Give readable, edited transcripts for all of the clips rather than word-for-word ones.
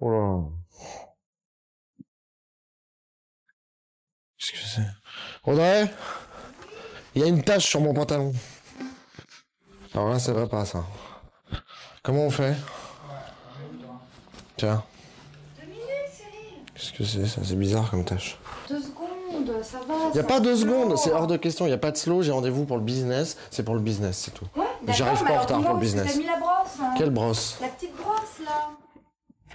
Oh là. Qu'est-ce que c'est? Audrey? Il y a une tache sur mon pantalon. Alors là, ça va pas, ça. Comment on fait? Tiens. 2 minutes, Cyril. Qu'est-ce que c'est, ça? C'est bizarre comme tache. 2 secondes, ça va. Il n'y a pas 2 secondes, c'est hors de question. Il n'y a pas de slow, j'ai rendez-vous pour le business. C'est pour le business, c'est tout. Ouais, j'arrive pas en retard pour le business. T'as mis la brosse. Hein. Quelle brosse? La petite brosse, là.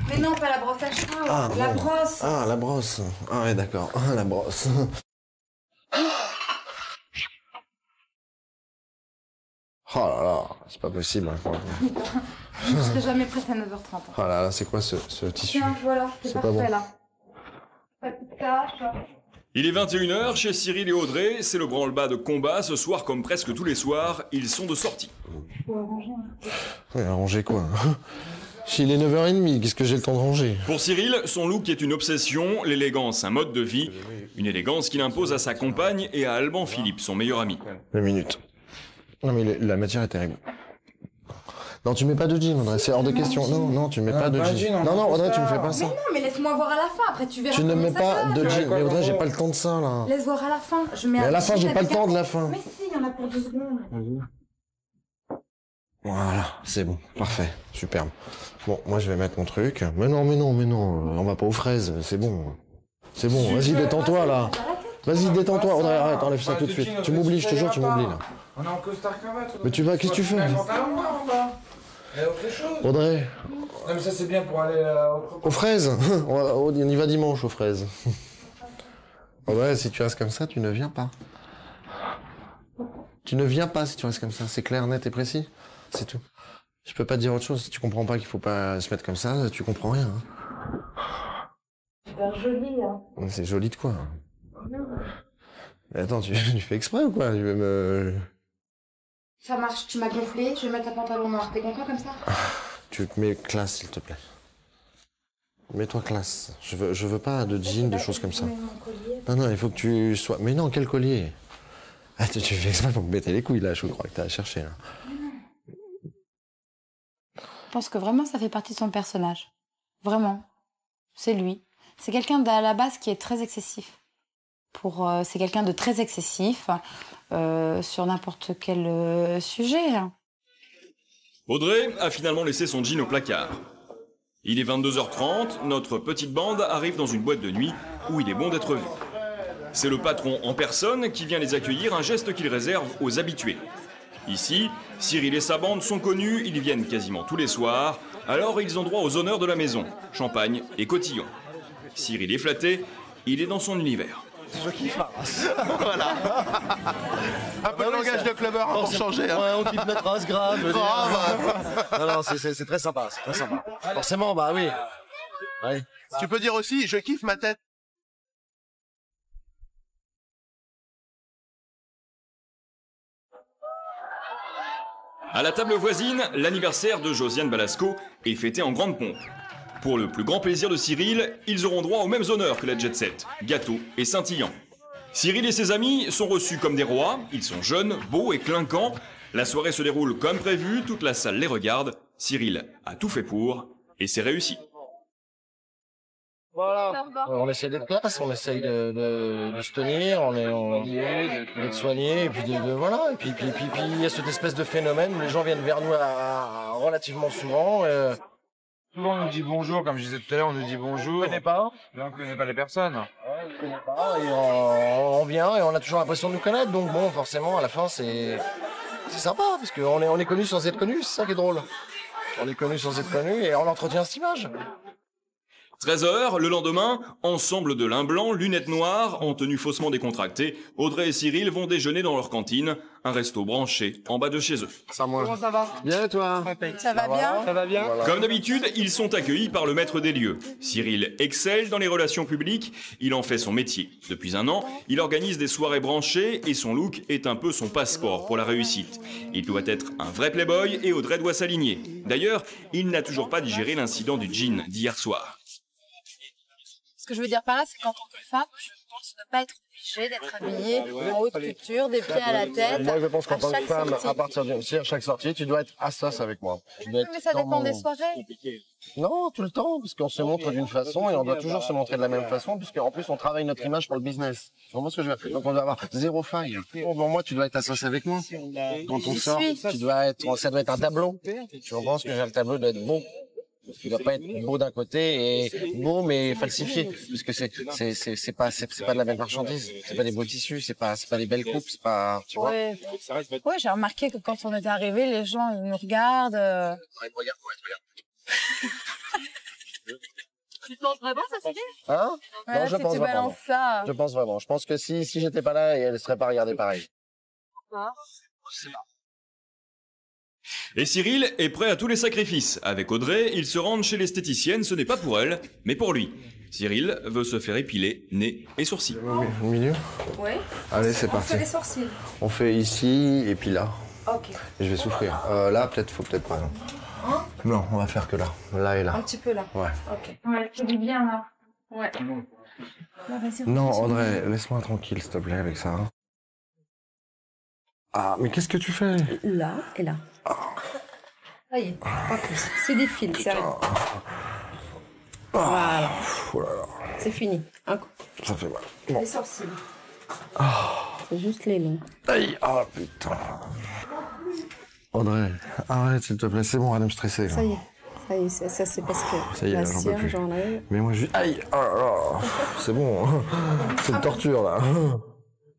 Mais non, pas la brosse à cheveux. Ah, la bon. brosse. Ah, la brosse. Ah ouais, d'accord. Ah, la brosse. Oh là là, c'est pas possible. Hein. Je ne serai jamais prête à 9h30. Oh là là, c'est quoi ce tissu? Tiens, voilà, c'est parfait, pas bon. là. Petite tache. Il est 21h chez Cyril et Audrey, c'est le branle-bas de combat. Ce soir, comme presque tous les soirs, ils sont de sortie. Faut arranger un peu. Ouais, ranger quoi? Il est 9h30, qu'est-ce que j'ai le temps de ranger? Pour Cyril, son look est une obsession, l'élégance un mode de vie, une élégance qu'il impose à sa compagne et à Alban Philippe, son meilleur ami. 2 minutes. Non mais la matière est terrible. Non, tu mets pas de jean, Audrey, c'est hors de question. Non, non, tu mets pas de jean. Non, non, Audrey, tu me fais pas Mais ça. non, mais laisse-moi voir à la fin, après tu verras. Tu ne comment mets ça pas va. de jean. Mais Audrey, j'ai pas le temps de ça, là. Laisse voir à la fin. Je mets Mais à la fin, jean j'ai pas le avec temps un- de la fin. Mais si, il y en a pour 2 secondes. Voilà, c'est bon, parfait, superbe. Bon, moi je vais mettre mon truc. Mais non, on va pas aux fraises, c'est bon. C'est bon, vas-y, détends-toi, là. Vas-y, détends-toi, Audrey, arrête, enlève ça tout de suite. Tu m'oublies, je te jure, tu m'oublies, là. On est en costard cravate. Mais tu vas, qu'est-ce que tu fais? Il y a autre chose. Audrey, Non mais ça c'est bien pour aller aux fraises. On y va dimanche, aux fraises. Audrey, si tu restes comme ça, tu ne viens pas. Tu ne viens pas si tu restes comme ça, c'est clair, net et précis. C'est tout. Je peux pas te dire autre chose. Si tu comprends pas qu'il faut pas se mettre comme ça, tu comprends rien. Hein. Super joli, hein. C'est joli de quoi? Mais attends, tu fais exprès ou quoi? Tu veux me... Ça marche, tu m'as gonflé, je vais mettre un pantalon noir. T'es content comme ça? Tu te mets classe, s'il te plaît. Mets-toi classe. Je veux pas de jean, de choses comme ça. Non, non, il faut que tu sois... Mais non, quel collier? Ah, tu fais exprès pour me mettre les couilles, là. Je crois que t'as à chercher, là. Je pense que vraiment ça fait partie de son personnage. Vraiment. C'est lui. C'est quelqu'un à la base qui est très excessif. C'est quelqu'un de très excessif sur n'importe quel sujet. Audrey a finalement laissé son jean au placard. Il est 22h30, notre petite bande arrive dans une boîte de nuit où il est bon d'être vu. C'est le patron en personne qui vient les accueillir, un geste qu'il réserve aux habitués. Ici, Cyril et sa bande sont connus, ils viennent quasiment tous les soirs, alors ils ont droit aux honneurs de la maison, champagne et cotillon. Cyril est flatté, il est dans son univers. Je kiffe ma race. Voilà. Un peu de langage de clubbeur pour changer. Hein. Ouais, on kiffe notre race grave. Je veux dire. Non, non, c'est très sympa, c'est très sympa. Forcément, bah oui. Ouais. Tu peux dire aussi, je kiffe ma tête. À la table voisine, l'anniversaire de Josiane Balasco est fêté en grande pompe. Pour le plus grand plaisir de Cyril, ils auront droit aux mêmes honneurs que la Jet Set, gâteaux et scintillants. Cyril et ses amis sont reçus comme des rois, ils sont jeunes, beaux et clinquants. La soirée se déroule comme prévu, toute la salle les regarde. Cyril a tout fait pour, et c'est réussi. Voilà. On essaye d'être classe, on essaye de se tenir, d'être soigné, et puis voilà. Et puis il y a cette espèce de phénomène où les gens viennent vers nous relativement souvent. Souvent on nous dit bonjour, comme je disais tout à l'heure, on nous dit bonjour. On ne connaît pas. Mais on ne connaît pas les personnes. Ouais, on ne connaît pas, et on vient et on a toujours l'impression de nous connaître. Donc bon, forcément, à la fin, c'est sympa, parce qu'on est connus sans être connus, c'est ça qui est drôle. On est connus sans être connus et on entretient cette image. 13h, le lendemain, ensemble de lin blanc, lunettes noires, en tenue faussement décontractée, Audrey et Cyril vont déjeuner dans leur cantine, un resto branché en bas de chez eux. Comment ça va? Bien, toi? Ça va bien? Ça va bien? Voilà. Comme d'habitude, ils sont accueillis par le maître des lieux. Cyril excelle dans les relations publiques, il en fait son métier. Depuis 1 an, il organise des soirées branchées et son look est un peu son passeport pour la réussite. Il doit être un vrai playboy et Audrey doit s'aligner. D'ailleurs, il n'a toujours pas digéré l'incident du jean d'hier soir. Ce que je veux dire par là, c'est qu'en tant que femme, je pense ne pas être obligée obligé d'être habillé en haute couture, des pieds à la tête. Moi, je pense qu'en tant que chaque femme, sortie. à partir de chaque sortie, tu dois être à sauce avec moi. Tu dois Oui, être mais ça dans dépend mon- des soirées. Non, tout le temps, parce qu'on se montre d'une façon et on doit toujours se montrer de la même façon, puisqu'en plus on travaille notre image pour le business. Tu comprends ce que je veux dire? Donc on doit avoir zéro faille. Bon, moi, tu dois être associé avec moi. Quand on sort, tu dois être, ça doit être un tableau. Tu comprends ce que j'ai le tableau doit être beau. Tu dois pas être beau d'un côté et beau mais falsifié, parce que c'est pas de la belle marchandise. C'est pas des beaux tissus, c'est pas des belles coupes, c'est pas, tu vois. Ouais, j'ai remarqué que quand on était arrivés, les gens ils nous regardent. Tu penses vraiment ça se fait? Hein? Ouais, Non, je si pense tu vraiment. balances ça. Je pense vraiment. Je pense que si j'étais pas là, elle serait pas regardée pareil. Et Cyril est prêt à tous les sacrifices. Avec Audrey, ils se rendent chez l'esthéticienne, ce n'est pas pour elle, mais pour lui. Cyril veut se faire épiler nez et sourcils. Au milieu? Oui. Allez, c'est On parti. fait les sourcils. On fait ici et puis là. Ok. Et je vais souffrir. Là, faut peut-être pas. Non, on va faire que là. Là et là. Un petit peu là. Ouais. Ok. Ouais, tu dis bien là. Ouais. Non, Audrey, laisse-moi tranquille, s'il te plaît, avec ça. Ah, mais qu'est-ce que tu fais? Là et là. Ça y est, pas plus. C'est des fils, c'est rien. Voilà. Oh là là, C'est fini. Un coup. ça fait mal. Bon. Les sourcils. C'est juste les longs. Aïe, ah putain. Audrey, arrête s'il te plaît, c'est bon, arrête de me stresser. Là. Ça y est, ça c'est parce que Ça y est, la j'en peux cire, plus. j'enlève. Mais moi, aïe, oh là là. C'est bon, c'est une torture là.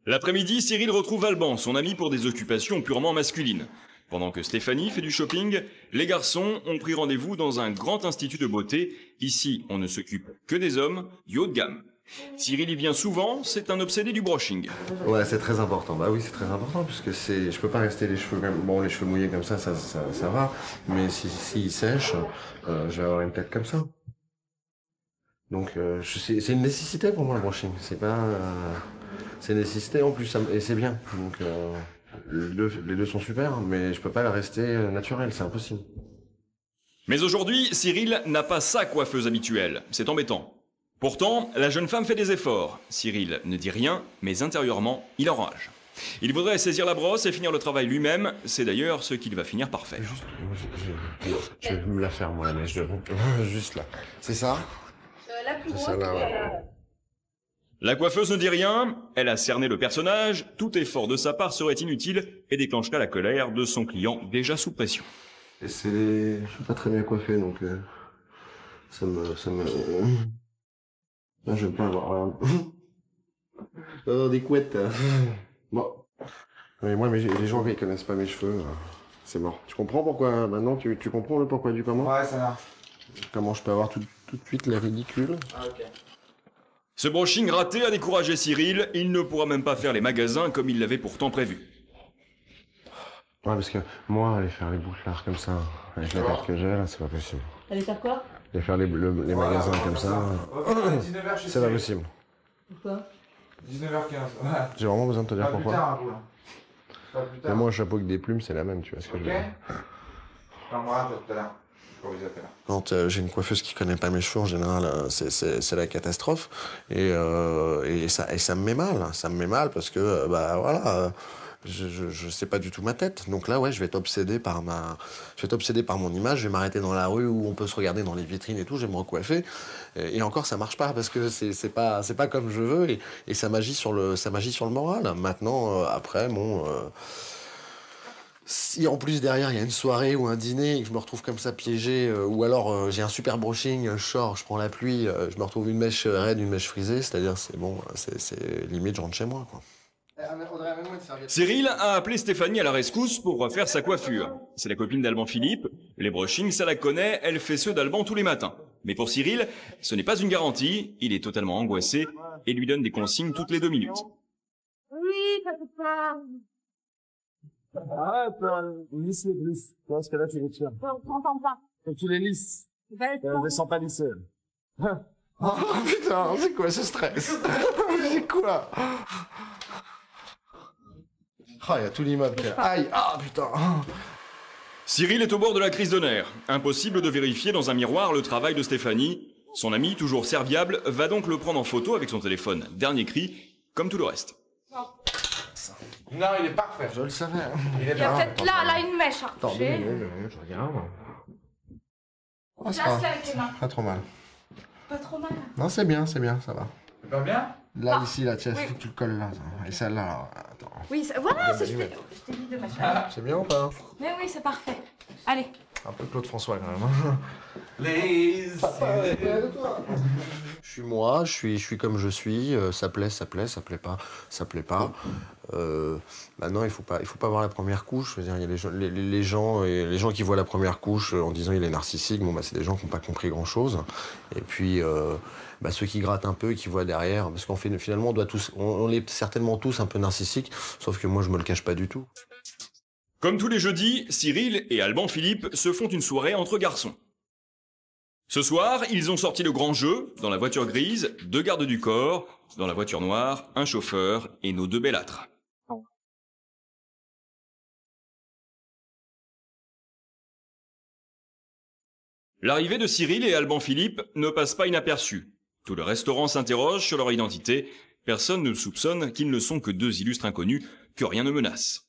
L'après-midi, Cyril retrouve Alban, son ami pour des occupations purement masculines. Pendant que Stéphanie fait du shopping, les garçons ont pris rendez-vous dans un grand institut de beauté. Ici, on ne s'occupe que des hommes, du haut de gamme. Cyril y vient souvent, c'est un obsédé du brushing. Ouais, c'est très important. Bah oui, c'est très important puisque je peux pas rester les cheveux comme, bon, les cheveux mouillés comme ça va. Mais s'ils sèchent, je vais avoir une tête comme ça. Donc, c'est une nécessité pour moi le brushing. C'est pas, c'est une nécessité en plus et c'est bien. Donc, les deux sont super, mais je peux pas rester naturel, c'est impossible. Mais aujourd'hui, Cyril n'a pas sa coiffeuse habituelle. C'est embêtant. Pourtant, la jeune femme fait des efforts. Cyril ne dit rien, mais intérieurement, il enrage. Il voudrait saisir la brosse et finir le travail lui-même. C'est d'ailleurs ce qu'il va finir par faire. Je vais me la faire moi, mais juste là. C'est ça? La plus C'est grosse. ça là, ouais. La coiffeuse ne dit rien, elle a cerné le personnage, tout effort de sa part serait inutile et déclenchera la colère de son client déjà sous pression. Et je suis pas très bien coiffé, donc ça me. Là, je vais pas avoir. Des couettes. Bon. Mais moi, les gens qui connaissent pas mes cheveux, c'est mort. Tu comprends pourquoi maintenant tu comprends le pourquoi du comment? Ouais, ça va. Comment je peux avoir tout de suite les ridicules? Ah, ok. Ce brushing raté a découragé Cyril, il ne pourra même pas faire les magasins comme il l'avait pourtant prévu. Ouais, parce que moi, aller faire les bouclards comme ça, avec la tête que j'ai, là, c'est pas possible. Elle est à quoi? Aller faire les magasins comme ça, 19h, je c'est pas possible. Pourquoi? 19h15. Ouais. J'ai vraiment besoin de te dire Pas plus pourquoi. tard, un coup, là. Pas plus Mais tard. moi, un chapeau avec des plumes, c'est la même, tu vois ce que je veux Ok. dire. Parle-moi tout à l'heure. Pour vous appeler. Quand j'ai une coiffeuse qui connaît pas mes cheveux, en général, c'est la catastrophe. Et ça me met mal. Ça me met mal parce que, bah voilà, je sais pas du tout ma tête. Donc là, ouais, je vais être obsédé par mon image. Je vais m'arrêter dans la rue où on peut se regarder dans les vitrines et tout. Je vais me recoiffer. Et encore, ça marche pas parce que c'est pas comme je veux et ça m'agit sur le moral. Maintenant, après, bon. Si en plus derrière il y a une soirée ou un dîner et que je me retrouve comme ça piégé, ou alors j'ai un super brushing, je sors, je prends la pluie, je me retrouve une mèche raide, une mèche frisée, c'est-à-dire c'est bon, c'est limite je rentre chez moi quoi. Cyril a appelé Stéphanie à la rescousse pour refaire sa coiffure. C'est la copine d'Alban Philippe. Les brushings, ça la connaît, elle fait ceux d'Alban tous les matins. Mais pour Cyril, ce n'est pas une garantie, il est totalement angoissé et lui donne des consignes toutes les 2 minutes. Oui, ça peut pas. Ah, lisser, lisse. Parce que là, tu les tires. On t'entend pas. Comme tu les lisses. Va être On ne descend pas lisser. Oh putain, c'est quoi ce stress? C'est quoi? Ah, il y a tout l'immeuble qui est... Aïe, ah putain. Cyril est au bord de la crise de nerfs. Impossible de vérifier dans un miroir le travail de Stéphanie. Son ami, toujours serviable, va donc le prendre en photo avec son téléphone dernier cri comme tout le reste. Non, il est parfait. Je le savais. Il est Il y a parfait. peut-être là une mèche à Attends, recoucher. je regarde. Oh, c'est Place-la avec les mains. pas trop mal. Pas trop mal. Non, c'est bien, ça va. C'est pas bien? Là, ici, là, tiens, Oui. faut que tu le colles là. Et celle-là, alors, attends. Oui, voilà, c'est je t'ai dit de machin. C'est bien ou pas? Mais oui, c'est parfait. Allez. Un peu Claude François quand même. Je suis moi, je suis comme je suis. Ça plaît, ça plaît pas, ça plaît pas. Maintenant, il faut pas voir la première couche. Je veux dire, il y a les gens qui voient la première couche en disant il est narcissique. Bon, bah, c'est des gens qui n'ont pas compris grand chose. Et puis, ceux qui grattent un peu et qui voient derrière, parce qu'en fait, finalement, on est certainement tous un peu narcissiques. Sauf que moi, je me le cache pas du tout. Comme tous les jeudis, Cyril et Alban Philippe se font une soirée entre garçons. Ce soir, ils ont sorti le grand jeu, dans la voiture grise, 2 gardes du corps, dans la voiture noire, un chauffeur et nos 2 bellâtres. L'arrivée de Cyril et Alban Philippe ne passe pas inaperçue. Tout le restaurant s'interroge sur leur identité. Personne ne soupçonne qu'ils ne sont que 2 illustres inconnus, que rien ne menace.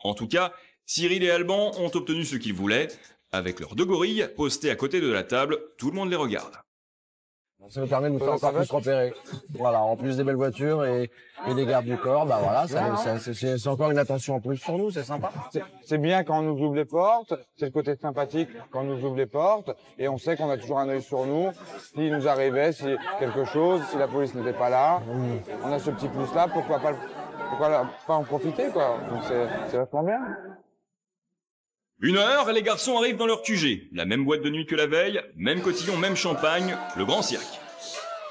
En tout cas, Cyril et Alban ont obtenu ce qu'ils voulaient. Avec leurs 2 gorilles postés à côté de la table, tout le monde les regarde. Ça nous permet de nous faire encore plus repérer. Voilà, en plus des belles voitures et des gardes du corps, bah voilà, c'est encore une attention en plus sur nous, c'est sympa. C'est bien quand on nous ouvre les portes, c'est le côté sympathique quand on nous ouvre les portes, et on sait qu'on a toujours un œil sur nous. S'il nous arrivait, si quelque chose, si la police n'était pas là, on a ce petit plus-là, pourquoi pas en profiter, quoi. Donc c'est vachement bien. 1 heure, les garçons arrivent dans leur QG. La même boîte de nuit que la veille, même cotillon, même champagne, le grand cirque.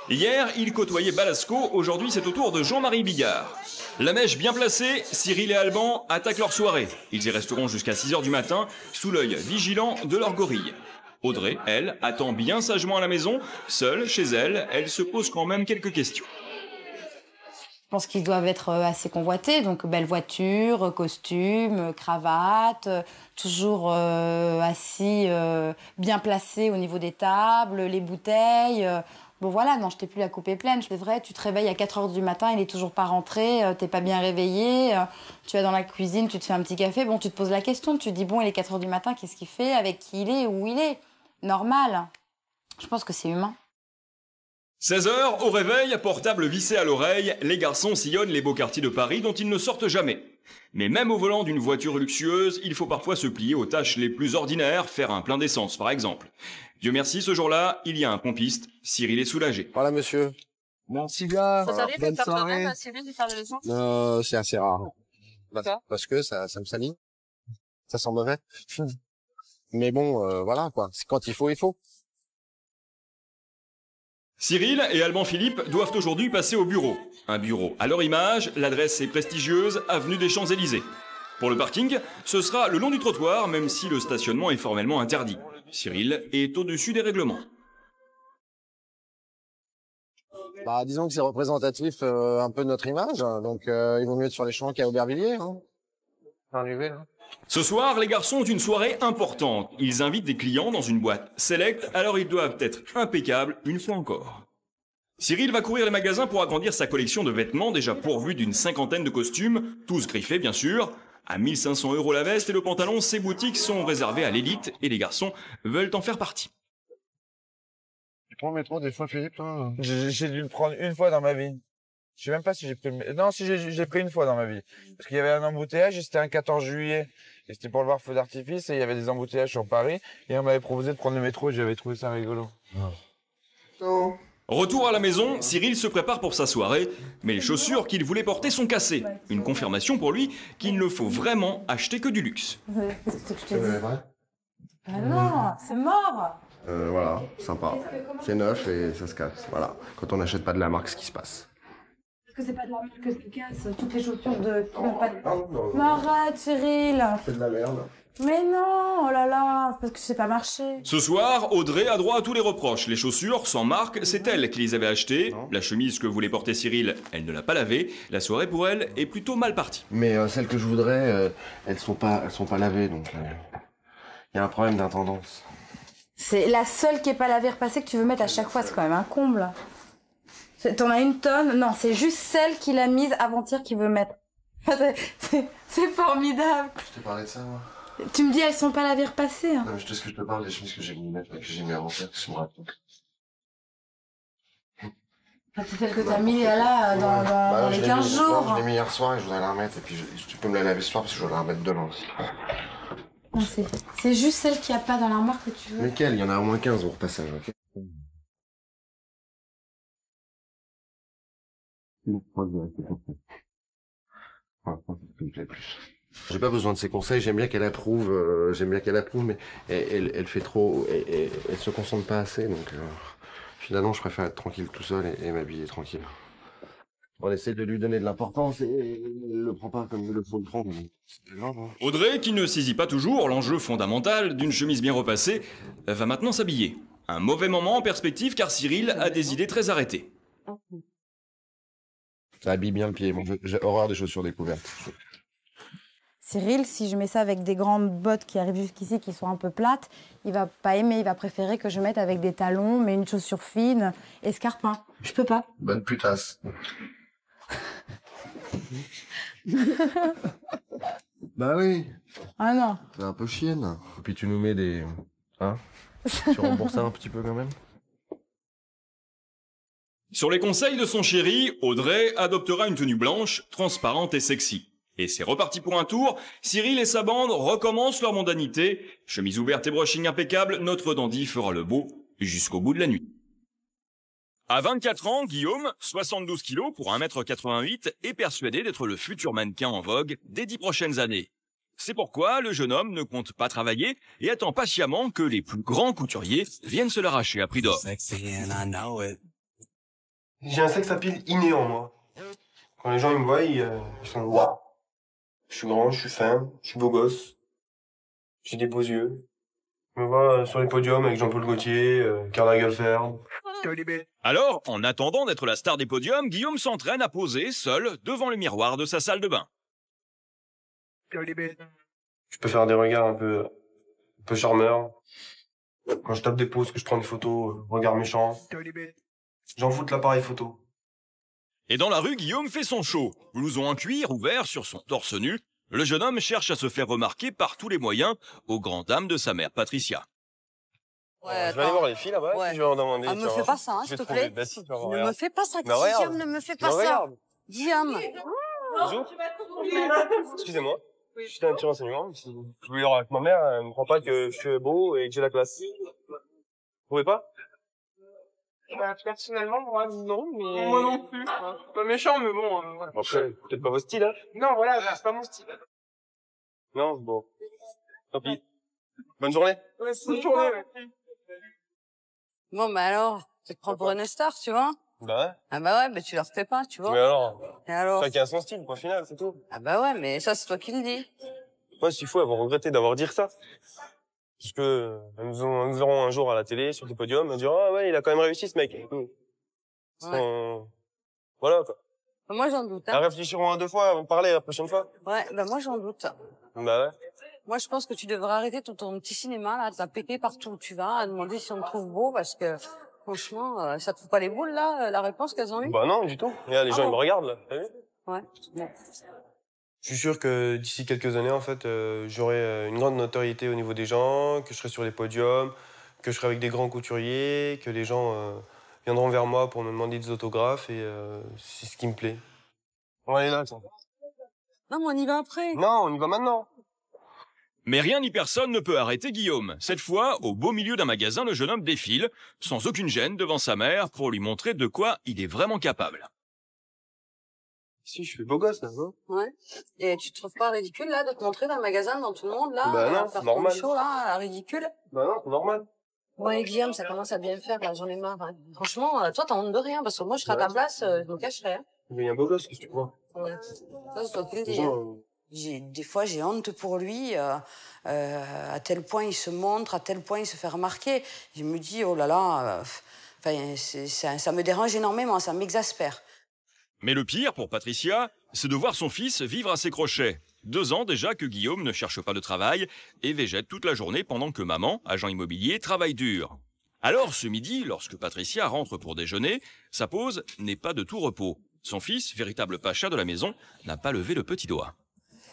Hier, ils côtoyaient Balasco, aujourd'hui c'est au tour de Jean-Marie Bigard. La mèche bien placée, Cyril et Alban attaquent leur soirée. Ils y resteront jusqu'à 6h du matin, sous l'œil vigilant de leur gorille. Audrey, elle, attend bien sagement à la maison. Seule, chez elle, elle se pose quand même quelques questions. Je pense qu'ils doivent être assez convoités, donc belle voiture, costume, cravate, toujours assis, bien placés au niveau des tables, les bouteilles. Bon voilà, non, je t'ai plus la coupe est pleine. C'est vrai, tu te réveilles à 4h du matin, il est toujours pas rentré, t'es pas bien réveillé, tu vas dans la cuisine, tu te fais un petit café, bon, tu te poses la question, tu te dis bon, il est 4h du matin, qu'est-ce qu'il fait, avec qui il est, où il est? Normal. Je pense que c'est humain. 16h, au réveil, portable vissé à l'oreille, les garçons sillonnent les beaux quartiers de Paris dont ils ne sortent jamais. Mais même au volant d'une voiture luxueuse, il faut parfois se plier aux tâches les plus ordinaires, faire un plein d'essence par exemple. Dieu merci, ce jour-là, il y a un pompiste, Cyril est soulagé. Voilà monsieur. Merci bien. Ça t'arrive de Bonne faire soirée. toi-même, Cyril, de faire de l'essence? C'est assez rare. Pourquoi Parce que ça me salit. Ça sent mauvais. Mais bon, voilà quoi. C'est quand il faut, il faut. Cyril et Alban Philippe doivent aujourd'hui passer au bureau. Un bureau à leur image, l'adresse est prestigieuse, avenue des Champs-Élysées. Pour le parking, ce sera le long du trottoir, même si le stationnement est formellement interdit. Cyril est au-dessus des règlements. Bah, disons que c'est représentatif un peu de notre image, donc il vaut mieux être sur les champs qu'à Aubervilliers. Hein. Ce soir, les garçons ont une soirée importante. Ils invitent des clients dans une boîte select, alors ils doivent être impeccables une fois encore. Cyril va courir les magasins pour agrandir sa collection de vêtements déjà pourvus d'une 50aine de costumes, tous griffés bien sûr. À 1 500 € la veste et le pantalon, ces boutiques sont réservées à l'élite et les garçons veulent en faire partie. Tu prends le métro des fois, Philippe, toi? J'ai dû le prendre une fois dans ma vie. Je sais même pas si j'ai pris non, si j'ai pris une fois dans ma vie. Parce qu'il y avait un embouteillage et c'était un 14 juillet. Et c'était pour le voir feu d'artifice et il y avait des embouteillages sur Paris. Et on m'avait proposé de prendre le métro et j'avais trouvé ça rigolo. Oh. Retour à la maison, Cyril se prépare pour sa soirée, mais les chaussures qu'il voulait porter sont cassées. Une confirmation pour lui qu'il ne faut vraiment acheter que du luxe. Qu'est-ce que je t'ai dit? Ah non, c'est mort. Voilà, sympa. C'est neuf et ça se casse. Voilà. Quand on n'achète pas de la marque, ce qui se passe. Est-ce que c'est pas de la merde que tu casses toutes les chaussures de... Mais arrête, Cyril. C'est de la merde. Mais non, oh là là, c'est parce que je sais pas marcher. Ce soir, Audrey a droit à tous les reproches. Les chaussures, sans marque, c'est elle qui les avait achetées. La chemise que voulait porter Cyril, elle ne l'a pas lavée. La soirée, pour elle, est plutôt mal partie. Mais celles que je voudrais, elles sont pas lavées, donc il y a un problème d'intendance. C'est la seule qui est pas lavée repassée que tu veux mettre à chaque fois, c'est quand même un comble. T'en as une tonne? Non, c'est juste celle qu'il a mise avant-hier qu'il veut mettre. C'est formidable. Je t'ai parlé de ça, moi. Tu me dis, elles sont pas lavées repassées. Hein. Non, mais je te parle des chemises que j'ai mis mettre, que j'ai mis avant-hier, que je me raconte. C'est celle que t'as mis là, dans les 15 jours. Non, je l'ai mis hier soir et je voudrais la remettre. Et puis, tu peux me la laver ce soir parce que je voudrais la remettre demain aussi. Non, c'est juste celle qu'il n'y a pas dans l'armoire que tu veux. Lesquelles? Il y en a au moins 15 au repassage, ok? Moi, je vais rester comme ça. Voilà, ça me plaît plus. J'ai pas besoin de ses conseils, j'aime bien qu'elle approuve, mais elle fait trop, elle se concentre pas assez, donc finalement je préfère être tranquille tout seul et m'habiller tranquille. On essaie de lui donner de l'importance et elle le prend pas comme il le faut le prendre. C'est grave, hein. Audrey, qui ne saisit pas toujours l'enjeu fondamental d'une chemise bien repassée, va maintenant s'habiller. Un mauvais moment en perspective car Cyril a des idées très arrêtées. Ça habille bien le pied, moi j'ai horreur des chaussures découvertes. Cyril, si je mets ça avec des grandes bottes qui arrivent jusqu'ici, qui sont un peu plates, il va pas aimer, il va préférer que je mette avec des talons, mais une chaussure fine, escarpin. Je peux pas. Bonne putasse. Bah oui. Ah non. T'es un peu chienne. Et puis tu nous mets des... Hein? Tu rembourses ça un petit peu quand même? Sur les conseils de son chéri, Audrey adoptera une tenue blanche, transparente et sexy. Et c'est reparti pour un tour, Cyril et sa bande recommencent leur mondanité. Chemise ouverte et brushing impeccable, notre dandy fera le beau jusqu'au bout de la nuit. À 24 ans, Guillaume, 72 kilos pour 1m88, est persuadé d'être le futur mannequin en vogue des 10 prochaines années. C'est pourquoi le jeune homme ne compte pas travailler et attend patiemment que les plus grands couturiers viennent se l'arracher à prix d'or. J'ai un sex appeal inné en moi. Quand les gens ils me voient, ils sont waouh. Je suis grand, je suis fin, je suis beau gosse. J'ai des beaux yeux. Je me vois sur les podiums avec Jean-Paul Gaultier, Karl Lagerfeld. Alors, en attendant d'être la star des podiums, Guillaume s'entraîne à poser seul devant le miroir de sa salle de bain. Je peux faire des regards un peu charmeurs. Quand je tape des poses, que je prends des photos, regards méchants. J'en fous de l'appareil photo. Et dans la rue, Guillaume fait son show. Blouson en cuir ouvert sur son torse nu, le jeune homme cherche à se faire remarquer par tous les moyens, aux grandes dames de sa mère Patricia. Ouais, je vais aller voir les filles là-bas, ouais. je vais leur demander. Ah, me fais pas ça, hein, s'il te plaît. Bah, si, Ne me fais pas ça, bah, Guillaume, ne me fais pas ça. Guillaume. Bonjour. Excusez-moi. Oui. Juste un petit renseignement. Si je voulais voir avec ma mère, elle me croit pas que je suis beau et que j'ai la classe. Vous trouvez pas? Bah, personnellement, moi, non, mais... Moi non plus. C'est pas méchant, mais bon, voilà. Après, peut-être pas votre style, hein? Non, voilà, c'est pas mon style. Non, bon. Tant pis. Bonne journée. Ouais, bonne journée, ouais. Bon, bah alors, tu te prends pour une star, tu vois? Bah ouais. Ah bah ouais, mais tu leur fais pas, tu vois? Mais alors? Et alors? Chacun a son style, point final, c'est tout. Ah bah ouais, mais ça, c'est toi qui le dis. Moi, s'il faut, elles vont regretter d'avoir dit ça. Parce que, elles nous verront un jour à la télé, sur des podiums, elles diront, ah ouais, il a quand même réussi, ce mec. Ouais. Voilà, quoi. Bah, moi, j'en doute, Elles hein. réfléchiront à deux fois avant de parler la prochaine fois. Ouais, bah moi, j'en doute. Bah ouais. Moi, je pense que tu devrais arrêter ton petit cinéma, là, de la péter partout où tu vas, à demander si on te trouve beau, parce que, franchement, ça te fout pas les boules, là, la réponse qu'elles ont eue? Bah non, du tout. Regarde, les gens, ils me regardent, là. T'as vu? Ouais. Bon. Je suis sûr que d'ici quelques années, en fait, j'aurai une grande notoriété au niveau des gens, que je serai sur les podiums, que je serai avec des grands couturiers, que les gens viendront vers moi pour me demander des autographes et c'est ce qui me plaît. On va aller là, tiens. Non, mais on y va après. Non, on y va maintenant. Mais rien ni personne ne peut arrêter Guillaume. Cette fois, au beau milieu d'un magasin, le jeune homme défile, sans aucune gêne, devant sa mère, pour lui montrer de quoi il est vraiment capable. Si, je suis beau gosse, là, non? Ouais. Et tu te trouves pas ridicule, là, de te montrer dans le magasin, devant tout le monde, là? Bah non, faire normal. ton show, là, ridicule? Bah non, c'est normal. Ouais, Guillaume, ça commence à bien faire, là, j'en ai marre. Hein. Franchement, toi, t'as honte de rien, parce que moi, je serais à ta place, je me cacherais. Hein. Mais il y a un beau gosse, qu'est-ce que tu crois? Ouais. Ça, c'est toi qui le dis. Hein. Des fois, j'ai honte pour lui, à tel point il se montre, à tel point il se fait remarquer. Je me dis, oh là là, ça me dérange énormément, ça m'exaspère. Mais le pire, pour Patricia, c'est de voir son fils vivre à ses crochets. 2 ans déjà que Guillaume ne cherche pas de travail et végète toute la journée pendant que maman, agent immobilier, travaille dur. Alors, ce midi, lorsque Patricia rentre pour déjeuner, sa pose n'est pas de tout repos. Son fils, véritable pacha de la maison, n'a pas levé le petit doigt.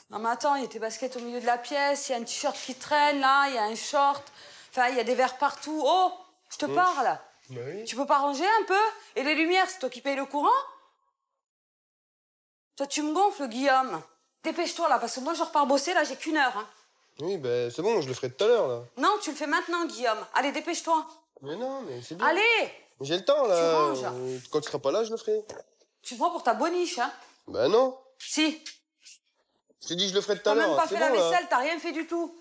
Non mais attends, il y a tes baskets au milieu de la pièce, il y a un t-shirt qui traîne là, il y a un short, enfin il y a des verres partout. Oh, je te parle. Bah oui. Tu peux pas ranger un peu? Et les lumières, c'est toi qui payes le courant? Toi tu me gonfles, Guillaume. Dépêche-toi là, parce que moi je repars bosser, là j'ai qu'une heure. Hein. Oui, ben c'est bon, je le ferai tout à l'heure, là. Non, tu le fais maintenant, Guillaume. Allez, dépêche-toi. Mais non, mais c'est bien. Allez! J'ai le temps, là. Tu ranges. Quand tu seras pas là, je le ferai. Tu te prends pour ta boniche, hein? Ben non. Si. Je t'ai dit, je le ferai tout T'as à l'heure. même pas C'est fait bon, la là. vaisselle, t'as rien fait du tout.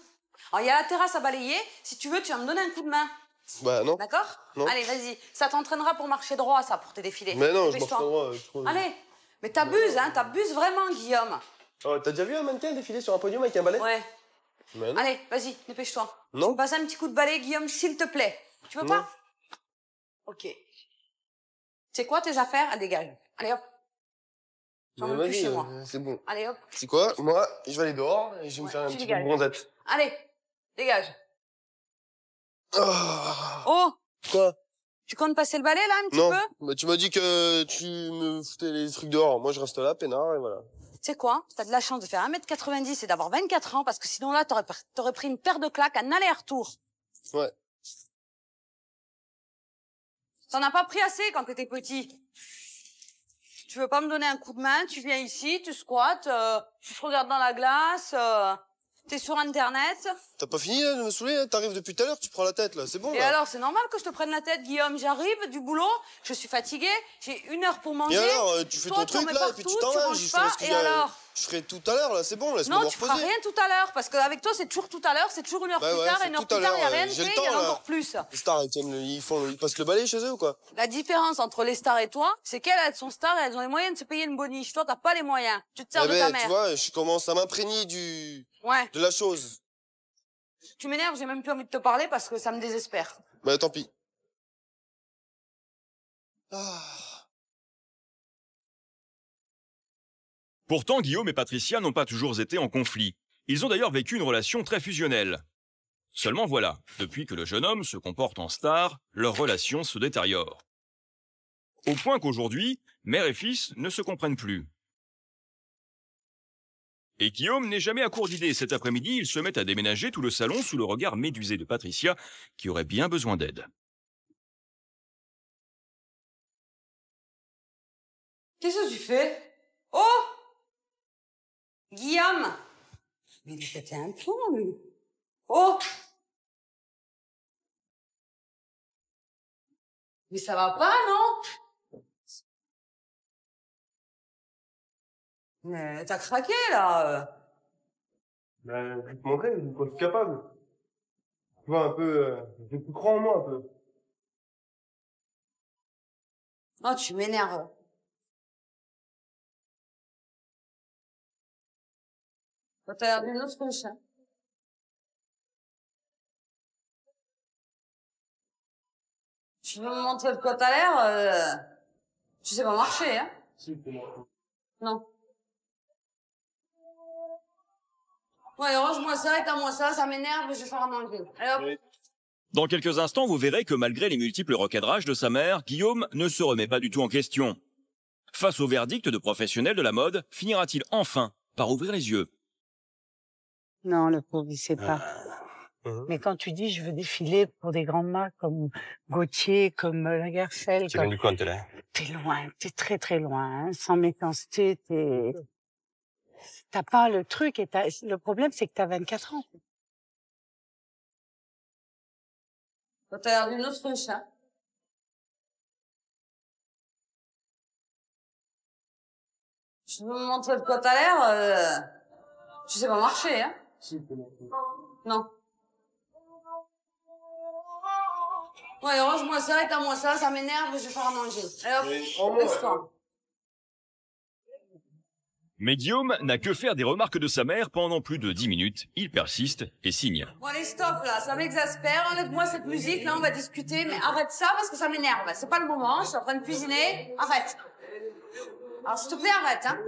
Alors, il y a la terrasse à balayer. Si tu veux, tu vas me donner un coup de main. Bah non. D'accord? Non. Allez, vas-y. Ça t'entraînera pour marcher droit, ça, pour tes défilés. Mais non, je Dépêche-toi. marche pas droit. je trouve. Allez. Mais t'abuses, hein? T'abuses vraiment, Guillaume. Oh, t'as déjà vu un mannequin défiler sur un podium avec un balai? Ouais. Mais non. Allez, vas-y, dépêche-toi. Non. Tu me passes un petit coup de balai, Guillaume, s'il te plaît. Tu veux Non. pas? Ok. C'est quoi tes affaires? Elles dégagent. Allez, hop. J'en Mais veux plus vas-y, chez moi. c'est bon. Allez, hop. C'est quoi? Moi, je vais aller dehors et je vais me Ouais, faire un tu petit dégages. bronzette. Allez, dégage. Ah. Oh, Quoi? tu comptes passer le balai, là, un petit Non. peu? Bah, tu m'as dit que tu me foutais les trucs dehors. Moi, je reste là, peinard, et voilà. Tu sais quoi? T'as de la chance de faire 1m90 et d'avoir 24 ans, parce que sinon, là, t'aurais pris une paire de claques, un aller-retour. Ouais. T'en as pas pris assez quand t'étais petit. Tu veux pas me donner un coup de main, tu viens ici, tu squattes, tu te regardes dans la glace, t'es sur Internet. T'as pas fini, là, de me saouler, hein? T'arrives depuis tout à l'heure, tu prends la tête, là. C'est bon, Et là. alors, c'est normal que je te prenne la tête, Guillaume. J'arrive du boulot, je suis fatiguée, j'ai 1 heure pour manger. Et alors, tu fais Toi, ton t'en truc, mets là, et puis partout, tu t'en tu vas. ranges Je pas, ferai ce que et alors? je ferai tout à l'heure, là. C'est bon, laisse-moi me Non, tu feras reposer. rien tout à l'heure, parce qu'avec toi, c'est toujours tout à l'heure, c'est toujours 1 heure Bah plus ouais, tard, c'est et 1 heure tout à plus tard, il n'y a l'heure, rien de j'ai le fait, temps, il y en a là. encore plus. Les stars, ils passent le balai chez eux ou quoi? La différence entre les stars et toi, c'est qu'elles, elles sont stars et elles ont les moyens de se payer une boniche. Toi, t'as pas les moyens. Tu te sers Eh de ta ben, mère. tu vois, je commence à m'imprégner Ouais. de la chose. Tu m'énerves, j'ai même plus envie de te parler parce que ça me désespère. Bah, tant pis. Ah. Pourtant, Guillaume et Patricia n'ont pas toujours été en conflit. Ils ont d'ailleurs vécu une relation très fusionnelle. Seulement voilà, depuis que le jeune homme se comporte en star, leur relation se détériore. Au point qu'aujourd'hui, mère et fils ne se comprennent plus. Et Guillaume n'est jamais à court d'idées. Cet après-midi, il se met à déménager tout le salon sous le regard médusé de Patricia, qui aurait bien besoin d'aide. Qu'est-ce que tu fais? Oh! Guillaume! Mais il a pété un plomb, lui. Oh! Mais ça va pas, non? Mais t'as craqué, là. Ben, je vais te montrer, je suis capable. Tu vois, un peu, tu crois en moi, un peu. Oh, tu m'énerves. Toi, t'as l'air d'une autruche, hein. Tu veux me montrer de quoi t'as l'air, tu sais pas marcher, hein. Non. Ouais, range-moi ça, éteins-moi ça m'énerve, je vais faire à manger. Allez, hop. Dans quelques instants, vous verrez que malgré les multiples recadrages de sa mère, Guillaume ne se remet pas du tout en question. Face au verdict de professionnels de la mode, finira-t-il enfin par ouvrir les yeux? Non, le pauvre, il sait pas. Mais quand tu dis je veux défiler pour des grandes marques comme Gaultier, comme Lagerfeld, Tu viens du coin, t'es là. t'es loin, t'es très très loin, hein, sans méchanceté, t'as pas le truc et le problème c'est que t'as 24 ans. Toi, t'as l'air d'une autruche, hein. Tu veux me montrer de quoi t'as l'air, tu sais pas marcher, hein. Non. Ouais, range-moi ça, éteins-moi ça m'énerve, je vais faire à manger. Allez, hop, laisse-toi. Mais Guillaume n'a que faire des remarques de sa mère pendant plus de 10 minutes. Il persiste et signe. Bon, allez, stop, là, ça m'exaspère. Enlève-moi cette musique, là, on va discuter, mais arrête ça parce que ça m'énerve. C'est pas le moment, je suis en train de cuisiner. Arrête. Alors, s'il te plaît, arrête, hein.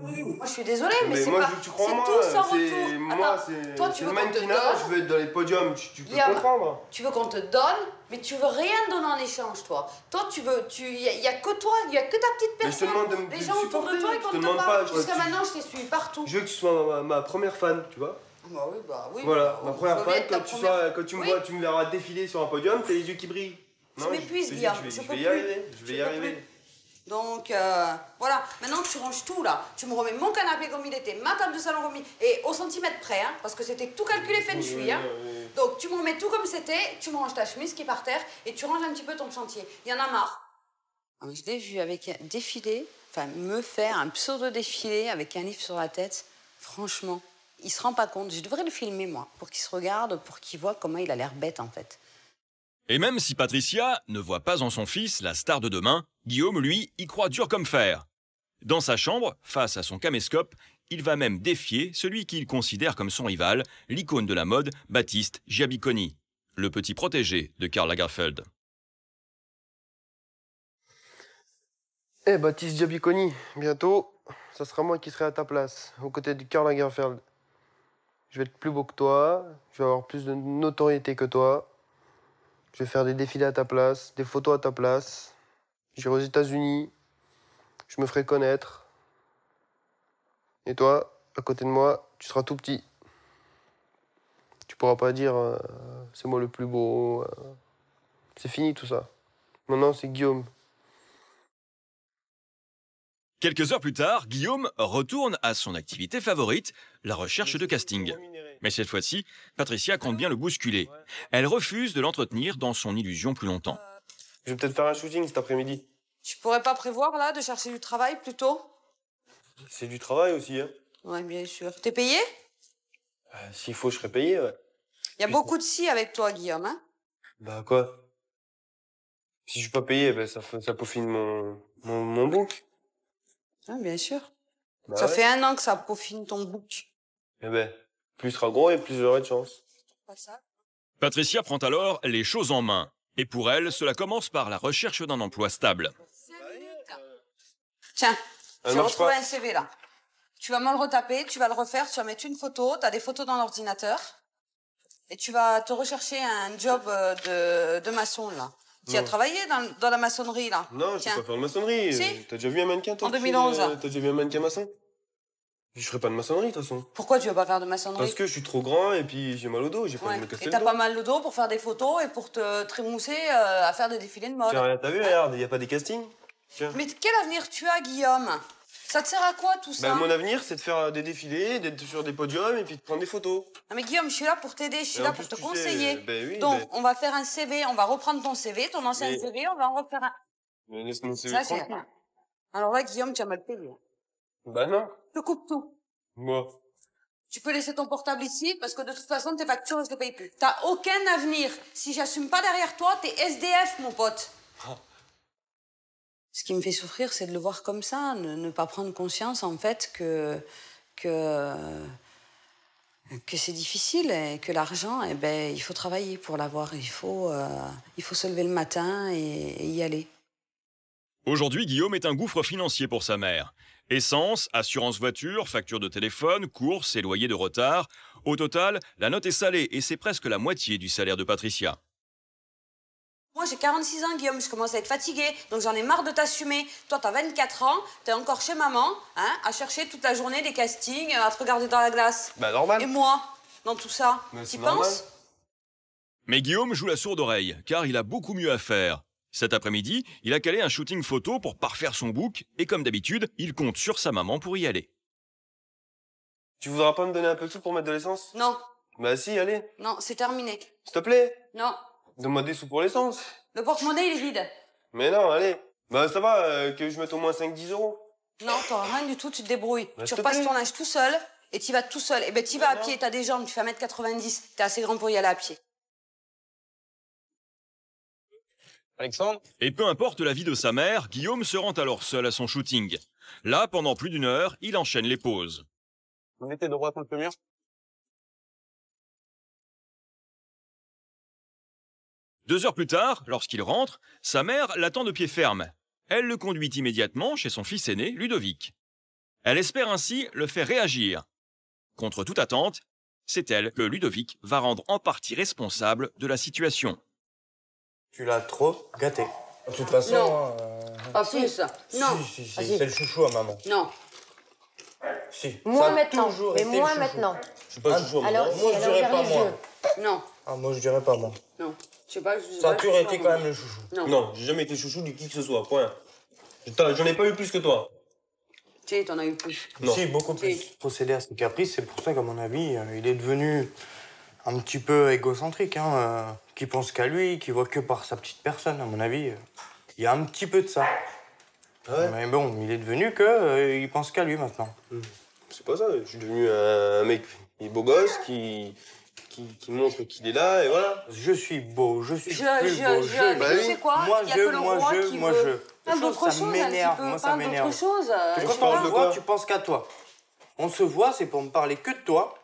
Moi, je suis désolée, mais c'est moi, pas... je veux que tu crois en moi. tout sans retour. Moi, Attends, toi, tu c'est veux le qu'on te mannequinat, donne. je veux être dans les podiums, tu peux Guillaume, comprendre. tu veux qu'on te donne, mais tu veux rien donner en échange, toi. Toi, tu veux... Il y a que toi, il y a que ta petite personne. Mais je te demande de Les gens autour de toi, ils comptent demande pas. pas, Jusqu'à maintenant, je t'ai suivi partout. Je veux que tu sois ma première fan, tu vois. Bah oui. Voilà, bah, ma première fan, quand tu me Oui. vois, tu me verras défiler sur un podium, t'as les yeux qui brillent. Je m'épuise, Guillaume. Je vais y arriver, je vais y arriver. Donc, voilà. Maintenant, tu ranges tout, là. Tu me remets mon canapé comme il était, ma table de salon remis, et au centimètre près, hein, parce que c'était tout calculé feng shui, hein. Donc, tu me remets tout comme c'était, tu me ranges ta chemise qui est par terre, et tu ranges un petit peu ton chantier. Il y en a marre. Je l'ai vu avec un défilé, enfin, me faire un pseudo-défilé avec un livre sur la tête. Franchement, il se rend pas compte. Je devrais le filmer, moi, pour qu'il se regarde, pour qu'il voit comment il a l'air bête, en fait. Et même si Patricia ne voit pas en son fils la star de demain, Guillaume, lui, y croit dur comme fer. Dans sa chambre, face à son caméscope, il va même défier celui qu'il considère comme son rival, l'icône de la mode, Baptiste Giabiconi, le petit protégé de Karl Lagerfeld. Eh, Baptiste Giabiconi, bientôt, ça sera moi qui serai à ta place, aux côtés de Karl Lagerfeld. Je vais être plus beau que toi, je vais avoir plus de notoriété que toi. Je vais faire des défilés à ta place, des photos à ta place. J'irai aux États-Unis, je me ferai connaître. Et toi, à côté de moi, tu seras tout petit. Tu pourras pas dire c'est moi le plus beau. C'est fini tout ça. Maintenant, c'est Guillaume. Quelques heures plus tard, Guillaume retourne à son activité favorite, la recherche de casting. Mais cette fois-ci, Patricia compte bien le bousculer. Elle refuse de l'entretenir dans son illusion plus longtemps. Je vais peut-être faire un shooting cet après-midi. Tu pourrais pas prévoir, là, de chercher du travail, plutôt? C'est du travail aussi, hein. Ouais, bien sûr. T'es payé? S'il faut, je serai payé, ouais. Il y a beaucoup de si avec toi, Guillaume, hein? Bah quoi? Si je suis pas payé, ben ça peaufine mon book. Ah, bien sûr. Bah Ça ouais. fait 1 an que ça peaufine ton book. Eh ben, plus il sera gros et plus j'aurai de chance. Pas ça? Patricia prend alors les choses en main. Et pour elle, cela commence par la recherche d'un emploi stable. 5 minutes. Tiens, Elle j'ai marche retrouvé pas. un CV, là. Tu vas me le retaper, tu vas le refaire, tu vas mettre une photo, t'as des photos dans l'ordinateur. Et tu vas te rechercher un job de maçon, là. Tu as Non. travaillé dans la maçonnerie, là? Non, je sais Tiens. pas faire de maçonnerie. Si. T'as déjà vu un mannequin, toi? En 2011. T'as déjà vu un mannequin maçon? Je ferai pas de maçonnerie, de toute façon. Pourquoi tu veux pas faire de maçonnerie? Parce que je suis trop grand et puis j'ai mal au dos, j'ai pas Ouais. envie de me casser Et le t'as dos. pas mal le dos pour faire des photos et pour te trémousser à faire des défilés de mode. Tiens, t'as vu, regarde, y a pas des castings? Tiens. Mais quel avenir tu as, Guillaume? Ça te sert à quoi, tout ça? Bah, mon avenir, c'est de faire des défilés, d'être sur des podiums et puis de prendre des photos. Non mais Guillaume, je suis là pour t'aider, je suis Et là en pour plus, te tu sais, conseiller. ben oui, Donc, ben- on va faire un CV, on va reprendre ton CV, ton ancien Mais- CV, on va en refaire un... Mais laisse mon CV Ça, c'est... tranquille. Alors là, Guillaume, tu as mal payé. Bah non. Je te coupe tout. Moi. Tu peux laisser ton portable ici, parce que de toute façon, tes factures, je les paye plus. T'as aucun avenir. Si j'assume pas derrière toi, t'es SDF, mon pote. Ah. Ce qui me fait souffrir, c'est de le voir comme ça, ne pas prendre conscience, en fait, que c'est difficile et que l'argent, eh ben, il faut travailler pour l'avoir. Il faut se lever le matin et y aller. Aujourd'hui, Guillaume est un gouffre financier pour sa mère. Essence, assurance voiture, facture de téléphone, courses et loyer de retard. Au total, la note est salée et c'est presque la moitié du salaire de Patricia. Moi, j'ai 46 ans, Guillaume, je commence à être fatiguée, donc j'en ai marre de t'assumer. Toi, t'as 24 ans, t'es encore chez maman, hein, à chercher toute la journée des castings, à te regarder dans la glace. Bah normal. Et moi, dans tout ça, Mais t'y c'est normal. penses? Mais Guillaume joue la sourde oreille, car il a beaucoup mieux à faire. Cet après-midi, il a calé un shooting photo pour parfaire son book, et comme d'habitude, il compte sur sa maman pour y aller. Tu voudras pas me donner un peu de sous pour mettre de l'essence? Non, Bah si, allez. non, c'est terminé. S'il te plaît. Non, Donne-moi des sous pour l'essence. le porte-monnaie, il est vide. Mais non, allez. Bah ça va, que je mette au moins 5-10 euros. Non, t'auras rien du tout, tu te débrouilles. Bah, Tu s'il te repasses plaît. ton linge tout seul, et t'y vas tout seul. Et ben, t'y vas à pied, t'as des jambes, tu fais 1m90, t'es assez grand pour y aller à pied. Alexandre? Et peu importe la vie de sa mère, Guillaume se rend alors seul à son shooting. Là, pendant plus d'1 heure, il enchaîne les pauses. Vous mettez droit contre le mur? Deux heures plus tard, lorsqu'il rentre, sa mère l'attend de pied ferme. Elle le conduit immédiatement chez son fils aîné, Ludovic. Elle espère ainsi le faire réagir. Contre toute attente, c'est elle que Ludovic va rendre en partie responsable de la situation. Tu l'as trop gâté. De toute façon... Non. Pas plus. Non. Si, c'est le chouchou à maman. Non. Si. Moi maintenant. Mais moi maintenant. Je suis pas le chouchou à maman. Alors, Moi, je dirais pas moi. Non. Ah, moi, je dirais pas moi. Non. Je sais pas, ça a toujours été quand même le chouchou. Non, j'ai jamais été chouchou de qui que ce soit, point. J'en ai pas eu plus que toi. Si, t'en as eu plus. Non. Si, beaucoup plus. Procéder à ses caprices, c'est pour ça qu'à mon avis, il est devenu un petit peu égocentrique, hein, qui pense qu'à lui, qui voit que par sa petite personne. À mon avis, il y a un petit peu de ça. Ouais. Mais bon, il est devenu que il pense qu'à lui maintenant. C'est pas ça, je suis devenu un mec beau gosse qui montre qu'il est là et voilà. Je suis beau, je suis plus beau. Tu sais quoi? Moi, il y a que le roi qui veut. Ça m'énerve, moi ça m'énerve. Quand on se voit, tu penses qu'à toi. On se voit, c'est pour me parler que de toi.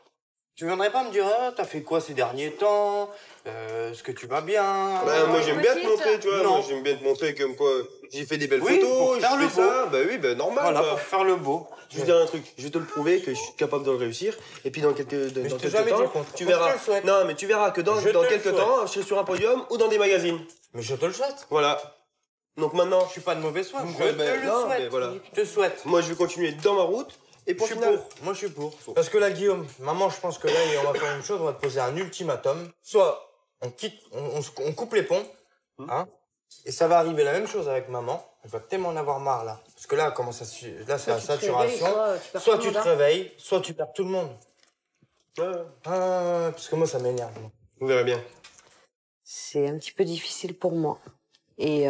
Tu viendrais pas me dire, ah, t'as fait quoi ces derniers temps, est-ce que tu vas bien? Moi j'aime bien te montrer, tu vois. Moi j'aime bien te montrer comme quoi j'ai fait des belles photos, faire le beau. Ça. Bah oui, bah normal. Voilà, pour faire le beau. Je vais te dire un truc, je vais te le prouver que je suis capable de le réussir. Et puis dans quelques temps, tu verras. Non, mais tu verras que dans quelques temps, je serai sur un podium ou dans des magazines. Mais je te le souhaite. Voilà. Donc maintenant, je suis pas de mauvaise foi. Je te souhaite. Moi, je vais continuer dans ma route. Et pour moi, je suis pour. Parce que là, Guillaume, maman, je pense que là, on va faire une chose, on va te poser un ultimatum. Soit on quitte, on coupe les ponts, hein, et ça va arriver la même chose avec maman. Elle va tellement en avoir marre, là. Parce que là, là, c'est la saturation. Soit tu te réveilles, soit tu perds tout le monde. Parce que moi, ça m'énerve. On verra bien. C'est un petit peu difficile pour moi. Et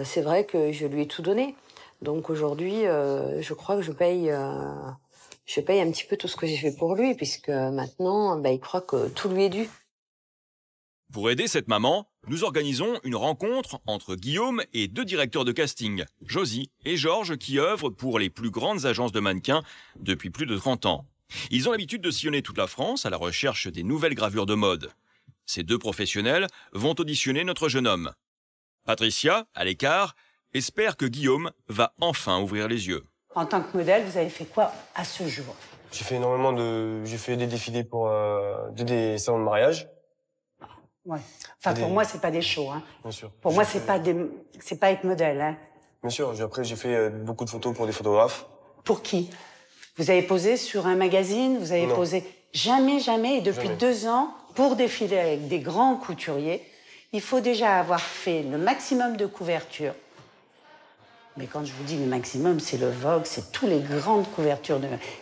c'est vrai que je lui ai tout donné. Donc aujourd'hui, je crois que je paye un petit peu tout ce que j'ai fait pour lui, puisque maintenant, il croit que tout lui est dû. Pour aider cette maman, nous organisons une rencontre entre Guillaume et 2 directeurs de casting, Josie et Georges, qui œuvrent pour les plus grandes agences de mannequins depuis plus de 30 ans. Ils ont l'habitude de sillonner toute la France à la recherche des nouvelles gravures de mode. Ces 2 professionnels vont auditionner notre jeune homme. Patricia, à l'écart, espère que Guillaume va enfin ouvrir les yeux. En tant que modèle, vous avez fait quoi à ce jour? J'ai fait énormément j'ai fait des défilés pour des salons de mariage. Ouais. Enfin, pour moi, c'est pas des shows, hein. Bien sûr. Pour moi, c'est pas être modèle, hein. Bien sûr. Après, j'ai fait beaucoup de photos pour des photographes. Pour qui? Vous avez posé sur un magazine? Vous avez posé? Jamais, jamais. Et depuis 2 ans, pour défiler avec des grands couturiers, il faut déjà avoir fait le maximum de couvertures. Mais quand je vous dis le maximum, c'est le Vogue, c'est toutes les grandes couvertures.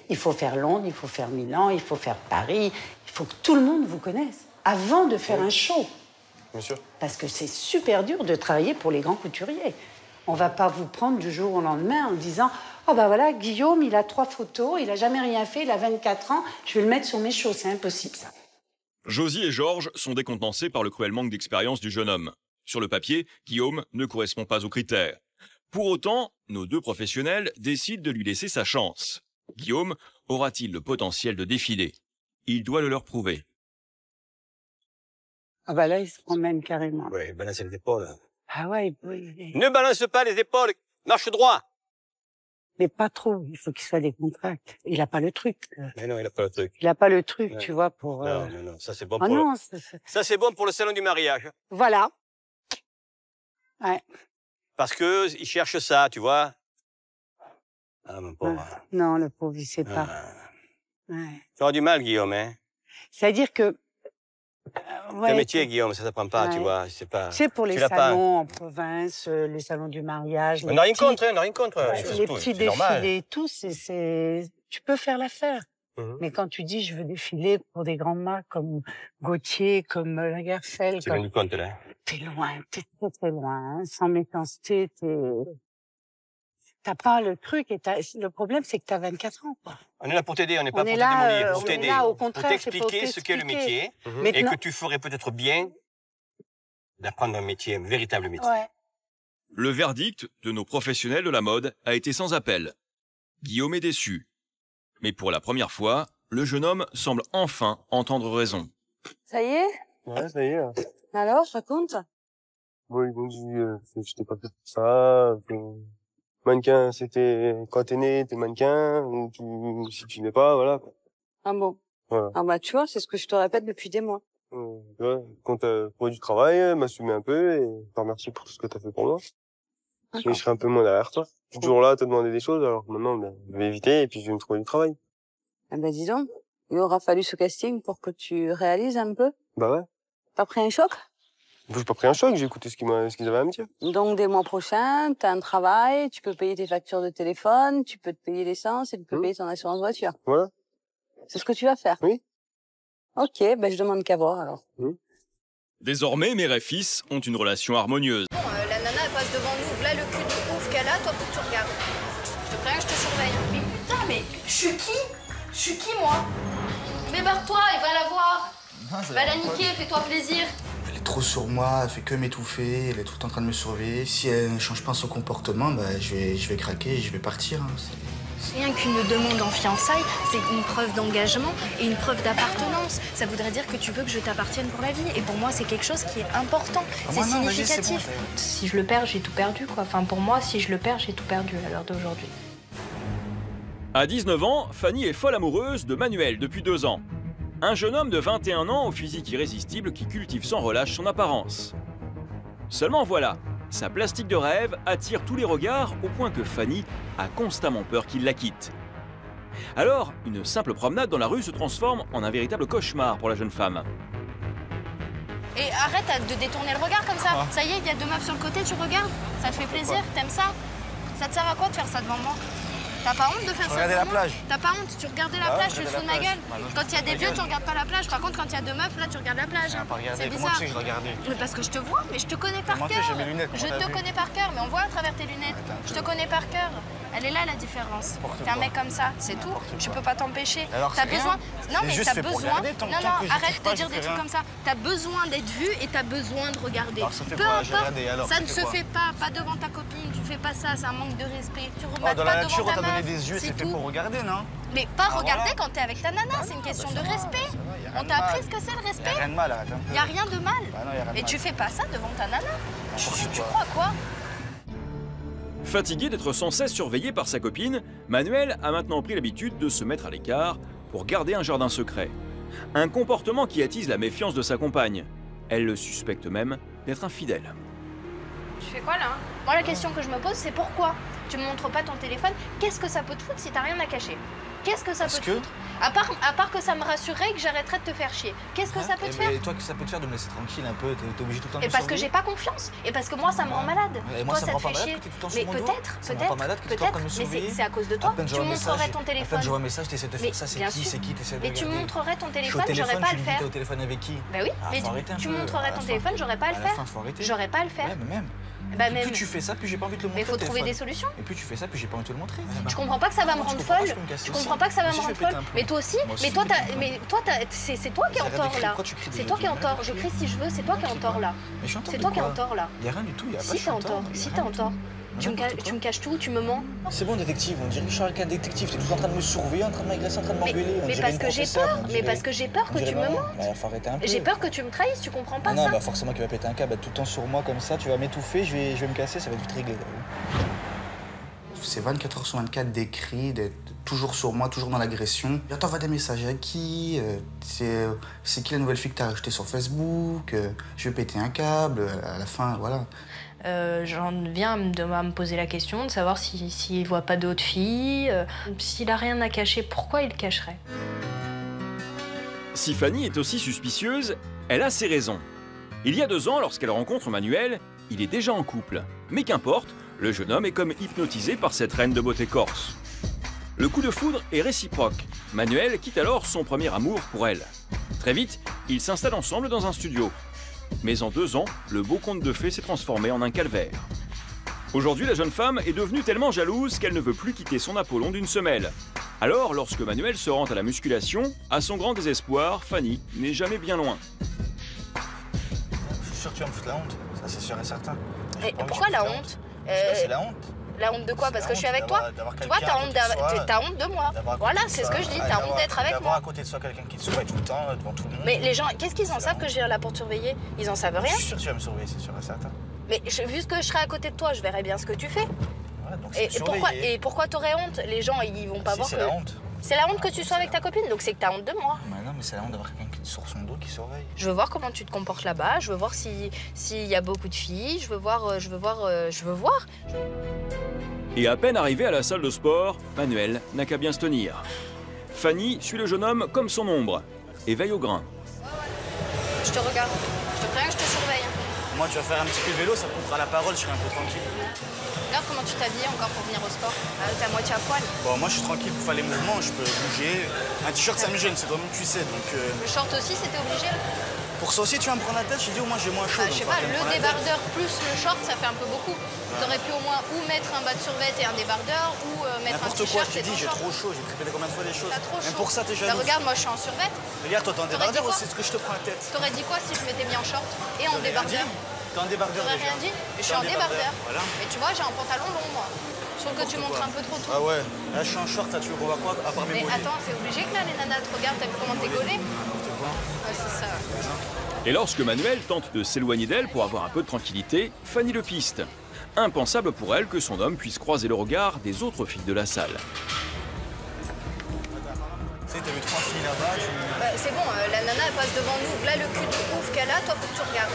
Il faut faire Londres, il faut faire Milan, il faut faire Paris. Il faut que tout le monde vous connaisse avant de faire un show. Bien sûr. Parce que c'est super dur de travailler pour les grands couturiers. On va pas vous prendre du jour au lendemain en disant « Oh ben voilà, Guillaume, il a 3 photos, il a jamais rien fait, il a 24 ans, je vais le mettre sur mes shows. » C'est impossible, ça. Josie et Georges sont décontenancés par le cruel manque d'expérience du jeune homme. Sur le papier, Guillaume ne correspond pas aux critères. Pour autant, nos 2 professionnels décident de lui laisser sa chance. Guillaume aura-t-il le potentiel de défiler? Il doit le leur prouver. Ah bah là, il se promène carrément. Oui, balancer les épaules. Ah ouais, oui. Ne balance pas les épaules, marche droit. Mais pas trop, il faut qu'il soit décontracté. Il a pas le truc. Mais non, il a pas le truc. Il a pas le truc, tu vois, pour... Non, ça c'est bon Ah pour non, ça c'est bon pour le salon du mariage. Voilà. Ouais. Parce que il cherche ça, tu vois. Ah, mon pauvre. Non, le pauvre, il sait pas. Ouais. Tu auras du mal, Guillaume, hein. C'est-à-dire que... C'est un métier, Guillaume, ça s'apprend pas, tu vois. C'est pas... C'est pour les salons en province, les salons du mariage. On n'a rien contre, on n'a rien contre. Les petits défilés et tout, tu peux faire l'affaire. Mais quand tu dis je veux défiler pour des grandes marques comme Gaultier, comme Lagerfeld... Tu viens du compte, là. T'es loin, t'es très très loin. Hein. Sans méchanceté, t'as pas le truc. Et le problème, c'est que t'as 24 ans, quoi. On est là pour t'aider, on n'est pas pour te démolir. Pour t'aider, au contraire, pour t'expliquer ce qu'est le métier. Et que tu ferais peut-être bien d'apprendre un métier, un véritable métier. Ouais. Le verdict de nos professionnels de la mode a été sans appel. Guillaume est déçu. Mais pour la première fois, le jeune homme semble enfin entendre raison. Ça y est? Ouais, ça y est. Alors, raconte. Bon, ils m'ont dit que j'étais pas fait pour ça, que Mannequin, c'était quand t'es né, t'es mannequin, si tu n'es pas, voilà. Ah bon? Voilà. Ah bah tu vois, c'est ce que je te répète depuis des mois. Tu vois, quand t'as trouvé du travail, m'assumer un peu et te remercier pour tout ce que t'as fait pour moi. Et je serai un peu moins derrière toi. Je suis toujours là à te demander des choses, alors que maintenant, ben, je vais éviter et puis je vais me trouver du travail. Ah bah dis donc, il aura fallu ce casting pour que tu réalises un peu. Bah ouais. T'as pris un choc? J'ai pas pris un choc, j'ai écouté ce qu'ils avaient à me dire. Donc dès le mois prochain, t'as un travail, tu peux payer tes factures de téléphone, tu peux te payer l'essence et tu peux payer ton assurance voiture. Voilà. C'est ce que tu vas faire? Oui. Ok, ben je demande qu'à voir alors. Désormais, mère et fils ont une relation harmonieuse. Bon, la nana elle passe devant nous, là le cul de ouf qu'elle a, toi faut que tu regardes. Je te préviens, je te surveille. Mais putain, mais je suis qui? Je suis qui moi? Mais barre-toi et va la voir. Va la niquer, fais-toi plaisir. Elle est trop sur moi, elle fait que m'étouffer, elle est tout le temps en train de me surveiller. Si elle ne change pas son comportement, bah, je vais craquer et je vais partir. Hein. Rien qu'une demande en fiançailles, c'est une preuve d'engagement et une preuve d'appartenance. Ça voudrait dire que tu veux que je t'appartienne pour la vie. Et pour moi, c'est quelque chose qui est important. C'est significatif. Si je le perds, j'ai tout perdu, quoi. Enfin, pour moi, si je le perds, j'ai tout perdu à l'heure d'aujourd'hui. À 19 ans, Fanny est folle amoureuse de Manuel depuis 2 ans. Un jeune homme de 21 ans au physique irrésistible qui cultive sans relâche son apparence. Seulement voilà, sa plastique de rêve attire tous les regards au point que Fanny a constamment peur qu'il la quitte. Alors, une simple promenade dans la rue se transforme en un véritable cauchemar pour la jeune femme. Et arrête de détourner le regard comme ça. Ça y est, il y a 2 meufs sur le côté, tu regardes? Ça te fait plaisir? T'aimes ça? Ça te sert à quoi de faire ça devant moi? T'as pas honte de faire ça? Regardez la plage. T'as pas honte? Tu regardais la plage, tu te fous de ma gueule. Quand il y a des vieux, tu regardes pas la plage. Par contre, quand il y a 2 meufs, là, tu regardes la plage. C'est bizarre. Comment tu sais que je regardais? Mais parce que je te vois, mais je te connais par cœur. J'ai mes lunettes. Je te connais par cœur, mais on voit à travers tes lunettes. Je te connais par cœur. Elle est là la différence. T'es un mec comme ça, c'est tout. Je peux pas t'empêcher. T'as besoin. Non mais t'as besoin. Non, arrête de dire des trucs comme ça. T'as besoin d'être vu et t'as besoin de regarder. Peu importe. Ça ne se fait pas devant ta copine. Tu fais pas ça, c'est un manque de respect. Tu regardes pas devant ta meuf. C'est fait pour regarder, non? Mais pas regarder quand t'es avec ta nana, c'est une question de respect. On t'a appris ce que c'est le respect? Y'a rien de mal, arrête un peu. Y'a rien de mal. Et tu fais pas ça devant ta nana. Tu crois quoi? Fatigué d'être sans cesse surveillé par sa copine, Manuel a maintenant pris l'habitude de se mettre à l'écart pour garder un jardin secret. Un comportement qui attise la méfiance de sa compagne. Elle le suspecte même d'être infidèle. Tu fais quoi là? Moi la question que je me pose c'est pourquoi tu me montres pas ton téléphone? Qu'est-ce que ça peut te foutre si t'as rien à cacher? Qu'est-ce que ça peut te foutre? À part que ça me rassurerait que j'arrêterais de te faire chier. Qu'est-ce que ça peut te faire? Et toi, que ça peut te faire de me laisser tranquille un peu? T'es obligé tout le temps de me surveiller? Et parce que j'ai pas confiance. Et parce que moi, ça me rend malade. Et moi, toi, ça te fait chier. Mais peut-être. Mais c'est à cause de toi. Tu montrerais ton téléphone. Je vois un message, t'essaies de faire ça, c'est qui? Mais tu montrerais ton téléphone, j'aurais pas à le faire. T'es au téléphone avec qui? Bah oui, mais tu montrerais ton téléphone, j'aurais pas à le faire. J'aurais pas à le faire. Ouais, mais même. Plus tu fais ça, plus j'ai pas envie de le montrer. Mais faut trouver des solutions. Et plus tu fais ça, plus j'ai pas envie de te le montrer. Je comprends pas que ça va me rendre folle. Je comprends pas que ça va me rendre folle. Mais toi aussi. Mais toi, c'est toi qui es en tort là. C'est toi qui es en tort. Je crie si je veux. C'est toi qui es en tort là. C'est toi qui es en tort là. Y a rien du tout. Si t'es en tort. Si t'es en tort. Tu me caches tout, tu me mens. C'est bon, détective, on dirait que je suis avec un détective. T'es toujours en train de me surveiller, en train de m'agresser, en train de m'engueuler. Mais parce que j'ai peur. Mais parce que j'ai peur que tu me mentes. Faut arrêter un peu. J'ai peur que tu me trahisses, tu comprends pas ça? Non, bah forcément qu'il va péter un câble. Tout le temps sur moi comme ça, tu vas m'étouffer, je vais me casser, ça va être vite réglé. C'est 24 heures sur 24 d'écrit, d'être toujours sur moi, toujours dans l'agression. T'envoies des messages à qui? C'est qui la nouvelle fille que t'as ajoutée sur Facebook? Je vais péter un câble, à la fin, voilà. J'en viens à me poser la question de savoir s'il voit pas d'autres filles. S'il a rien à cacher, pourquoi il le cacherait? Si Fanny est aussi suspicieuse, elle a ses raisons. Il y a 2 ans, lorsqu'elle rencontre Manuel, il est déjà en couple. Mais qu'importe, le jeune homme est comme hypnotisé par cette reine de beauté corse. Le coup de foudre est réciproque. Manuel quitte alors son premier amour pour elle. Très vite, ils s'installent ensemble dans un studio. Mais en 2 ans, le beau conte de fées s'est transformé en un calvaire. Aujourd'hui, la jeune femme est devenue tellement jalouse qu'elle ne veut plus quitter son Apollon d'une semelle. Alors, lorsque Manuel se rend à la musculation, à son grand désespoir, Fanny n'est jamais bien loin. Je suis sûr que tu vas me foutre la honte, ça c'est sûr et certain. Et pourquoi la honte? C'est la honte. La honte de quoi? Parce que je suis avec toi? Tu vois, t'as honte de moi. Voilà, c'est ce que je dis, t'as honte d'être avec moi. D'avoir à côté de soi quelqu'un qui te surveille tout le temps, devant tout le monde. Mais les gens, qu'est-ce qu'ils en savent que je viens là pour te surveiller? Ils en savent rien. Je suis sûr que tu vas me surveiller, c'est sûr et certain. Mais vu que je serai à côté de toi, je verrai bien ce que tu fais. donc et pourquoi t'aurais honte? Les gens, ils vont pas voir que... c'est la honte. C'est la honte que tu sois avec ta copine, donc c'est que t'as honte de moi. Bah non, mais c'est la honte d'avoir quelqu'un sur son dos qui surveille. Je veux voir comment tu te comportes là-bas, je veux voir s'il y a beaucoup de filles, je veux voir. Et à peine arrivé à la salle de sport, Manuel n'a qu'à bien se tenir. Fanny suit le jeune homme comme son ombre et veille au grain. Je te regarde, je te préviens que je te surveille. Moi, tu vas faire un petit peu de vélo, ça te coupera la parole, je serai un peu tranquille. Regarde comment tu t'habilles encore pour venir au sport. T'es à moitié à poil. Bon, moi, je suis tranquille pour faire les mouvements, je peux bouger. Un t-shirt, ça me gêne, c'est toi-même, tu sais, donc... Le short aussi, c'était obligé? Pour ça aussi, tu vas me prendre la tête, j'ai dit au moins j'ai moins chaud. Je sais pas, le débardeur plus le short, ça fait un peu beaucoup. T'aurais pu au moins ou mettre un bas de survêt et un débardeur, ou mettre un t-shirt. N'importe quoi, je t'ai dit, j'ai trop chaud, j'ai répété combien de fois des choses. T'as trop chaud. Même pour ça, t'es jaloux. Bah, regarde, moi je suis en survêt. Regarde, toi t'es en débardeur aussi, c'est ce que je te prends la tête. T'aurais dit quoi si je m'étais mis en short et en débardeur? T'es en débardeur déjà. T'aurais rien dit? Je suis en débardeur. Voilà. Mais tu vois, j'ai un pantalon long, moi. Je trouve que tu montres un peu trop tout. Ah ouais, là je suis en short, ça tu veux qu'on va quoi à part mes Mais attends, c'est obligé que là les nanas te regardent, t'as vu comment t'es gaulé? Ouais, c'est ça. Et lorsque Manuel tente de s'éloigner d'elle pour avoir un peu de tranquillité, Fanny le piste. Impensable pour elle que son homme puisse croiser le regard des autres filles de la salle. Tu sais, t'as vu 3 filles là-bas, Bah, c'est bon, la nana elle passe devant nous. Là, le cul de ouf qu'elle a, toi faut que tu regardes.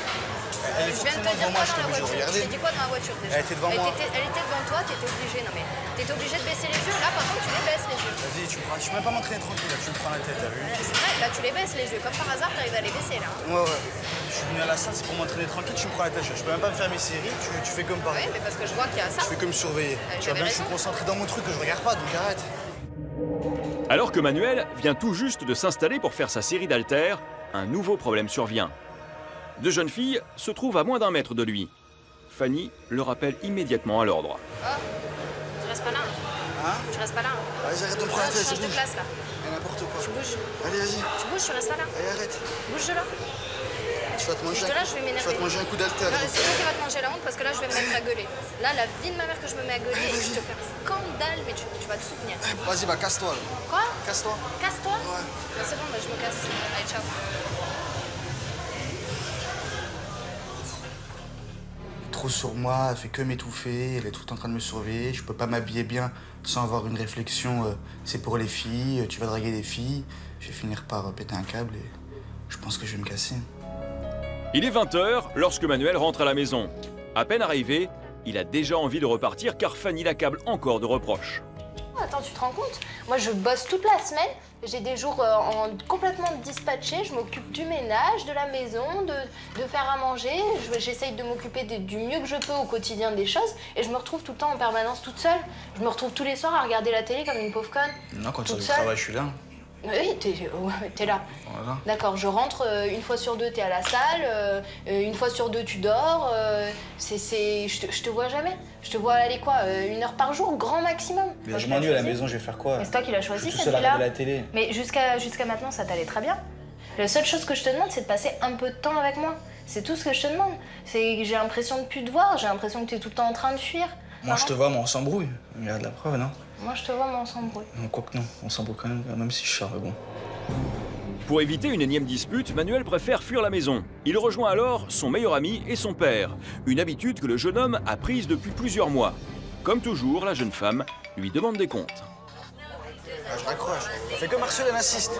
Elle est Je viens de te forcément dire devant moi, quoi dans la je voiture? Je t'ai dit quoi dans la voiture déjà? Elle était devant moi. Elle était devant toi, t'étais obligé. Non mais t'étais obligé de baisser les yeux. Là par contre tu les baisses les yeux. Vas-y, tu peux même pas m'entraîner tranquille, là tu me prends la tête, t'as vu? C'est vrai, là tu les baisses les yeux. Comme par hasard t'arrives à les baisser là. Ouais. Je suis venu à la salle, c'est pour m'entraîner tranquille, tu me prends la tête. Je peux même pas me faire mes séries, tu fais comme pareil. Ouais, mais parce que je vois qu'il y a ça. Tu fais comme surveiller. Tu vois bien que je suis concentré dans mon truc, que je regarde pas, donc arrête. Alors que Manuel vient tout juste de s'installer pour faire sa série d'haltères, un nouveau problème survient. Deux jeunes filles se trouvent à moins d'1 mètre de lui. Fanny le rappelle immédiatement à l'ordre. Oh, tu restes pas là. Hein? Tu restes pas là. Vas-y, arrête de me prendre la tête, tu changes de place là. N'importe quoi. Tu bouges. Allez, vas-y. Tu bouges, tu restes pas là. Allez, arrête. Bouge de là. Tu vas te manger, de là, je vais m'énerver. tu vas te manger un coup d'haltère. C'est toi qui vas te manger la honte parce que là, je vais me mettre à gueuler. Là, la vie de ma mère que je me mets à gueuler, je te fais un scandale, mais tu vas te soutenir. Vas-y, bah casse-toi. Quoi? Casse-toi. Casse-toi? Ouais. Bah, c'est bon, bah, je me casse. Allez, ciao. Trop sur moi, elle fait que m'étouffer, elle est tout le temps en train de me surveiller, je peux pas m'habiller bien sans avoir une réflexion, c'est pour les filles, tu vas draguer des filles, je vais finir par péter un câble et je pense que je vais me casser. Il est 20 h lorsque Manuel rentre à la maison. À peine arrivé, il a déjà envie de repartir car Fanny l'accable encore de reproches. Attends, tu te rends compte? Moi, je bosse toute la semaine. J'ai des jours complètement dispatchés. Je m'occupe du ménage, de la maison, de faire à manger. J'essaye de m'occuper du mieux que je peux au quotidien des choses. Et je me retrouve tout le temps en permanence toute seule. Je me retrouve tous les soirs à regarder la télé comme une pauvre conne. Non, quand tu sors du travail, je suis là. Oui, t'es là. Voilà. D'accord, je rentre, une fois sur deux, t'es à la salle, une fois sur deux, tu dors. Je te vois jamais. Je te vois aller quoi, 1 heure par jour, grand maximum. Mais je m'ennuie à la maison, je vais faire quoi? Mais c'est toi qui l'as choisi, cette vie-là. La télé. Mais jusqu'à maintenant, ça t'allait très bien. La seule chose que je te demande, c'est de passer un peu de temps avec moi. C'est tout ce que je te demande. C'est que j'ai l'impression de plus te voir, j'ai l'impression que t'es tout le temps en train de fuir. Moi, je te vois, mais on s'embrouille. Il y a de la preuve, non? Moi, je te vois, mais on s'embrouille. Quoique non, on s'embrouille quand même si je sors, mais bon. Pour éviter une énième dispute, Manuel préfère fuir la maison. Il rejoint alors son meilleur ami et son père. Une habitude que le jeune homme a prise depuis plusieurs mois. Comme toujours, la jeune femme lui demande des comptes. Je raccroche. On fait que Marcel, elle insiste.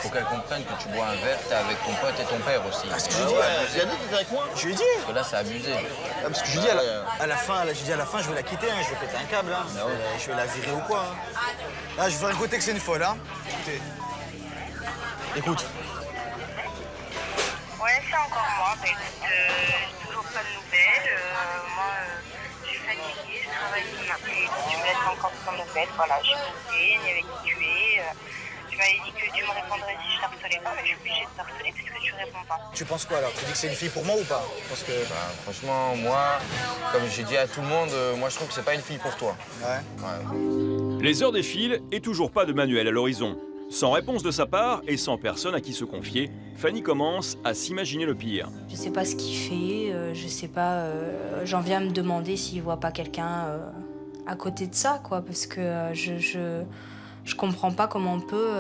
Faut qu'elle comprenne que tu bois un verre, t'es avec ton pote et ton père aussi. Ah, ce que je dis, tu as dit que t'étais avec moi? Je lui ai dit. Parce que là, c'est abusé. Ah, parce que je lui dis à la fin, je vais la quitter, hein, je vais péter un câble, hein. Je vais la virer ou quoi. Hein. Là, je vais faire un côté que c'est une folle, hein. Écoutez. Écoute. Ouais, c'est encore moi. Bah, écoute, toujours pas de nouvelles. Moi, je suis fatiguée, je travaille et tu me laisses encore sans nouvelles. Voilà, je suis montée, ni avec qui tu es. Tu m'avais dit que tu me répondrais si je t'harcelais pas, mais je suis obligée de t'harceler parce que tu réponds pas. Tu penses quoi alors? Tu dis que c'est une fille pour moi ou pas? Parce que... franchement, moi, comme j'ai dit à tout le monde, moi je trouve que c'est pas une fille pour toi. Ouais. Les heures défilent et toujours pas de Manuel à l'horizon. Sans réponse de sa part et sans personne à qui se confier, Fanny commence à s'imaginer le pire. Je sais pas ce qu'il fait, je sais pas, j'en viens à me demander s'il voit pas quelqu'un à côté de ça, quoi, parce que je comprends pas comment on peut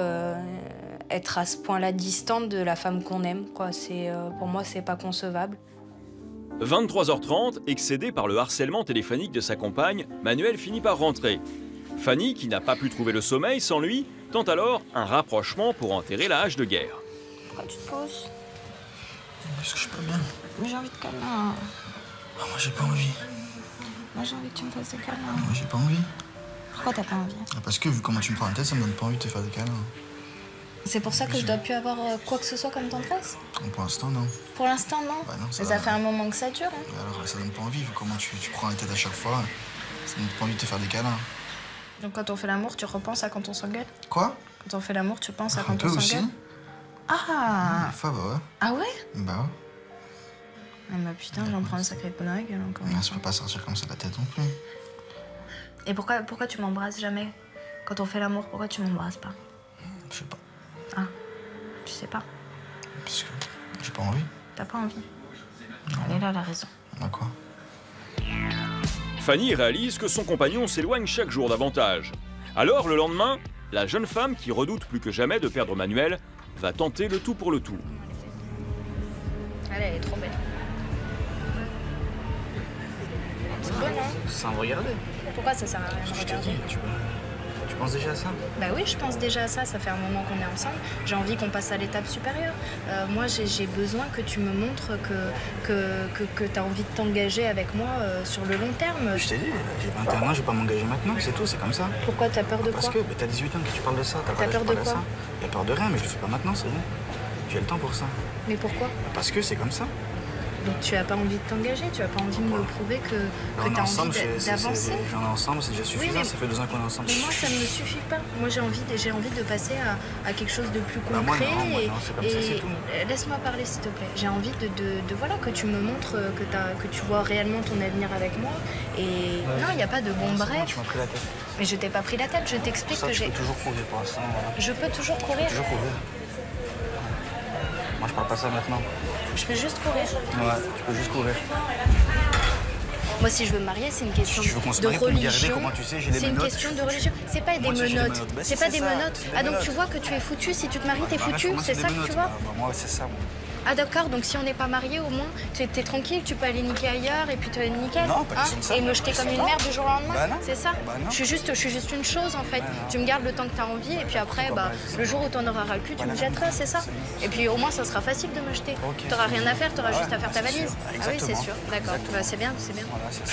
être à ce point-là distante de la femme qu'on aime, quoi. Pour moi, c'est pas concevable. 23h30, excédé par le harcèlement téléphonique de sa compagne, Manuel finit par rentrer. Fanny, qui n'a pas pu trouver le sommeil sans lui, tente alors un rapprochement pour enterrer la hache de guerre. Pourquoi tu te poses? Parce que je suis pas bien. Mais j'ai envie de câlin. Oh, moi j'ai pas envie. Moi j'ai envie que tu me fasses des câlins. Moi j'ai pas envie. Pourquoi t'as pas envie? Parce que vu comment tu me prends la tête, ça me donne pas envie de te faire des câlins. C'est pour ça que je dois plus avoir quoi que ce soit comme tendresse? Pour l'instant, non. Pour l'instant, non. Bah non, mais ça fait un moment que ça dure. Hein. Alors ça donne pas envie, vu comment tu prends la tête à chaque fois. Ça donne pas envie de te faire des câlins. Donc quand on fait l'amour, tu repenses à quand on s'engueule? Quoi? Quand on fait l'amour, tu penses à quand on s'engueule? Aussi. Ah! Des fois, bah ouais. Ah ouais? Bah ouais. Ah bah putain, j'en prends un sacré coup dans la gueule encore. Mais ça peut pas sortir comme ça de la tête non plus. Et pourquoi tu m'embrasses jamais? Quand on fait l'amour, pourquoi tu m'embrasses pas? Je sais pas. Ah, tu sais pas? Parce que j'ai pas envie. T'as pas envie? Elle est là, la raison. À quoi? Fanny réalise que son compagnon s'éloigne chaque jour davantage. Alors, le lendemain, la jeune femme, qui redoute plus que jamais de perdre Manuel, va tenter le tout pour le tout. Allez, elle est trop belle. C'est beau, non? Sans me regarder. Pourquoi ça sert à rien de Je t'ai regarder? dit, tu penses déjà à ça? Bah oui, je pense déjà à ça. Ça fait un moment qu'on est ensemble. J'ai envie qu'on passe à l'étape supérieure. Moi, j'ai besoin que tu me montres que tu as envie de t'engager avec moi sur le long terme. Je t'ai dit, j'ai 21 ans, je vais pas m'engager maintenant, c'est tout, c'est comme ça. Pourquoi? T'as peur de quoi? Parce que t'as 18 ans que tu parles de ça. T'as peur de quoi? Y'a peur de rien, mais je le fais pas maintenant, c'est bon. J'ai le temps pour ça. Mais pourquoi? Parce que c'est comme ça. Donc tu as pas envie de t'engager, tu as pas envie de me prouver que tu as envie d'avancer. On est ensemble, c'est déjà suffisant, oui, ça fait 2 ans qu'on est ensemble. Mais moi ça ne me suffit pas. Moi j'ai envie de passer à quelque chose de plus concret. Moi, non, c'est comme ça, c'est tout. Laisse-moi parler s'il te plaît. J'ai envie de voilà, que tu me montres que tu vois réellement ton avenir avec moi. Et non, il n'y a pas de bon bref. Tu m'as pris la tête. Mais je t'ai pas pris la tête, je t'explique que j'ai... Tu peux toujours courir pour l'instant. Voilà. Je peux toujours courir. Toujours courir. Moi je parle pas ça maintenant. Je peux juste courir. Ouais, tu peux juste courir. Moi, si je veux me marier, c'est une question de religion. Comment tu sais, j'ai les c'est une menottes. question de religion. C'est pas des menottes. C'est pas des menottes. Ah, donc tu vois que tu es foutu. Si tu te maries, t'es foutu. C'est ça que tu vois? Moi, c'est ça. Ah d'accord, donc si on n'est pas mariés, au moins, t'es tranquille, tu peux aller niquer ailleurs et puis te nickel. Non, pas question de ça. Et me jeter comme une merde du jour au lendemain. Bah non. C'est ça? Bah non. Je suis juste une chose en fait. Tu me gardes le temps que t'as envie et puis après, le jour où t'en auras ras le cul, tu me jetteras, c'est ça? Et puis au moins, ça sera facile de me jeter. T'auras rien à faire, t'auras juste à faire ta valise. Ah oui, c'est sûr. D'accord. Bah, c'est bien, c'est bien.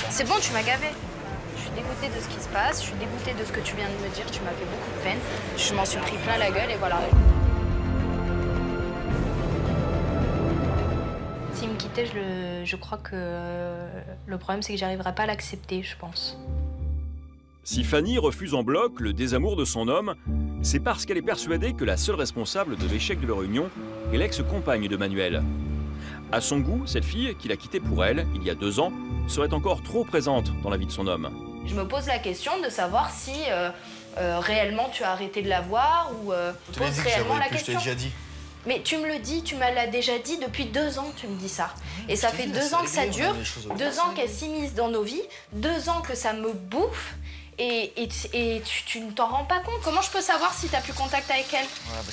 C'est bon, tu m'as gavé. Je suis dégoûtée de ce qui se passe, je suis dégoûtée de ce que tu viens de me dire, tu m'as fait beaucoup de peine. Je m'en suis pris plein la gueule et voilà. S'il me quittait, je crois que le problème, c'est que j'arriverai pas à l'accepter, je pense. Si Fanny refuse en bloc le désamour de son homme, c'est parce qu'elle est persuadée que la seule responsable de l'échec de leur union est l'ex-compagne de Manuel. À son goût, cette fille, qu'il a quittée pour elle, il y a 2 ans, serait encore trop présente dans la vie de son homme. Je me pose la question de savoir si réellement tu as arrêté de la voir ou pose réellement la question. Je t'ai déjà dit. Mais tu me le dis, tu me l'as déjà dit depuis 2 ans, tu me dis ça. Et ça fait 2 ans que ça dure, 2 ans qu'elle s'immisce dans nos vies, 2 ans que ça me bouffe. Et tu ne t'en rends pas compte. Comment je peux savoir si tu as plus contact avec elle?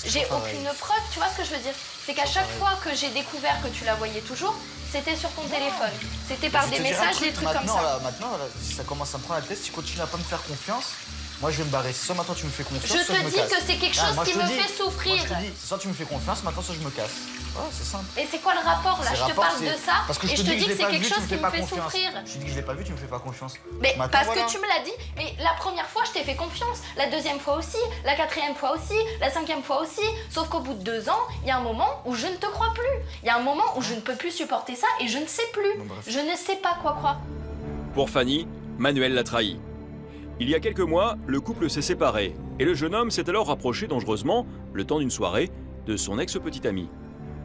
J'ai aucune preuve, tu vois ce que je veux dire? C'est qu'à chaque fois que j'ai découvert que tu la voyais toujours, c'était sur ton téléphone. C'était par des messages, des trucs comme ça. Maintenant, ça commence à me prendre la tête. Si tu continues à pas me faire confiance, moi je vais me barrer. Soit maintenant tu me fais confiance, je te dis que c'est quelque chose qui me fait souffrir. Moi, je te dis, soit tu me fais confiance, maintenant soit je me casse. Ouais, c'est simple. Et c'est quoi le rapport là? Je te parle de ça et je te dis que c'est quelque chose qui me fait souffrir. Je te dis que je l'ai pas vu, tu me fais pas confiance. Mais parce que tu me l'as dit, mais la première fois je t'ai fait confiance, la deuxième fois aussi, la 4e fois aussi, la 5e fois aussi. Sauf qu'au bout de 2 ans, il y a un moment où je ne te crois plus. Il y a un moment où je ne peux plus supporter ça et je ne sais plus. Je ne sais pas quoi croire. Pour Fanny, Manuel l'a trahi. Il y a quelques mois, le couple s'est séparé et le jeune homme s'est alors rapproché dangereusement, le temps d'une soirée, de son ex-petite amie.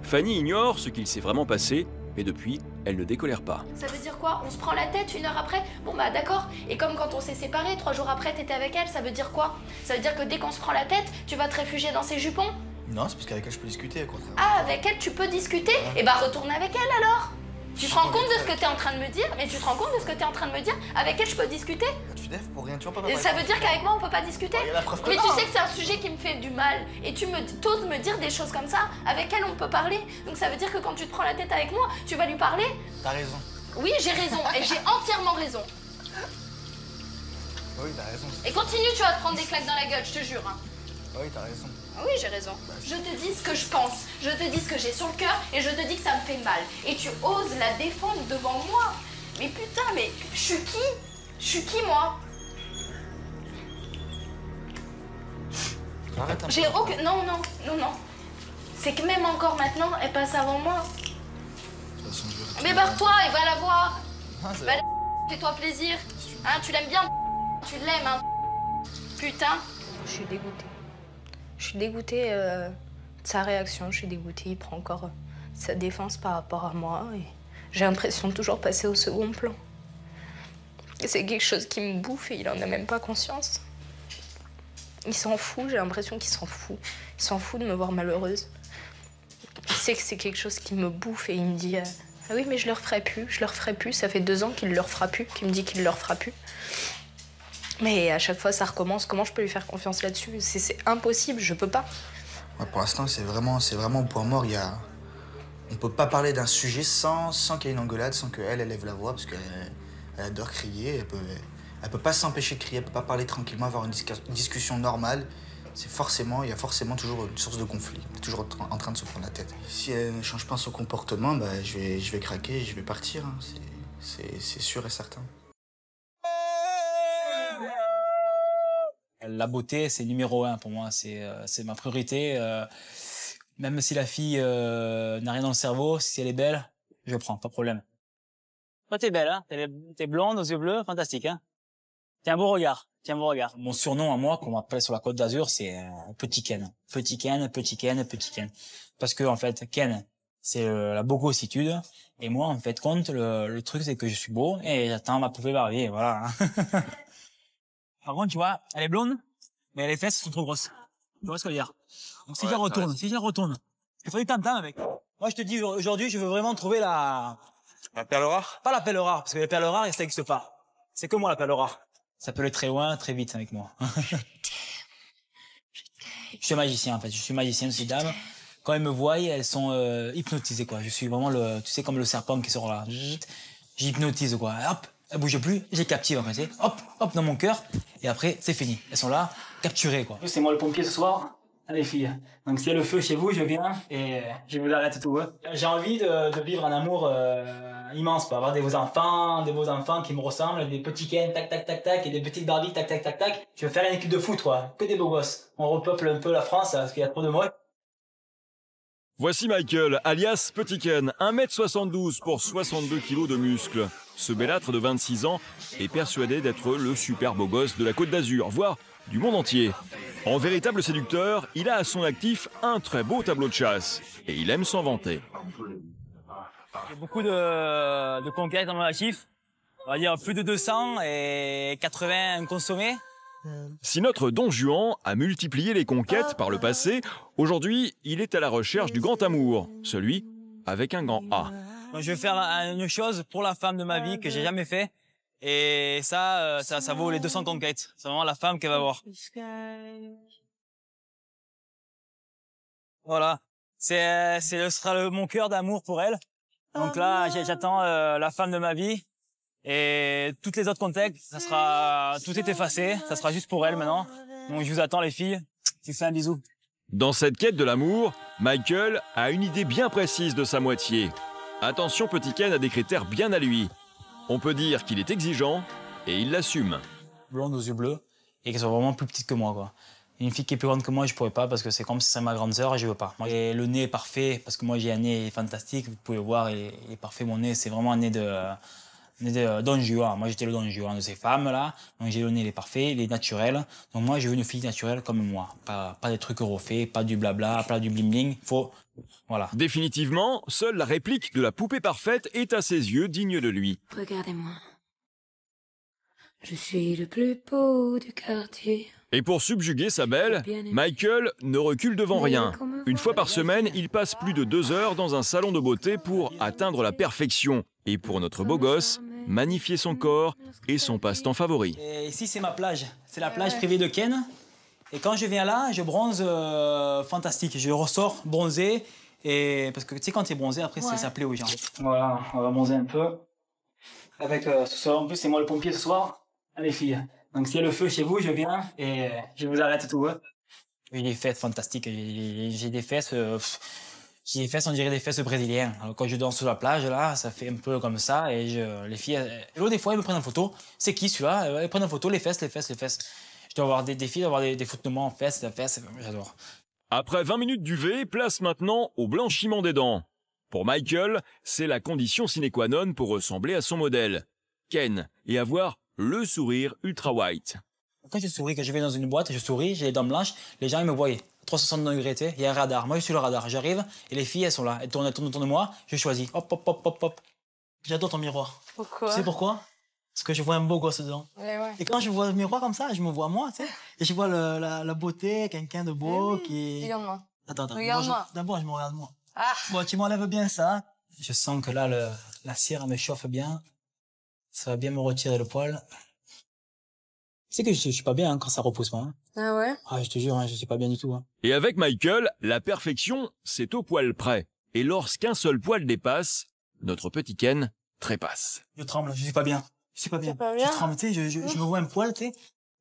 Fanny ignore ce qu'il s'est vraiment passé, mais depuis, elle ne décolère pas. Ça veut dire quoi? On se prend la tête 1 heure après? Bon bah d'accord. Et comme quand on s'est séparés, 3 jours après t'étais avec elle, ça veut dire quoi? Ça veut dire que dès qu'on se prend la tête, tu vas te réfugier dans ses jupons? Non, c'est parce qu'avec elle je peux discuter, quoi. Ah, avec elle tu peux discuter? Et bah retourne avec elle alors. Tu te rends compte de ce que tu es en train de me dire? Mais tu te rends compte de ce que tu es en train de me dire? Avec elle, je peux discuter? Tu déf pour rien, tu vois pas. Et ça veut dire qu'avec moi, on peut pas discuter? Mais tu sais que c'est un sujet qui me fait du mal. Et tu t'oses me dire des choses comme ça? Avec elle, on peut parler. Donc ça veut dire que quand tu te prends la tête avec moi, tu vas lui parler? T'as raison. Oui, j'ai raison, et j'ai entièrement raison. Oui, t'as raison. Et continue, tu vas te prendre des claques dans la gueule, je te jure. Hein. Oui, t'as raison. Ah oui, j'ai raison. Je te dis ce que je pense, je te dis ce que j'ai sur le cœur, et je te dis que ça me fait mal. Et tu oses la défendre devant moi. Mais putain, mais je suis qui? Je suis qui, moi? Arrête un peu. J'ai aucun... Non, non, non, non. C'est que même encore maintenant, elle passe avant moi. Mais barre-toi et va la voir. Va la... Fais-toi plaisir. Hein, tu l'aimes bien, tu l'aimes, hein. Putain. Je suis dégoûtée. Je suis dégoûtée de sa réaction, je suis dégoûtée. Il prend encore sa défense par rapport à moi. Et j'ai l'impression de toujours passer au second plan. Et c'est quelque chose qui me bouffe et il en a même pas conscience. Il s'en fout, j'ai l'impression qu'il s'en fout. Il s'en fout de me voir malheureuse. Il sait que c'est quelque chose qui me bouffe et il me dit ah oui, mais je le referai plus, ça fait 2 ans qu'il le refera plus, qu'il me dit qu'il le refera plus. Mais à chaque fois, ça recommence. Comment je peux lui faire confiance là-dessus? C'est impossible, je peux pas. Ouais, pour l'instant, c'est vraiment au point mort. On peut pas parler d'un sujet sans qu'il y ait une engueulade, sans qu'elle élève la voix, parce qu'elle adore crier. Elle peut pas s'empêcher de crier, elle peut pas parler tranquillement, avoir une discussion normale. Il y a forcément toujours une source de conflit. On est toujours en train de se prendre la tête. Si elle ne change pas son comportement, bah, je vais craquer et je vais partir. Hein. C'est sûr et certain. La beauté, c'est numéro 1 pour moi. C'est ma priorité. Même si la fille n'a rien dans le cerveau, si elle est belle, je prends, pas de problème. Toi, t'es belle, hein? T'es blonde, aux yeux bleus, fantastique, hein? T'as un beau regard. Mon surnom à moi, qu'on m'appelle sur la Côte d'Azur, c'est Petit Ken. Petit Ken. Parce que, en fait, Ken, c'est la bogossitude. Et moi, en fait, le truc, c'est que je suis beau et j'attends ma poupée Barbie, voilà. Par contre, tu vois, elle est blonde, mais les fesses sont trop grosses. Tu vois ce que je veux dire? Donc, si je la retourne, il faut du temps, mec. Moi, je te dis, aujourd'hui, je veux vraiment trouver la perle rare? Pas la perle rare, parce que les perles rares, ça n'existe pas. C'est que moi, la perle rare. Ça peut aller très loin, très vite avec moi. Je suis magicien, en fait. Je suis magicien de ces dames. Quand elles me voient, elles sont hypnotisées, quoi. Je suis vraiment tu sais, comme le serpent qui sort là. J'hypnotise, quoi. Hop, elles bougent plus, je les captive, en fait. Hop, dans mon cœur. Et après, c'est fini. Elles sont là, capturées, quoi. C'est moi le pompier ce soir. Allez, filles. Donc, s'il y a le feu chez vous, je viens et je vous arrête tout. Hein. J'ai envie de vivre un amour immense, quoi. Avoir des beaux enfants qui me ressemblent, des petits Ken, tac, tac, tac, tac, et des petites Barbie, tac, tac, tac, tac. Je veux faire une équipe de foot, quoi. Que des beaux gosses. On repeuple un peu la France, parce qu'il y a trop de mots. Voici Michael, alias Petit Ken, 1m72 pour 62 kg de muscles. Ce belâtre de 26 ans est persuadé d'être le super beau gosse de la Côte d'Azur, voire du monde entier. En véritable séducteur, il a à son actif un très beau tableau de chasse. Et il aime s'en vanter. J'ai beaucoup de conquêtes dans mon actif. On va dire plus de 200 et 80 consommés. Si notre Don Juan a multiplié les conquêtes par le passé, aujourd'hui, il est à la recherche du grand amour, celui avec un grand A. Donc, je vais faire une chose pour la femme de ma vie que j'ai jamais fait. Et ça vaut les 200 conquêtes. C'est vraiment la femme qu'elle va avoir. Voilà. Ce sera mon cœur d'amour pour elle. Donc là, j'attends la femme de ma vie. Et toutes les autres contacts, tout est effacé. Ça sera juste pour elle maintenant. Donc je vous attends les filles. Je vous fais un bisou. Dans cette quête de l'amour, Michael a une idée bien précise de sa moitié. Attention, Petit Ken a des critères bien à lui. On peut dire qu'il est exigeant et il l'assume. Blonde aux yeux bleus et qu'elle soit vraiment plus petite que moi, quoi. Une fille qui est plus grande que moi, je pourrais pas parce que c'est comme si c'est ma grande sœur et je veux pas. Et le nez est parfait parce que moi j'ai un nez fantastique, vous pouvez le voir, il est parfait mon nez. C'est vraiment un nez de Don Juan. Moi j'étais le Don Juan de ces femmes-là. Donc j'ai le nez, il est parfait, il est naturel. Donc moi je veux une fille naturelle comme moi. Pas des trucs refaits, pas du blabla, pas du bling-bling. Voilà. Définitivement, seule la réplique de la poupée parfaite est à ses yeux digne de lui. Regardez-moi. Je suis le plus beau du quartier. Et pour subjuguer sa belle, Michael ne recule devant rien. Une fois par semaine, il passe plus de 2 heures dans un salon de beauté pour atteindre la perfection. Et pour notre beau gosse, magnifier son corps et son passe-temps favori. Et ici, c'est ma plage. C'est la plage privée de Ken. Et quand je viens là, je bronze fantastique. Je ressors bronzé. Et parce que tu sais, quand tu es bronzé, après, ça plaît aux gens. Voilà, on va bronzer un peu. Avec, en plus, c'est moi le pompier ce soir, les filles. Donc, s'il y a le feu chez vous, je viens et je vous arrête tout. Hein. J'ai des fesses fantastiques. J'ai des fesses, on dirait des fesses brésiliennes. Alors, quand je danse sur la plage, là, ça fait un peu comme ça. Et les filles, des fois, elles me prennent en photo. C'est qui celui-là? Elles prennent en photo les fesses. Je dois avoir des filles, avoir des photos de moi en fesses, j'adore. Après 20 minutes d'UV, place maintenant au blanchiment des dents. Pour Michael, c'est la condition sine qua non pour ressembler à son modèle, Ken, et avoir le sourire ultra white. Quand je souris, quand je vais dans une boîte, je souris, j'ai les dents blanches, les gens ils me voient. 360 degrés, tu sais, il y a un radar. Moi, je suis le radar. J'arrive et les filles, elles sont là. Elles tournent autour de moi, je choisis. Hop, hop, hop, hop, hop. J'adore ton miroir. Pourquoi? Tu sais pourquoi? Parce que je vois un beau gosse dedans. Ouais. Et quand je vois le miroir comme ça, je me vois moi, tu sais. Et je vois la beauté, quelqu'un de beau qui... Regarde-moi. Attends. Regarde-moi. D'abord, je me regarde moi. Ah. Bon, tu m'enlèves bien ça. Je sens que là, la cire me chauffe bien. Ça va bien me retirer le poil. Tu sais que je suis pas bien hein, quand ça repousse pas. Hein. Ah ouais? Ah, je te jure, hein, je suis pas bien du tout. Hein. Et avec Michael, la perfection, c'est au poil près. Et lorsqu'un seul poil dépasse, notre petit Ken trépasse. Je tremble, je suis pas bien. Je suis pas bien. Pas bien? Je tremble, tu sais, je me vois un poil, tu sais.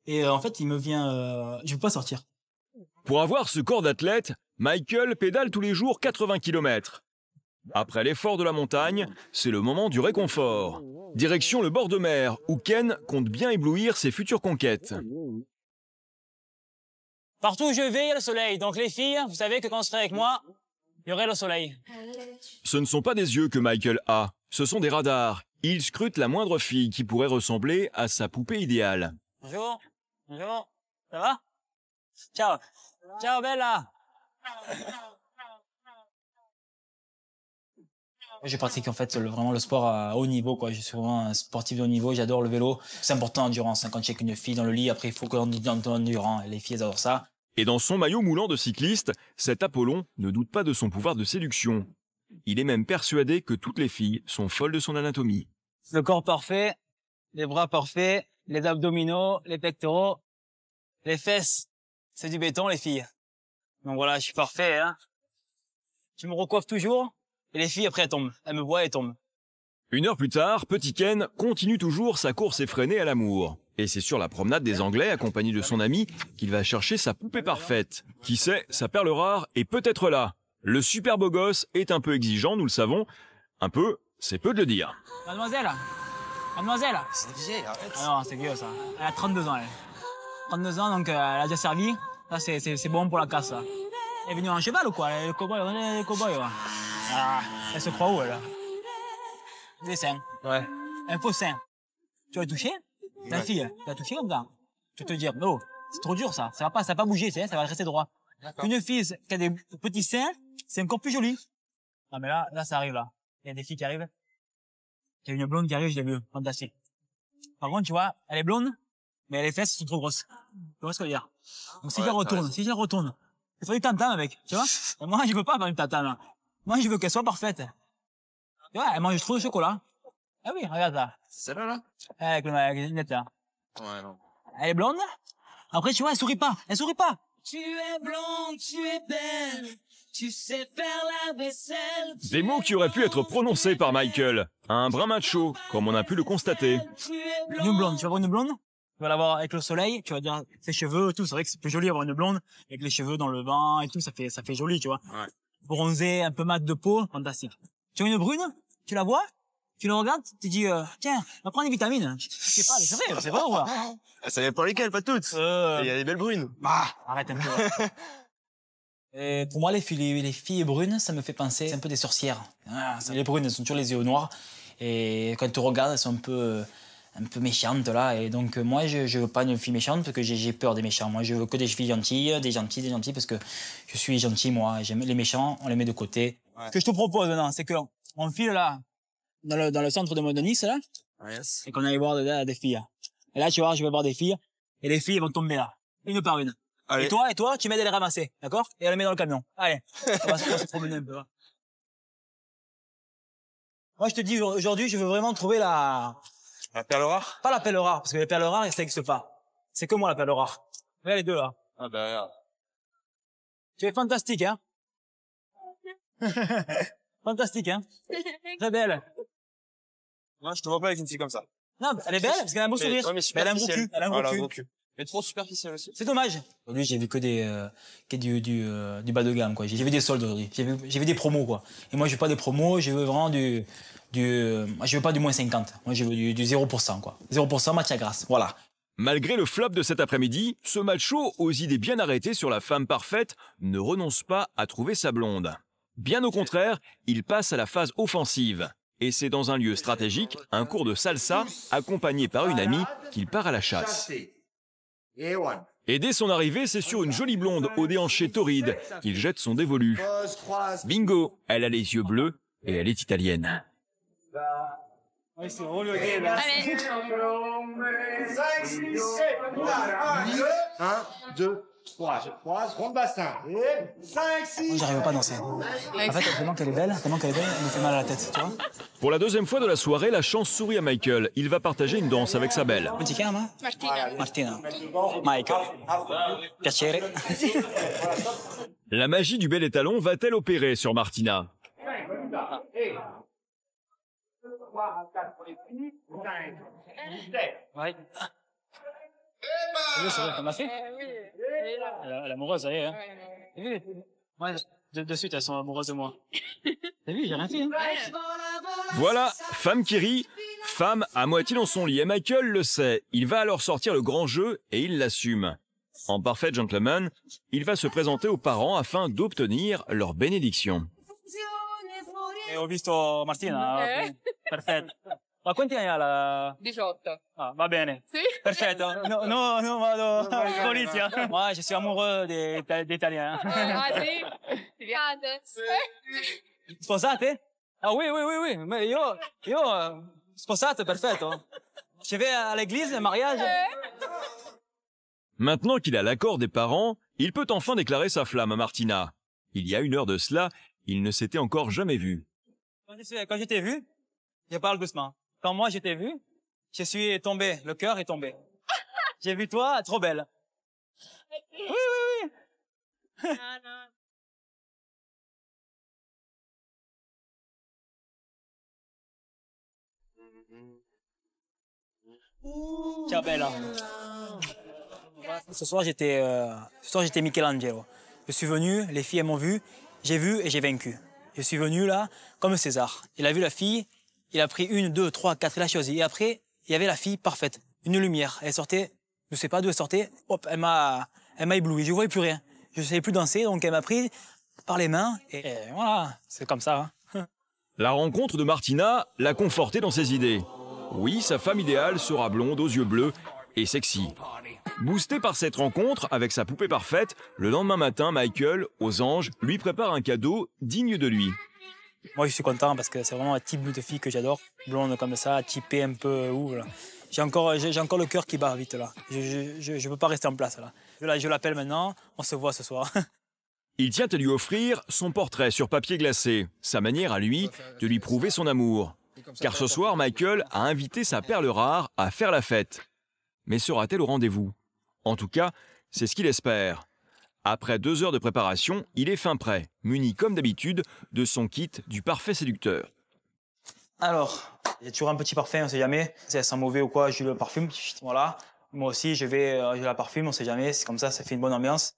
Et en fait, il me vient... je veux pas sortir. Pour avoir ce corps d'athlète, Michael pédale tous les jours 80 km. Après l'effort de la montagne, c'est le moment du réconfort. Direction le bord de mer, où Ken compte bien éblouir ses futures conquêtes. Partout où je vais, il y a le soleil. Donc les filles, vous savez que quand vous serez avec moi, il y aurait le soleil. Ce ne sont pas des yeux que Michael a, ce sont des radars. Il scrute la moindre fille qui pourrait ressembler à sa poupée idéale. Bonjour. Ça va? Ciao, Bella. Je pratique en fait vraiment le sport à haut niveau, quoi. Je suis vraiment un sportif de haut niveau, j'adore le vélo. C'est important l'endurance. Hein. Quand tu es avec une fille dans le lit, après il faut qu'on ait de l'endurance. Les filles elles adorent ça. Et dans son maillot moulant de cycliste, cet Apollon ne doute pas de son pouvoir de séduction. Il est même persuadé que toutes les filles sont folles de son anatomie. Le corps parfait, les bras parfaits, les abdominaux, les pectoraux, les fesses. C'est du béton, les filles. Donc voilà, je suis parfait, hein. Je me recoiffe toujours. Et les filles, après, elles tombent. Elles me voient et tombent. 1 heure plus tard, petit Ken continue toujours sa course effrénée à l'amour. Et c'est sur la promenade des Anglais, accompagné de son ami, qu'il va chercher sa poupée parfaite. Qui sait, sa perle rare est peut-être là. Le super beau gosse est un peu exigeant, nous le savons. Un peu, c'est peu de le dire. Mademoiselle. C'est vieille, arrête. Ah non, c'est vieux, ça. Elle a 32 ans, elle. 32 ans, donc elle a déjà servi. Là, c'est bon pour la casse, là. Elle est venue en cheval ou quoi? Les cow-boys, ouais. Ah, elle se croit où, elle? Des seins. Ouais. Un faux sein. Tu vas toucher? La fille, tu vas toucher comme ça. Tu vas te dire, oh, c'est trop dur, ça. Ça va pas bouger, ça va rester droit. Une fille qui a des petits seins, c'est encore plus joli. Non, mais là, ça arrive, là. Il y a des filles qui arrivent. Il y a une blonde qui arrive, je l'ai vue. Fantastique. Par contre, tu vois, elle est blonde, mais les fesses sont trop grosses. Tu vois ce que je veux dire? Donc, si je la retourne, il faut une tantane, mec, tu vois? Et moi, je veux pas faire une tantane. Moi, je veux qu'elle soit parfaite. Tu vois, elle mange trop de chocolat. Ah oui, regarde ça. C'est celle-là, là? Avec les lunettes, là. Ouais, non. Elle est blonde. Après, tu vois, elle sourit pas. Tu es blonde, tu es belle. Tu sais faire la vaisselle. Des mots qui auraient pu être prononcés par Michael. Un brin macho, comme on a pu le constater. Une blonde, tu vas voir une blonde? Tu vas la voir avec le soleil, tu vas dire ses cheveux, tout. C'est vrai que c'est plus joli d'avoir une blonde avec les cheveux dans le vent et tout. Ça fait joli, tu vois. Ouais. Bronzé, un peu mat de peau, fantastique. Tu vois une brune? Tu la vois? Tu la regardes, tu te dis, tiens, va prendre des vitamines. Je sais pas, c'est vrai ou pas? Ça dépend lesquelles, pas toutes. Il y a des belles brunes. Bah, arrête un peu. Et pour moi, les filles brunes, ça me fait penser un peu des sorcières. Ah, les brunes, elles sont toujours les yeux noirs. Et quand tu regardes, elles sont un peu méchantes, là. Et donc, moi, je veux pas une fille méchante parce que j'ai peur des méchants. Moi, je veux que des filles gentilles, des gentils, parce que je suis gentil, moi. J'aime les méchants, on les met de côté. Ouais. Ce que je te propose maintenant, c'est qu'on file là, dans le centre de Nice, là. Yes. Et qu'on aille voir des filles. Et là, tu vois, je vais voir des filles. Et les filles vont tomber là. Une par une. Allez. Et toi, tu m'aides à les ramasser. D'accord? Et à les mettre dans le camion. Allez. On va se promener un peu. Moi, je te dis, aujourd'hui, je veux vraiment trouver la perle rare? Pas la perle rare, parce que les perles rares, ça n'existe pas. C'est que moi, la perle rare. Regarde les deux, là. Ah, bah, regarde. Tu es fantastique, hein? Fantastique, hein? Très belle. Moi, je te vois pas avec une fille comme ça. Non, elle est belle, parce qu'elle a un beau sourire. Ouais, mais Mais elle a un gros cul. Elle a un gros cul. Mais trop superficiel aussi. C'est dommage. Aujourd'hui, j'ai vu que du bas de gamme, quoi. J'ai vu des soldes aujourd'hui. J'ai vu des promos, quoi. Et moi, je veux pas des promos, je veux vraiment je veux pas du moins 50. Moi, je veux du 0%, quoi. 0% matière grasse. Voilà. Malgré le flop de cet après-midi, ce macho aux idées bien arrêtées sur la femme parfaite ne renonce pas à trouver sa blonde. Bien au contraire, il passe à la phase offensive. Et c'est dans un lieu stratégique, un cours de salsa, accompagné par une amie, qu'il part à la chasse. Et dès son arrivée, c'est sur une jolie blonde au déhanché torride qu'il jette son dévolu. Bingo, elle a les yeux bleus et elle est italienne. Allez. 1, 2, 3. Je croise, rond de bassin. Et 5, 6. Moi, j'arrive pas à danser. En fait, tellement qu'elle est belle, elle me fait mal à la tête, tu vois. Pour la deuxième fois de la soirée, la chance sourit à Michael. Il va partager une danse avec sa belle. Come ti chiama? Martina. Michael. Piacere. La magie du bel étalon va-t-elle opérer sur Martina? Ouais. C'est vrai qu'on m'a fait. Elle est amoureuse, ça y est. Hein. T'as vu? Ouais, de suite, elles sont amoureuses de moi. T'as vu, j'ai rien fait. Hein. Voilà, femme qui rit, femme à moitié dans son lit. Et Michael le sait. Il va alors sortir le grand jeu et il l'assume. En parfait gentleman, il va se présenter aux parents afin d'obtenir leur bénédiction. Ho visto Martina. Perfetto. Ma quanti anni ha la... 18. Ah, va bene. Sì? Perfetto. No, vado in polizia. Moi, je suis amoureux des Italiens. Ah, sì? Ti piace? Sposate? Ah oui. Ma io sposato, perfetto. Je vais à l'église, le mariage. Maintenant qu'il a l'accord des parents, il peut enfin déclarer sa flamme à Martina. Il y a une heure de cela, il ne s'était encore jamais vu. Quand je t'ai vu, je parle doucement. Quand moi je t'ai vu, je suis tombé, le cœur est tombé. J'ai vu toi, trop belle. Oui. Ciao bella. Ce soir j'étais Michelangelo. Je suis venu, les filles elles m'ont vu, j'ai vu et j'ai vaincu. Je suis venu là comme César. Il a vu la fille, il a pris 1, 2, 3, 4, il a choisi. Et après, il y avait la fille parfaite, une lumière. Elle sortait, je sais pas d'où elle sortait, hop, elle m'a ébloui. Je voyais plus rien. Je savais plus danser, donc elle m'a pris par les mains et voilà, c'est comme ça. Hein. La rencontre de Martina l'a conforté dans ses idées. Oui, sa femme idéale sera blonde aux yeux bleus et sexy. Boosté par cette rencontre avec sa poupée parfaite, le lendemain matin, Michael, aux anges, lui prépare un cadeau digne de lui. Moi, je suis content parce que c'est vraiment un type de fille que j'adore. Blonde comme ça, typée un peu là. J'ai encore le cœur qui bat vite là. Je peux pas rester en place là. Je l'appelle maintenant, on se voit ce soir. Il tient à lui offrir son portrait sur papier glacé, sa manière à lui de lui prouver son amour. Car ce soir, Michael a invité sa perle rare à faire la fête. Mais sera-t-elle au rendez-vous? En tout cas, c'est ce qu'il espère. Après 2 heures de préparation, il est fin prêt, muni comme d'habitude de son kit du parfait séducteur. Alors, j'ai toujours un petit parfum, on sait jamais. Si elle sent mauvais ou quoi, je le parfume. Voilà. Moi aussi, je la parfume, on sait jamais. C'est comme ça fait une bonne ambiance.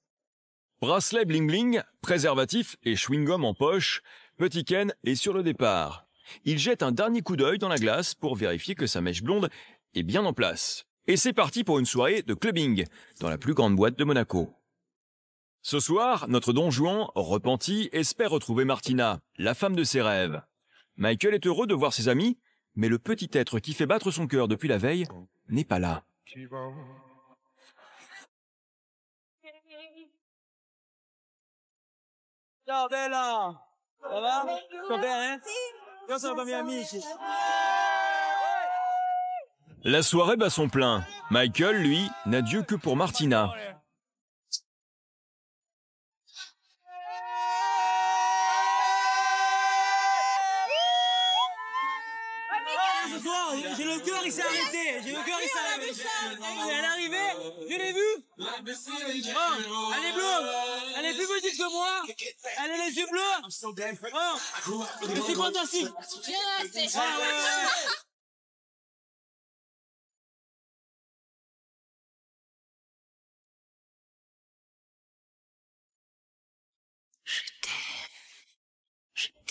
Bracelet bling bling, préservatif et chewing-gum en poche, petit Ken est sur le départ. Il jette un dernier coup d'œil dans la glace pour vérifier que sa mèche blonde est bien en place. Et c'est parti pour une soirée de clubbing dans la plus grande boîte de Monaco. Ce soir, notre Don Juan, repenti, espère retrouver Martina, la femme de ses rêves. Michael est heureux de voir ses amis, mais le petit être qui fait battre son cœur depuis la veille n'est pas là. Ciao bella! Ça va? Sto bene? Io sono con i miei amici. La soirée bat son plein. Michael, lui, n'a Dieu que pour Martina. Ce soir, j'ai le cœur, il s'est arrêté. Elle est arrivée, je l'ai vue. Oh, elle est bleue. Elle est plus petite que moi. Elle a les yeux bleus. Oh, je suis fantastique.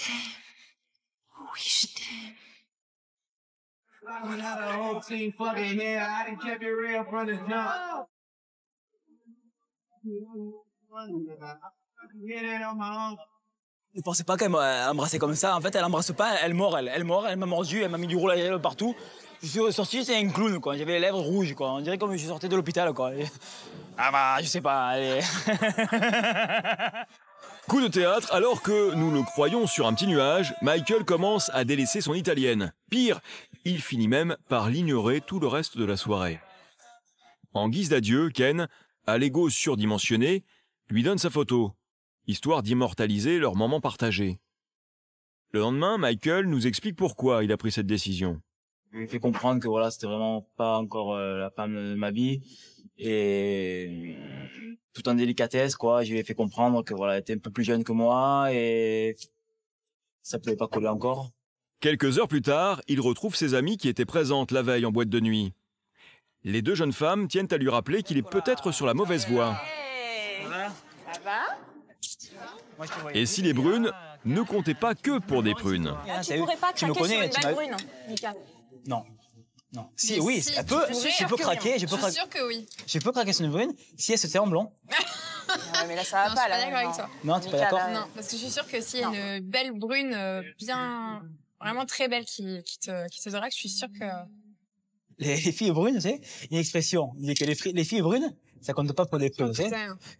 t'aime. Oui, je t'aime. Je pensais pas qu'elle m'embrassait comme ça. En fait, elle embrasse pas, elle mord, elle m'a mordu, elle m'a mis du rouge à lèvres partout. Je suis sorti, c'est un clown, quoi. J'avais les lèvres rouges, quoi. On dirait comme je sortais de l'hôpital, quoi. Ah bah, je sais pas, allez. Coup de théâtre, alors que nous le croyons sur un petit nuage, Michael commence à délaisser son italienne. Pire, il finit même par l'ignorer tout le reste de la soirée. En guise d'adieu, Ken, à l'ego surdimensionné, lui donne sa photo, histoire d'immortaliser leur moment partagé. Le lendemain, Michael nous explique pourquoi il a pris cette décision. Je lui ai fait comprendre que voilà, c'était vraiment pas encore la femme de ma vie. Et tout en délicatesse, quoi, je lui ai fait comprendre que voilà, elle était un peu plus jeune que moi et ça pouvait pas coller encore. Quelques heures plus tard, il retrouve ses amies qui étaient présentes la veille en boîte de nuit. Les deux jeunes femmes tiennent à lui rappeler qu'il est peut-être sur la mauvaise voie. Ça va? Et si les brunes ne comptaient pas que pour des prunes. Tu pourrais pas craquer sur une belle brune, Mika? Non. Non. Si, oui, elle peut, je peux craquer, Je suis sûre que oui. Je peux craquer sur une brune si elle se tait en blond. Ouais, mais là, ça va Non, pas, je suis là. pas d'accord avec toi. Non, t'es pas d'accord? Non, parce que je suis sûre que s'il y a une belle brune bien, vraiment très belle qui te drague, je suis sûre que... Les filles brunes, tu sais, il y a une expression, il dit que les filles brunes, ça compte pas pour des prunes, tu sais.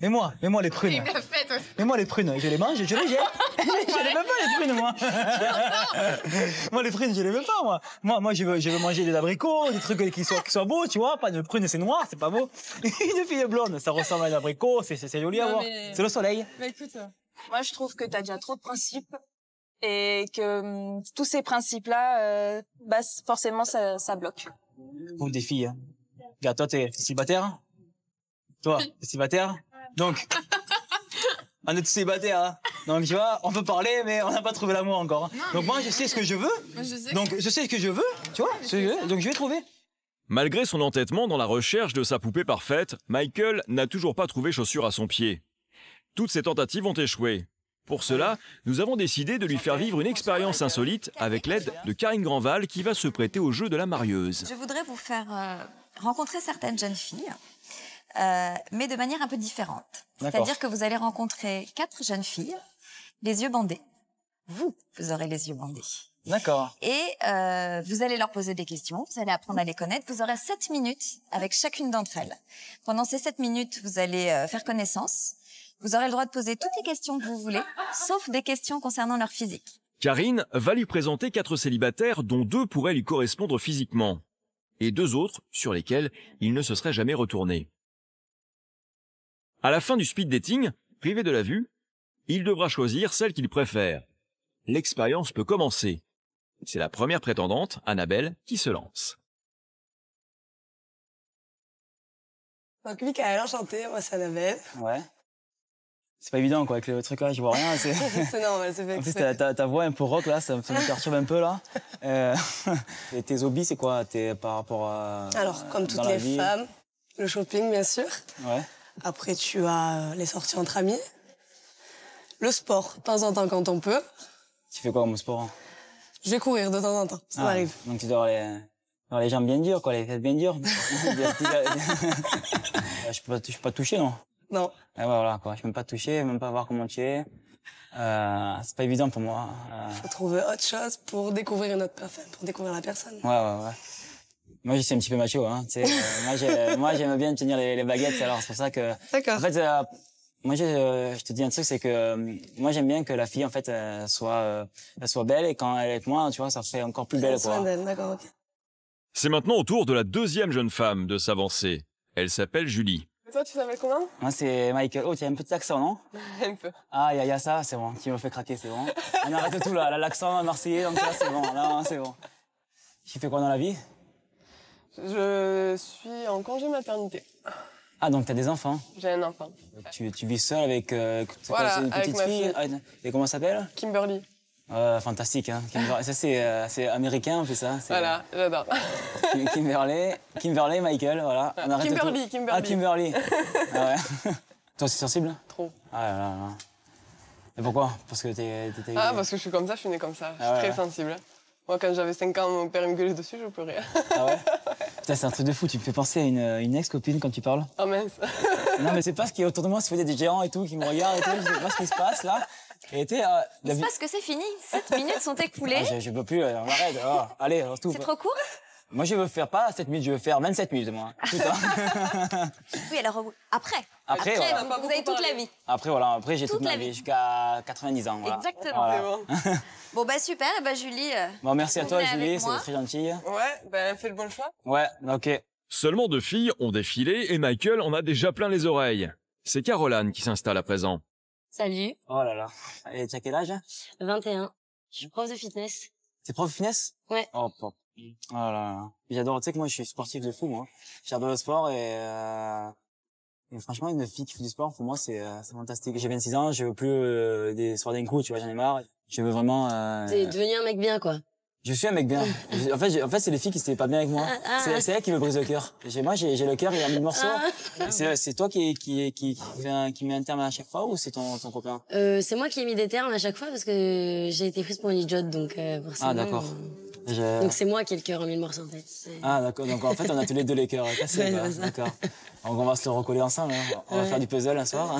Mais moi les prunes. Il me l'a fait, toi. Mais moi les prunes, je les mange, je les jette. Je les veux pas les prunes, moi. Moi les prunes, je les veux pas, moi. Moi je veux manger des abricots, des trucs qui soient beaux, tu vois. Pas de prunes, c'est noir, c'est pas beau. Une fille blonde, ça ressemble à un abricot, c'est joli à voir. C'est le soleil. Mais écoute, moi je trouve que t'as déjà trop de principes et que tous ces principes-là, forcément ça bloque. Pour des filles, hein. Regarde, toi t'es célibataire. Toi, t'es célibataire. Donc, on est tous célibataires, hein. Donc tu vois, on peut parler, mais on n'a pas trouvé l'amour encore. Donc moi, je sais ce que je veux. Donc je sais ce que je veux, tu vois. Donc je vais trouver. Malgré son entêtement dans la recherche de sa poupée parfaite, Michael n'a toujours pas trouvé chaussure à son pied. Toutes ses tentatives ont échoué. Pour cela, nous avons décidé de lui faire vivre une expérience insolite avec l'aide de Karine Granval qui va se prêter au jeu de la marieuse. Je voudrais vous faire rencontrer certaines jeunes filles, mais de manière un peu différente. C'est-à-dire que vous allez rencontrer 4 jeunes filles, les yeux bandés. Vous aurez les yeux bandés. D'accord. Et vous allez leur poser des questions, vous allez apprendre à les connaître. Vous aurez 7 minutes avec chacune d'entre elles. Pendant ces 7 minutes, vous allez faire connaissance. Vous aurez le droit de poser toutes les questions que vous voulez, sauf des questions concernant leur physique. Karine va lui présenter 4 célibataires dont 2 pourraient lui correspondre physiquement, et 2 autres sur lesquels il ne se serait jamais retourné. À la fin du speed dating, privé de la vue, il devra choisir celle qu'il préfère. L'expérience peut commencer. C'est la première prétendante, Annabelle, qui se lance. Donc Michael, enchanté, moi c'est Annabelle. Ouais. C'est pas évident, quoi, avec le truc là, je vois rien. C'est normal, c'est fait. En plus, ta voix un peu rock, là, ça me perturbe un peu, là. Et tes hobbies, c'est quoi? Par rapport à... Alors, comme toutes les femmes, le shopping, bien sûr. Ouais. Après, tu as les sorties entre amis. Le sport, de temps en temps, quand on peut. Tu fais quoi comme sport? Je vais courir de temps en temps, ça m'arrive. Donc tu dois avoir les jambes bien dures, quoi, les fesses bien dures. Je peux pas te toucher, non? Non. Ouais, voilà, quoi. Je peux même pas te toucher, même pas voir comment tu es. C'est pas évident pour moi. Faut trouver autre chose pour découvrir une autre personne, pour découvrir la personne. Ouais. Moi, je suis un petit peu macho, hein. Tu sais, moi, j'aime bien tenir les baguettes, alors c'est pour ça que... D'accord. En fait, moi, je te dis un truc, c'est que moi, j'aime bien que la fille, en fait, elle soit belle, et quand elle est avec moi, tu vois, ça fait encore plus belle, quoi. D'accord, ok. C'est maintenant au tour de la deuxième jeune femme de s'avancer. Elle s'appelle Julie. Et toi, tu t'appelles comment? Moi, c'est Michael. Oh, tu as un peu d'accent, non? Un peu. Ah, il y a ça, c'est bon. Tu me fais craquer, c'est bon. On arrête tout, là. L'accent marseillais, donc là, c'est bon. Là, c'est bon. Tu fais quoi dans la vie? Je suis en congé maternité. Ah, donc t'as des enfants? J'ai un enfant. Tu vis seule avec voilà, quoi, une avec petite ma fille? fille. Et comment ça s'appelle? Kimberly. Fantastique, hein. Ça, c'est américain, en plus, ça. Voilà, j'adore. Kimberly, Michael, voilà. On arrête Kimberly. Ah, Kimberly. Ah ouais. Toi, c'est sensible? Trop. Ah là là. Et pourquoi? Parce que t'étais... Ah, parce que je suis comme ça, je suis née comme ça. Je suis très sensible. Moi, quand j'avais 5 ans, mon père me gueulait dessus, je pleurais. Ah ouais? Putain, c'est un truc de fou, tu me fais penser à une ex-copine quand tu parles. Oh mince. Non, mais c'est pas ce qui est autour de moi, c'est des géants et tout qui me regardent et tout, je sais pas ce qui se passe là. Et il se passe que c'est fini, 7 minutes sont écoulées. Ah, je peux plus, on arrête. Oh, allez, on tout. C'est trop court? Moi, je veux faire pas 7 minutes, je veux faire 27 minutes, moi. Putain. Oui, alors après. Après, voilà. Vous avez toute la vie. Après, voilà, après j'ai toute ma vie, jusqu'à 90 ans. Voilà. Exactement. Voilà. Bon, bah super, et bah Julie. Bon, merci à toi, Julie, c'est très gentil. Ouais, ben fais le bon choix. Ouais, ok. Seulement 2 filles ont défilé et Michael en a déjà plein les oreilles. C'est Caroline qui s'installe à présent. Salut. Oh là là. Et tu as quel âge? 21. Je suis prof de fitness. T'es prof de fitness? Ouais. Oh, pop. Oh là là. J'adore, tu sais que moi je suis sportif de fou, moi. J'adore le sport et franchement, une fille qui fait du sport, pour moi, c'est fantastique. J'ai 26 ans, je veux plus des soirées d'un coup, tu vois, j'en ai marre. Je veux vraiment... T'es devenu un mec bien, quoi. Je suis un mec bien. En fait, c'est les filles qui s'étaient pas bien avec moi. C'est elle qui me brise le cœur. Moi, j'ai le cœur, il y a 1000 morceaux. C'est toi qui met un terme à chaque fois ou c'est ton copain? C'est moi qui ai mis des termes à chaque fois parce que j'ai été prise pour une idiote, donc forcément... Ah, d'accord. Donc c'est moi qui ai le cœur en 1000 morceaux, en fait. Ah, d'accord. Donc en fait, on a tous les deux les cœurs cassés. Ouais, d'accord. Donc on va se le recoller ensemble. Hein. On va faire du puzzle un soir.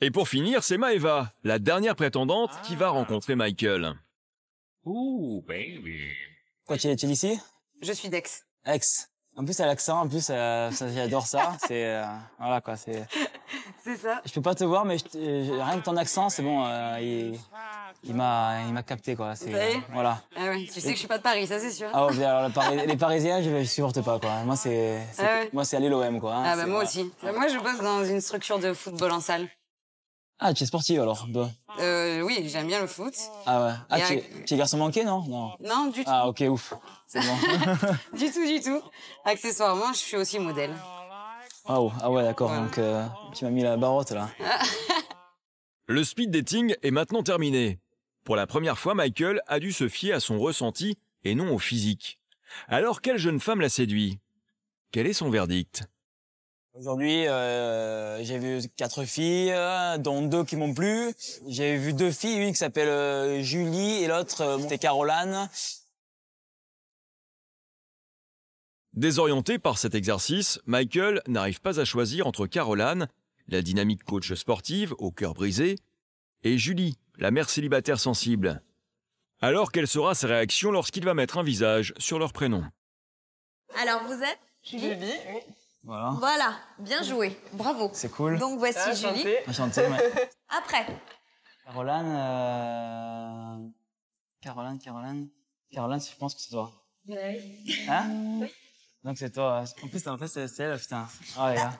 Et pour finir, c'est Maëva, la dernière prétendante qui va rencontrer Michael. Ouh, baby. Quoi, tu es d'ici? Je suis d'Aix. Aix. En plus, elle a l'accent, en plus, j'adore ça. C'est, voilà, quoi, c'est... C'est ça. Je peux pas te voir, mais rien que ton accent, c'est bon, il m'a capté, quoi. Voilà. Ah ouais, tu sais que je suis pas de Paris, ça c'est sûr. Ah ouais, alors les Parisiens, je supporte pas, quoi. Moi, c'est aller l'OM, quoi. Hein, ah bah moi aussi. Moi, je bosse dans une structure de football en salle. Ah, tu es sportive, alors? Oui, j'aime bien le foot. Ah ouais. Ah, tu es garçon manqué, non? Non, du tout. Ah, ok, ouf. C'est bon. Du tout. Accessoirement, je suis aussi modèle. Oh, ah ouais, d'accord. Voilà. Donc, tu m'as mis la barotte, là. Le speed dating est maintenant terminé. Pour la première fois, Michael a dû se fier à son ressenti et non au physique. Alors, quelle jeune femme l'a séduit? Quel est son verdict? Aujourd'hui, j'ai vu 4 filles, dont 2 qui m'ont plu. J'ai vu 2 filles, une qui s'appelle Julie et l'autre, c'était Caroline. Désorienté par cet exercice, Michael n'arrive pas à choisir entre Caroline, la dynamique coach sportive au cœur brisé, et Julie, la mère célibataire sensible. Alors, quelle sera sa réaction lorsqu'il va mettre un visage sur leur prénom? Alors, vous êtes Julie, oui. Voilà, bien joué, bravo. C'est cool. Donc voici Julie. Enchanté, ouais. Après. Caroline, je pense que c'est toi. Oui. Hein? Oui. Donc c'est toi. En fait, c'est elle, putain. Oh, les gars.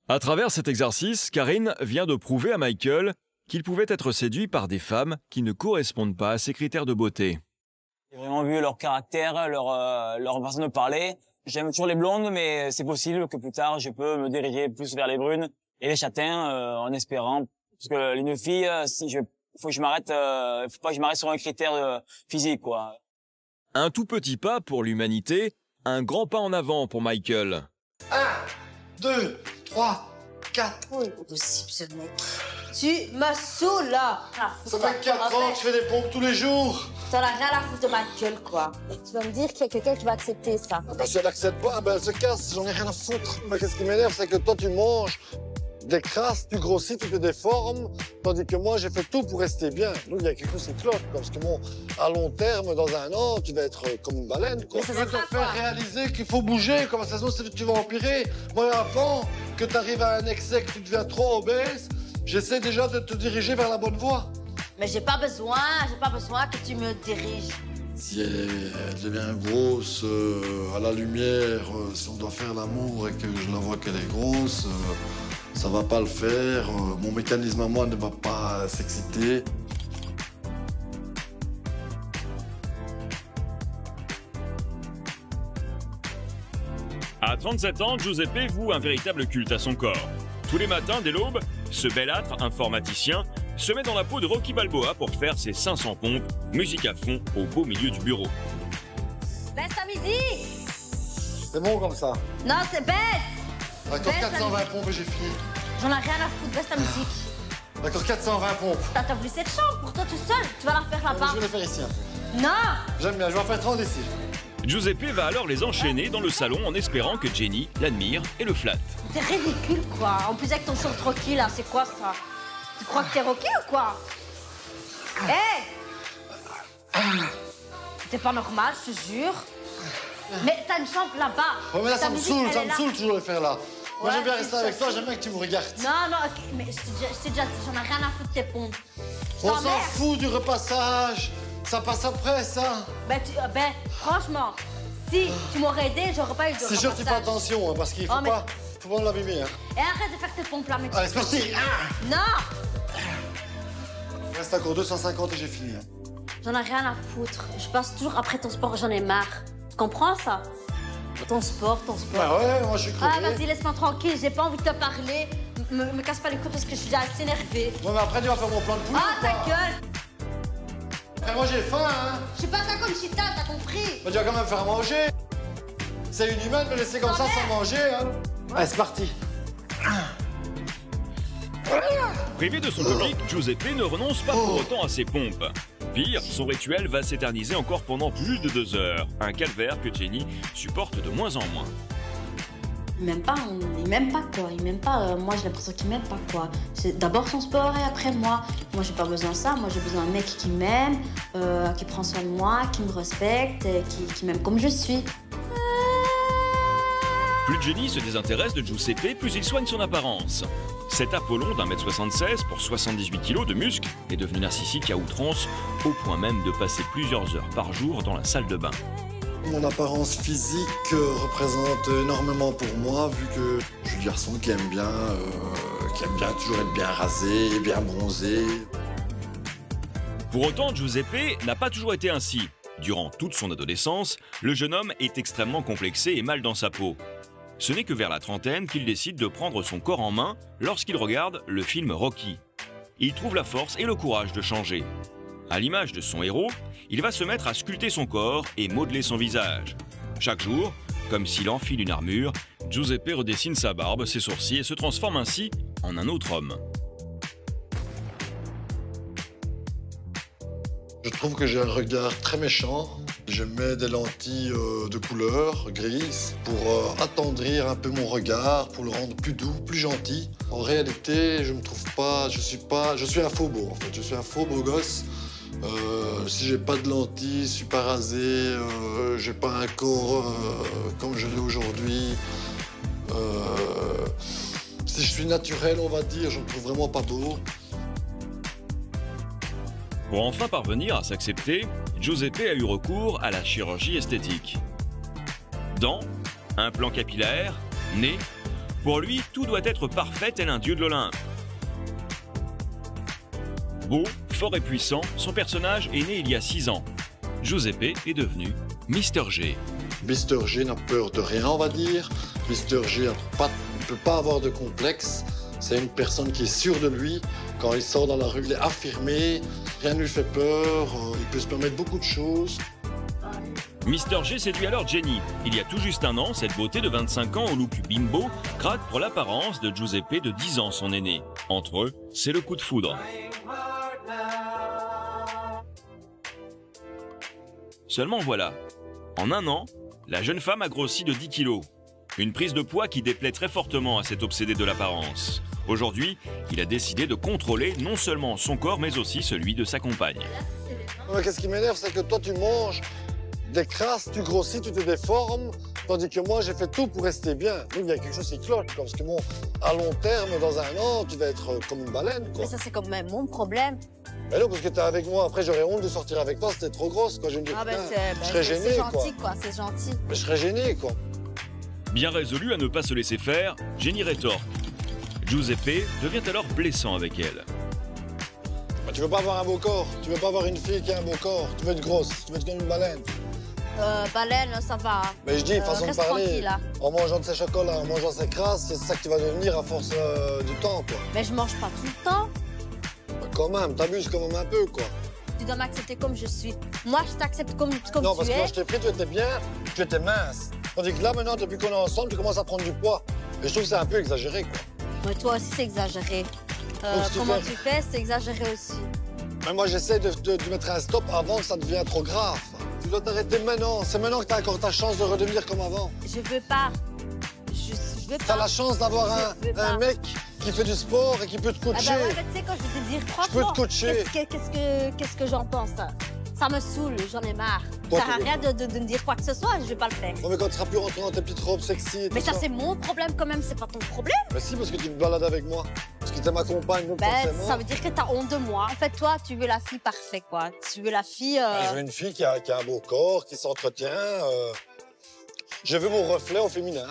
À travers cet exercice, Karine vient de prouver à Michael qu'il pouvait être séduit par des femmes qui ne correspondent pas à ses critères de beauté. J'ai vraiment vu leur caractère, leur façon de parler. J'aime toujours les blondes, mais c'est possible que plus tard, je peux me diriger plus vers les brunes et les châtains, en espérant. Parce que les 9 filles, faut pas que je m'arrête sur un critère physique, quoi. Un tout petit pas pour l'humanité, un grand pas en avant pour Michael. 1, 2, 3, 4. Oui, possible ce mec. Tu m'as saoulé là. Ça fait 4 ans que je fais des pompes tous les jours. T'en as rien à foutre de ma gueule, quoi. Tu vas me dire qu'il y a quelqu'un qui va accepter ça. Bah, si elle accepte pas, elle se casse, j'en ai rien à foutre. Mais qu'est-ce qui m'énerve, c'est que toi, tu manges des crasses, tu grossis, tu te déformes, tandis que moi, j'ai fait tout pour rester bien. Donc, il y a quelque chose qui cloche, parce que bon, à long terme, dans un an, tu vas être comme une baleine, quoi. Je veux te faire réaliser qu'il faut bouger, comme ça, sinon, tu vas empirer. Moi, avant que tu arrives à un excès, que tu deviens trop obèse, j'essaie déjà de te diriger vers la bonne voie. Mais j'ai pas besoin que tu me diriges. Si elle devient grosse, à la lumière, si on doit faire l'amour et que je la vois qu'elle est grosse, ça va pas le faire. Mon mécanisme à moi ne va pas s'exciter. À 37 ans, Giuseppe voue un véritable culte à son corps. Tous les matins, dès l'aube, ce belâtre informaticien se met dans la peau de Rocky Balboa pour faire ses 500 pompes, musique à fond, au beau milieu du bureau. Baisse ta musique! C'est bon comme ça? Non, c'est bête! Encore 420 pompes et j'ai fini. J'en ai rien à foutre, baisse ta musique. D'accord, 420 pompes. T'as voulu cette chambre pour toi tout seul. Tu vas la faire là-bas. Je vais les faire ici un peu. Non. J'aime bien, je vais en faire 30 ici. Giuseppe va alors les enchaîner dans le salon en espérant que Jenny l'admire et le flatte. T'es ridicule, quoi. En plus, avec ton short Rocky, là, c'est quoi ça? Tu crois que t'es Rocky ou quoi? Hé! C'était pas normal, je te jure. Mais t'as une chambre là-bas. Ouais, mais là, ça me saoule toujours de le faire là. Moi, Ouais, j'aime bien c'est rester ça. avec toi, j'aime bien que tu me regardes. Non, ok, mais je t'ai déjà dit, j'en ai rien à foutre de tes pompes. On s'en fout du repassage. Ça passe après, ça. Ben, franchement, si tu m'aurais aidé, j'aurais pas eu de C'est sûr que tu fais attention, hein, parce qu'il faut pas l'abîmer. Hein. Et arrête de faire tes pompes là, mais Allez, c'est parti. Non. Il reste encore 250 et j'ai fini. Hein. J'en ai rien à foutre. Je passe toujours après ton sport, j'en ai marre. Tu comprends ça? Ton sport. Bah ouais, moi je suis crevé. Ah, vas-y, laisse-moi tranquille, j'ai pas envie de te parler. Me casse pas les couilles parce que je suis déjà assez énervée. Ouais, mais après tu vas faire mon plan de poulet. Ah, ta gueule. Après, moi j'ai faim, hein. Je suis pas ça comme Chita, t'as compris? Mais tu vas quand même faire manger. C'est inhumain de me laisser comme ça sans manger, hein. Allez, c'est parti. Privé de son public, Giuseppe ne renonce pas pour autant à ses pompes. Pire, son rituel va s'éterniser encore pendant plus de 2 heures. Un calvaire que Jenny supporte de moins en moins. Il m'aime pas, quoi. Il m'aime pas. Moi, j'ai l'impression qu'il m'aime pas, quoi. C'est d'abord son sport et après moi. Moi, j'ai pas besoin de ça. Moi, j'ai besoin d'un mec qui m'aime, qui prend soin de moi, qui me respecte, et qui m'aime comme je suis. Plus Jenny se désintéresse de Giuseppe, plus il soigne son apparence. Cet Apollon d'1m76 pour 78 kg de muscles est devenu narcissique à outrance, au point même de passer plusieurs heures par jour dans la salle de bain. Mon apparence physique représente énormément pour moi, vu que je suis un garçon qui aime bien toujours être bien rasé, bien bronzé. Pour autant, Giuseppe n'a pas toujours été ainsi. Durant toute son adolescence, le jeune homme est extrêmement complexé et mal dans sa peau. Ce n'est que vers la trentaine qu'il décide de prendre son corps en main lorsqu'il regarde le film Rocky. Il trouve la force et le courage de changer. À l'image de son héros, il va se mettre à sculpter son corps et modeler son visage. Chaque jour, comme s'il enfile une armure, Giuseppe redessine sa barbe, ses sourcils et se transforme ainsi en un autre homme. Je trouve que j'ai un regard très méchant. Je mets des lentilles de couleur grise pour attendrir un peu mon regard, pour le rendre plus doux, plus gentil. En réalité, je me trouve pas, je suis un faux beau en fait. Je suis un faux beau gosse. Si j'ai pas de lentilles, je suis pas rasé, j'ai pas un corps comme je l'ai aujourd'hui. Si je suis naturel, on va dire, je me trouve vraiment pas beau. Pour enfin parvenir à s'accepter, Giuseppe a eu recours à la chirurgie esthétique. Dents, implants capillaires, nez, pour lui, tout doit être parfait tel un dieu de l'Olympe. Beau, fort et puissant, son personnage est né il y a 6 ans. Giuseppe est devenu Mr G. Mr G n'a peur de rien, on va dire. Mr G ne peut pas avoir de complexe. C'est une personne qui est sûre de lui. Quand il sort dans la rue, il est affirmé. Rien ne lui fait peur. Il peut se permettre beaucoup de choses. Mr G séduit alors Jenny. Il y a tout juste 1 an, cette beauté de 25 ans au look bimbo craque pour l'apparence de Giuseppe de 10 ans, son aîné. Entre eux, c'est le coup de foudre. Seulement voilà, en 1 an, la jeune femme a grossi de 10 kilos. Une prise de poids qui déplaît très fortement à cet obsédé de l'apparence. Aujourd'hui, il a décidé de contrôler non seulement son corps, mais aussi celui de sa compagne. Qu'est-ce qui m'énerve, c'est que toi, tu manges des crasses, tu grossis, tu te déformes, tandis que moi, j'ai fait tout pour rester bien. Donc, il y a quelque chose qui cloche, parce que bon, à long terme, dans 1 an, tu vas être comme une baleine, quoi. Mais ça, c'est quand même mon problème. Mais non, parce que t'es avec moi. Après, j'aurais honte de sortir avec toi, c'était trop grosse, quoi. Je serais gêné, quoi. C'est gentil, quoi, c'est gentil. Mais je serais gêné, quoi. Bien résolu à ne pas se laisser faire, Jenny rétorque. Giuseppe devient alors blessant avec elle. Bah, tu veux pas avoir un beau corps, tu veux pas avoir une fille qui a un beau corps, tu veux être grosse, tu veux être comme une baleine. Baleine, ça va. Mais je dis, façon de parler, là. En mangeant de ces chocolats, en mangeant ces crasses, c'est ça que tu vas devenir à force du temps, quoi. Mais je mange pas tout le temps. Bah, quand même, t'abuses quand même un peu, quoi. Tu dois m'accepter comme je suis. Moi, je t'accepte comme tu es. Non, parce que quand je t'ai pris, tu étais bien, tu étais mince. Tandis que là, maintenant, depuis qu'on est ensemble, tu commences à prendre du poids. Et je trouve que c'est un peu exagéré, quoi. Mais toi aussi, c'est exagéré. Comment tu fais, c'est exagéré aussi. Mais moi, j'essaie de mettre un stop avant que ça devienne trop grave. Tu dois t'arrêter maintenant. C'est maintenant que tu as encore ta chance de redevenir comme avant. Je veux pas. Je veux pas. Tu as la chance d'avoir un mec qui fait du sport et qui peut te coacher. Ah bah ouais, mais tu sais, quand je vais te dire franchement, je peux te coacher. Qu'est-ce que j'en pense? Ça me saoule, j'en ai marre. Ça sert à rien de me dire quoi que ce soit, je vais pas le faire. Non, mais quand tu seras plus rentré dans tes petites robes sexy et tout mais ça, c'est mon problème quand même, c'est pas ton problème. Mais si, parce que tu te balades avec moi. Parce que t'es ma compagne, donc forcément. Ça veut dire que t'as honte de moi. En fait, toi, tu veux la fille parfaite, quoi. Tu veux la fille... Je veux une fille qui a un beau corps, qui s'entretient. Je veux mon reflet au féminin.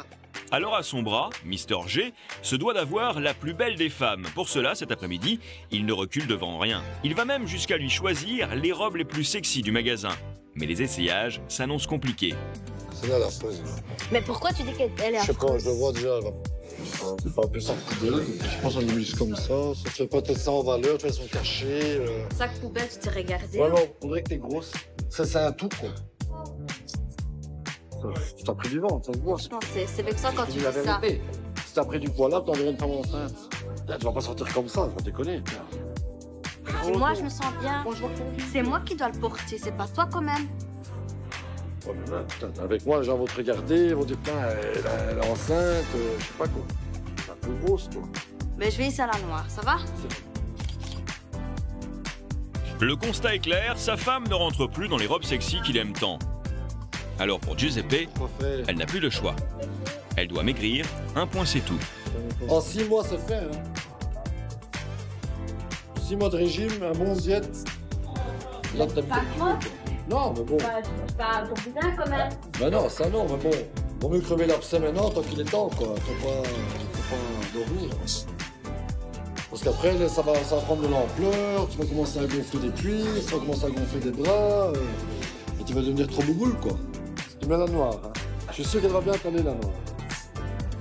Alors à son bras, Mister G se doit d'avoir la plus belle des femmes. Pour cela, cet après-midi, il ne recule devant rien. Il va même jusqu'à lui choisir les robes les plus sexy du magasin. Mais les essayages s'annoncent compliqués. C'est là la fausse. Mais pourquoi tu dis qu'elle est affreuse? Je sais pas, je le vois déjà là. C'est pas un peu sorti d'elle. Je pense qu'on est juste comme ça. Ça fait pas peut-être ça en valeur, tu vois, elles sont cachées. Sac poubelle, tu t'es regardé. Ouais, non, on dirait que t'es grosse. Ça, c'est un tout, quoi. Tu t'as pris du vent, ça se voit. Non, c'est vexant quand tu dis ça. Si t'as pris du poids là, t'enverrais une femme enceinte. Là, tu vas pas sortir comme ça, je vais déconner. Moi, je me sens bien. C'est moi qui dois le porter, c'est pas toi quand même. Ouais, mais là, putain, avec moi, les gens vont te regarder, vont dire, putain, elle est enceinte, je sais pas quoi. C'est un peu grosse, toi. Mais je vais ici à la noire, ça va? Le constat est clair, sa femme ne rentre plus dans les robes sexy qu'il aime tant. Alors pour Giuseppe, elle n'a plus le choix. Elle doit maigrir, un point c'est tout. En 6 mois, c'est fait. Hein. 6 mois de régime, un bon diète. Là, t'as Pas moi? Non, mais bon. Pas pour bien quand même. Ben non, ça non, mais bon. Vaut mieux crever l'abcès maintenant tant qu'il est temps, quoi. Faut pas dormir. Parce qu'après, ça va prendre de l'ampleur, tu vas commencer à gonfler des cuisses, tu vas commencer à gonfler des bras, et tu vas devenir trop bouboule, quoi. Tu mets la noire, hein. Je suis sûr qu'elle va bien t'aller la noire.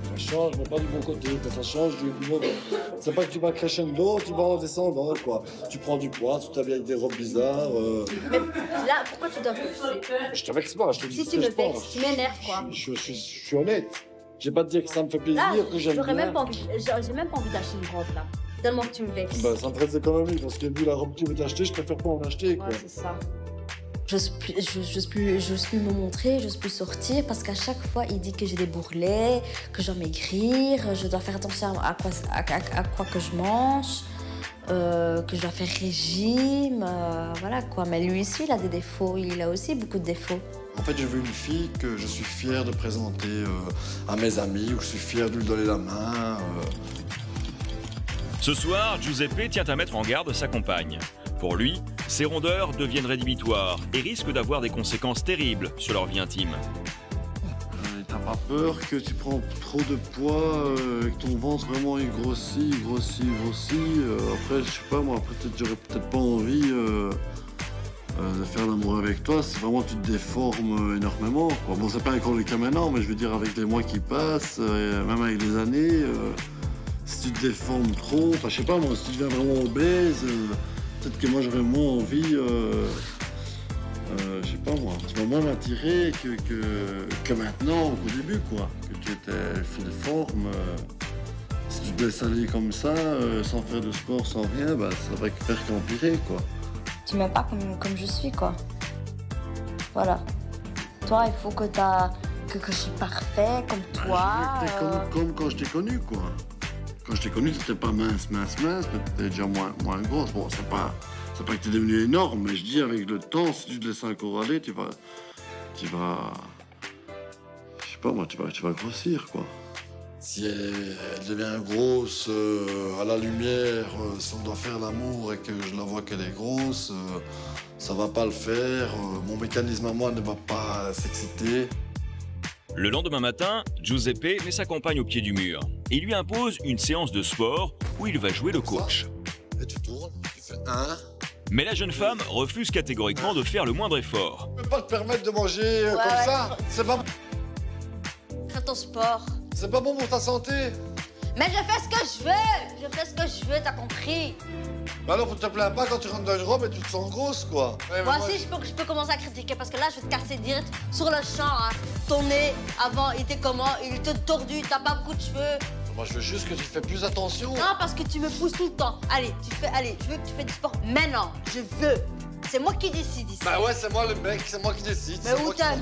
Ça change, mais pas du bon côté, ça change du mauvais. C'est pas que tu vas crescendo, tu vas en descendant, quoi. Tu prends du poids, tu t'habilles avec des robes bizarres. Mais là, pourquoi tu dois me vexer? Je te vexe pas, je te dis Si ce tu que me je pense. vexes, tu m'énerves, quoi. Je suis honnête. Je vais pas te dire que ça me fait plaisir, Là, que j'aime bien. j'ai même pas envie d'acheter une robe, là. Tellement que tu me vexes. Bah, ça me ferait des économies, parce que vu la robe que tu veux t'acheter, je préfère pas en acheter, quoi. Ouais, c'est ça. J'ose plus me montrer, j'ose plus sortir parce qu'à chaque fois il dit que j'ai des bourrelets, que je dois maigrir, je dois faire attention à quoi que je mange, que je dois faire régime, voilà quoi. Mais lui aussi il a des défauts, il a aussi beaucoup de défauts. En fait, je veux une fille que je suis fier de présenter à mes amis, où je suis fier de lui donner la main. Ce soir, Giuseppe tient à mettre en garde sa compagne. Pour lui, ces rondeurs deviennent rédhibitoires et risquent d'avoir des conséquences terribles sur leur vie intime. T'as pas peur que tu prends trop de poids, que ton ventre vraiment il grossit. Après, je sais pas, moi, j'aurais peut-être pas envie de faire l'amour avec toi. C'est vraiment, tu te déformes énormément, quoi. Bon, c'est pas encore le cas maintenant, mais je veux dire, avec les mois qui passent, même avec les années, si tu te déformes trop, enfin, je sais pas, moi, si tu deviens vraiment obèse, peut-être que moi j'aurais moins envie, je sais pas moi, tu vas moins m'attirer que maintenant, qu'au début, quoi. Que tu étais filiforme. Si tu te laisses aller comme ça, sans faire de sport, sans rien, bah ça va faire qu'empirer, quoi. Tu m'aimes pas comme je suis quoi. Voilà. Toi il faut que je suis parfait comme toi. Comme quand je t'ai connu, quoi. Quand je t'ai connu, t'étais pas mince, mais t'étais déjà moins grosse. Bon, c'est pas que t'es devenu énorme, mais je dis avec le temps, si tu te laisses encore aller, tu vas, je sais pas moi, tu vas grossir, quoi. Si elle devient grosse à la lumière, si on doit faire l'amour et que je la vois qu'elle est grosse, ça va pas le faire. Mon mécanisme à moi ne va pas s'exciter. Le lendemain matin, Giuseppe met sa compagne au pied du mur et lui impose une séance de sport où il va jouer le coach. Et tu tournes, tu fais 1. Mais la jeune femme refuse catégoriquement de faire le moindre effort. Je peux pas te permettre de manger comme ça. C'est pas... Fais ton sport. C'est pas bon pour ta santé. Mais je fais ce que je veux. Je fais ce que je veux, t'as compris. Bah alors, te plains pas quand tu rentres dans une robe et tu te sens grosse, quoi. Ouais, moi aussi, je peux commencer à critiquer parce que là, je vais te casser direct sur le champ. Hein. Ton nez, avant, il était comment? Il était tordu, t'as pas beaucoup de cheveux. Moi, je veux juste que tu fais plus attention. Non, parce que tu me pousses tout le temps. Allez, je veux que tu fais du sport maintenant. Je veux. C'est moi qui décide ici. Bah ouais, c'est moi le mec, c'est moi qui décide. Mais où t'es un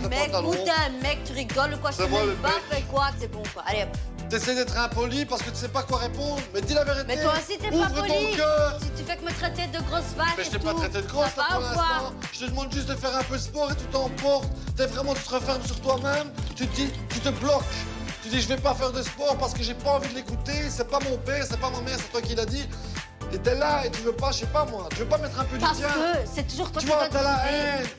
mec, tu rigoles ou quoi? Je sais même pas, fais quoi, c'est bon quoi. Allez hop. T'essaies d'être impoli parce que tu sais pas quoi répondre. Mais dis la vérité. Mais toi aussi t'es pas poli. Tu fais que me traiter de grosse vache. Mais je t'ai pas traité de grosse là pour l'instant. Je te demande juste de faire un peu de sport et tu t'emportes. Tu te refermes sur toi-même. Tu te dis, tu te bloques. Tu dis je vais pas faire de sport parce que j'ai pas envie de l'écouter. C'est pas mon père, c'est pas ma mère, c'est toi qui l'as dit. Et t'es là et tu veux pas, je sais pas moi, tu veux pas mettre un peu du tien. Parce que c'est toujours toi qui vas t'es là,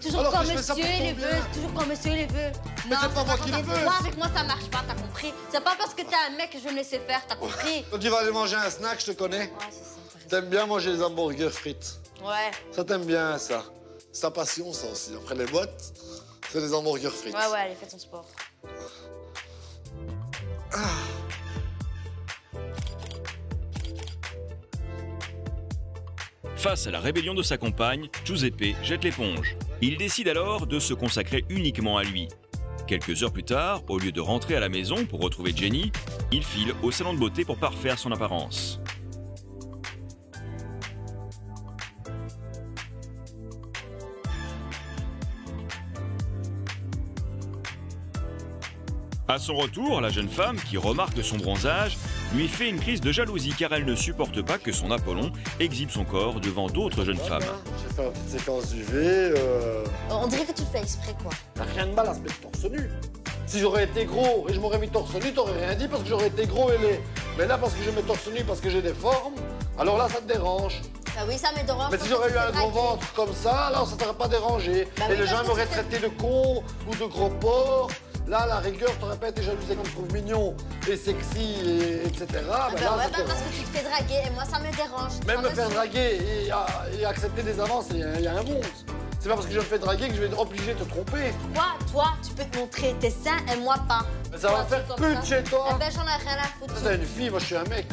toujours quand monsieur les veut, toujours quand monsieur les veut. Mais c'est pas moi qui le veux. Moi avec moi ça marche pas, t'as compris. C'est pas parce que t'es un mec que je vais me laisser faire, t'as compris. Quand tu vas aller manger un snack, je te connais. Ouais, c'est ça. T'aimes bien manger les hamburgers frites. Ouais. Ça t'aime bien ça. C'est ta passion ça aussi. Après les boîtes, c'est les hamburgers frites. Ouais, allez, fais ton sport. Face à la rébellion de sa compagne, Giuseppe jette l'éponge. Il décide alors de se consacrer uniquement à lui. Quelques heures plus tard, au lieu de rentrer à la maison pour retrouver Jenny, il file au salon de beauté pour parfaire son apparence. À son retour, la jeune femme, qui remarque son bronzage, lui fait une crise de jalousie car elle ne supporte pas que son Apollon exhibe son corps devant d'autres jeunes femmes. J'ai fait une petite séquence UV. On dirait que tu le fais exprès quoi. T'as rien de mal à se mettre torse nu. Si j'aurais été gros et je m'aurais mis torse nu, t'aurais rien dit parce que j'aurais été gros et laid. Mais là, parce que je mets torse nu parce que j'ai des formes, alors là, ça te dérange. Ah oui, ça me dérange. Mais si j'aurais eu un gros ventre comme ça, alors ça t'aurait pas dérangé. Bah et oui, les gens m'auraient traité de con ou de gros porc. Là, à la rigueur, t'aurais pas été jalousé comme je trouve mignon et sexy, etc. Ah bah ouais, parce que tu te fais draguer et moi ça me dérange. Même me faire draguer et accepter des avances, il y a un monde. C'est pas parce que je me fais draguer que je vais être obligé de te tromper. Toi, tu peux te montrer tes seins et moi pas. Mais ça va faire pute chez toi. Eh ben j'en ai rien à foutre. Toi, t'es une fille, moi je suis un mec.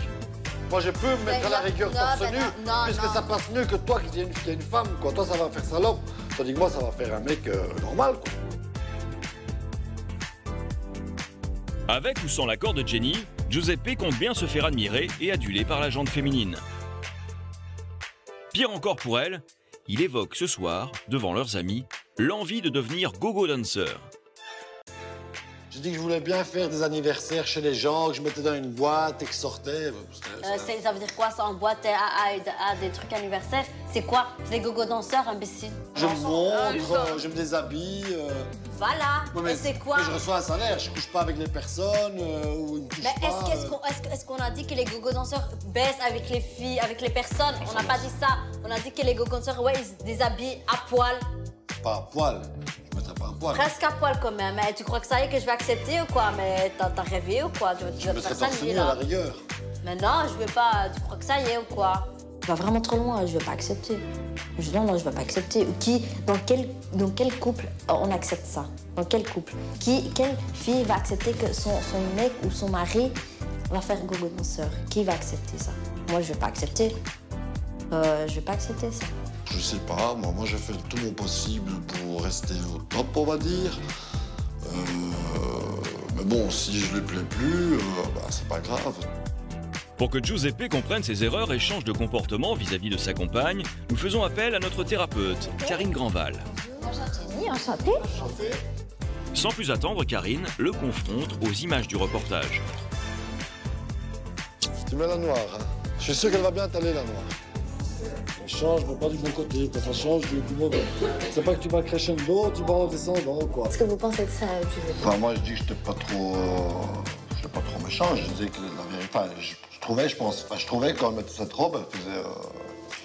Moi je peux me mettre à la rigueur torse nu, puisque ça passe mieux que toi qui es une femme, quoi. Toi ça va faire salope, tandis que moi ça va faire un mec normal, quoi. Avec ou sans l'accord de Jenny, Giuseppe compte bien se faire admirer et aduler par la gente féminine. Pire encore pour elle, il évoque ce soir, devant leurs amis, l'envie de devenir go-go dancer. J'ai dit que je voulais bien faire des anniversaires chez les gens, que je mettais dans une boîte et que je sortais. Ça veut dire quoi ça en boîte à des trucs anniversaires? C'est quoi? C'est des gogo danseurs, imbécile. Je me montre, je me déshabille. Voilà. Mais c'est quoi? Mais je reçois un salaire, je couche pas avec les personnes ou ils me touchent pas. Est-ce qu'on a dit que les gogo danseurs baissent avec les filles, avec les personnes? On n'a pas dit ça. On a dit que les gogo danseurs, ouais, ils se déshabillent à poil. Pas à poil. Je mettrais pas à poil. Presque à poil quand même. Mais tu crois que ça y est que je vais accepter ou quoi? Mais t'as rêvé ou quoi? Tu vas te faire ça à la rigueur. Mais non, je veux pas. Tu crois que ça y est ou quoi? Tu vas vraiment trop loin, je veux pas accepter. Non, je veux pas accepter. Dans quel couple on accepte ça? Dans quel couple? Quelle fille va accepter que son mec ou son mari va faire gogo danseur? Qui va accepter ça? Moi, je veux pas accepter. Je vais pas accepter ça. Je sais pas, moi je fais tout mon possible pour rester au top, on va dire. Mais bon, si je lui plais plus, c'est pas grave. Pour que Giuseppe comprenne ses erreurs et change de comportement vis-à-vis de sa compagne, nous faisons appel à notre thérapeute, Karine Grandval. Enchantée. Sans plus attendre, Karine le confronte aux images du reportage. Tu mets la noire, hein. Je suis sûr qu'elle va bien t'aller la noire. Ça change, mais pas du bon côté, ça change du mauvais. C'est pas que tu vas crescendo, tu vas en descendant, quoi. Qu'est-ce que vous pensez de ça, Giuseppe? Enfin, moi, je dis que j'étais pas trop méchant. Je disais que la vérité, je trouvais quand elle mettait cette robe, elle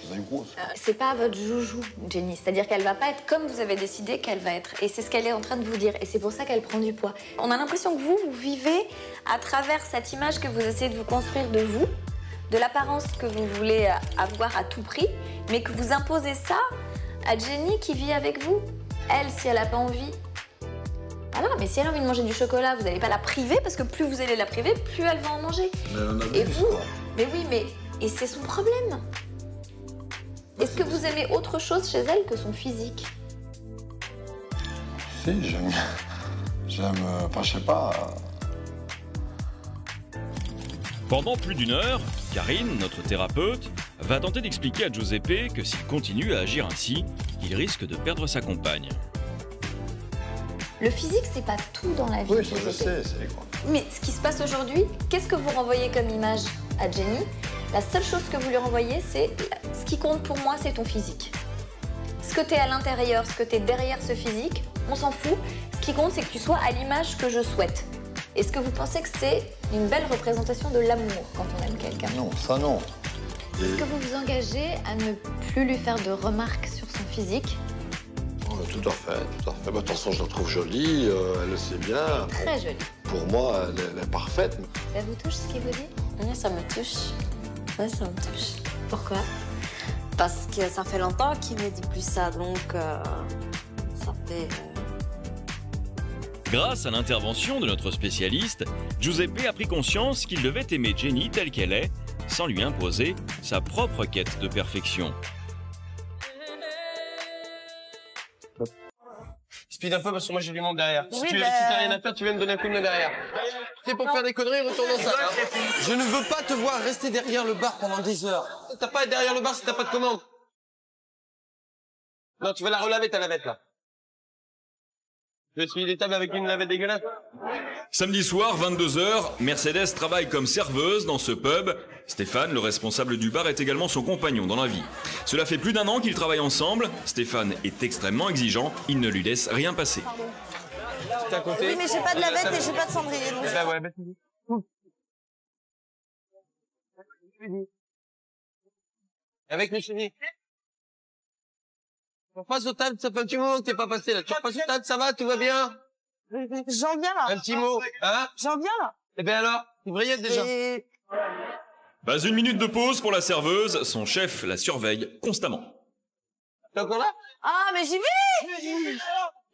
faisait grosse. C'est pas votre joujou, Jenny. C'est-à-dire qu'elle va pas être comme vous avez décidé qu'elle va être. Et c'est ce qu'elle est en train de vous dire. Et c'est pour ça qu'elle prend du poids. On a l'impression que vous vivez à travers cette image que vous essayez de vous construire de vous, de l'apparence que vous voulez avoir à tout prix, mais que vous imposez ça à Jenny qui vit avec vous. Elle, si elle n'a pas envie. Voilà, mais si elle a envie de manger du chocolat, vous n'allez pas la priver, parce que plus vous allez la priver, plus elle va en manger. Mais elle en a et vous, mais oui, et c'est son problème. Est-ce que vous aimez autre chose chez elle que son physique? Si, j'aime, enfin, je sais pas. Pendant plus d'une heure, Karine, notre thérapeute, va tenter d'expliquer à Giuseppe que s'il continue à agir ainsi, il risque de perdre sa compagne. Le physique, c'est pas tout dans la vie. Oui, je sais, c'est quoi. Mais ce qui se passe aujourd'hui, qu'est-ce que vous renvoyez comme image à Jenny? La seule chose que vous lui renvoyez, c'est ce qui compte pour moi, c'est ton physique. Ce que tu es à l'intérieur, ce que tu es derrière ce physique, on s'en fout. Ce qui compte, c'est que tu sois à l'image que je souhaite. Est-ce que vous pensez que c'est une belle représentation de l'amour quand on aime quelqu'un? Non, ça non. Est-ce que vous vous engagez à ne plus lui faire de remarques sur son physique? Tout à fait, tout à fait. De toute façon, je la trouve jolie, elle le sait bien. Très jolie. Pour moi, elle est parfaite. Ça vous touche ce qu'il vous dit? Oui, ça me touche. Oui, ça me touche. Pourquoi? Parce que ça fait longtemps qu'il me dit plus ça, donc ça fait... Grâce à l'intervention de notre spécialiste, Giuseppe a pris conscience qu'il devait aimer Jenny telle qu'elle est, sans lui imposer sa propre quête de perfection. Speed un peu parce que moi j'ai du monde derrière. Oui, Si t'as rien à faire, tu viens me donner un coup de main derrière. C'est pour faire des conneries, retourne dans ça. Je ne veux pas te voir rester derrière le bar pendant 10 heures. T'as pas à être derrière le bar si t'as pas de commande. Non, tu vas la relaver ta lavette là. Je vais essuyer les tables avec une lavette dégueulasse. Samedi soir, 22h, Mercedes travaille comme serveuse dans ce pub. Stéphane, le responsable du bar, est également son compagnon dans la vie. Cela fait plus d'1 an qu'ils travaillent ensemble. Stéphane est extrêmement exigeant, il ne lui laisse rien passer. C'est à côté. Oui, mais j'ai pas de lavette et j'ai pas de cendrier. Donc... Bah ouais, avec mes chevilles. Tu repasses aux tables, ça fait un petit moment que t'es pas passé là. Tu repasses aux tables, ça va, tout va bien? J'en viens là. Un petit mot, hein? J'en viens là. Eh bien alors, tu brillette déjà. Pas une minute de pause pour la serveuse, son chef la surveille constamment. T'es encore là? Ah, mais j'y vais!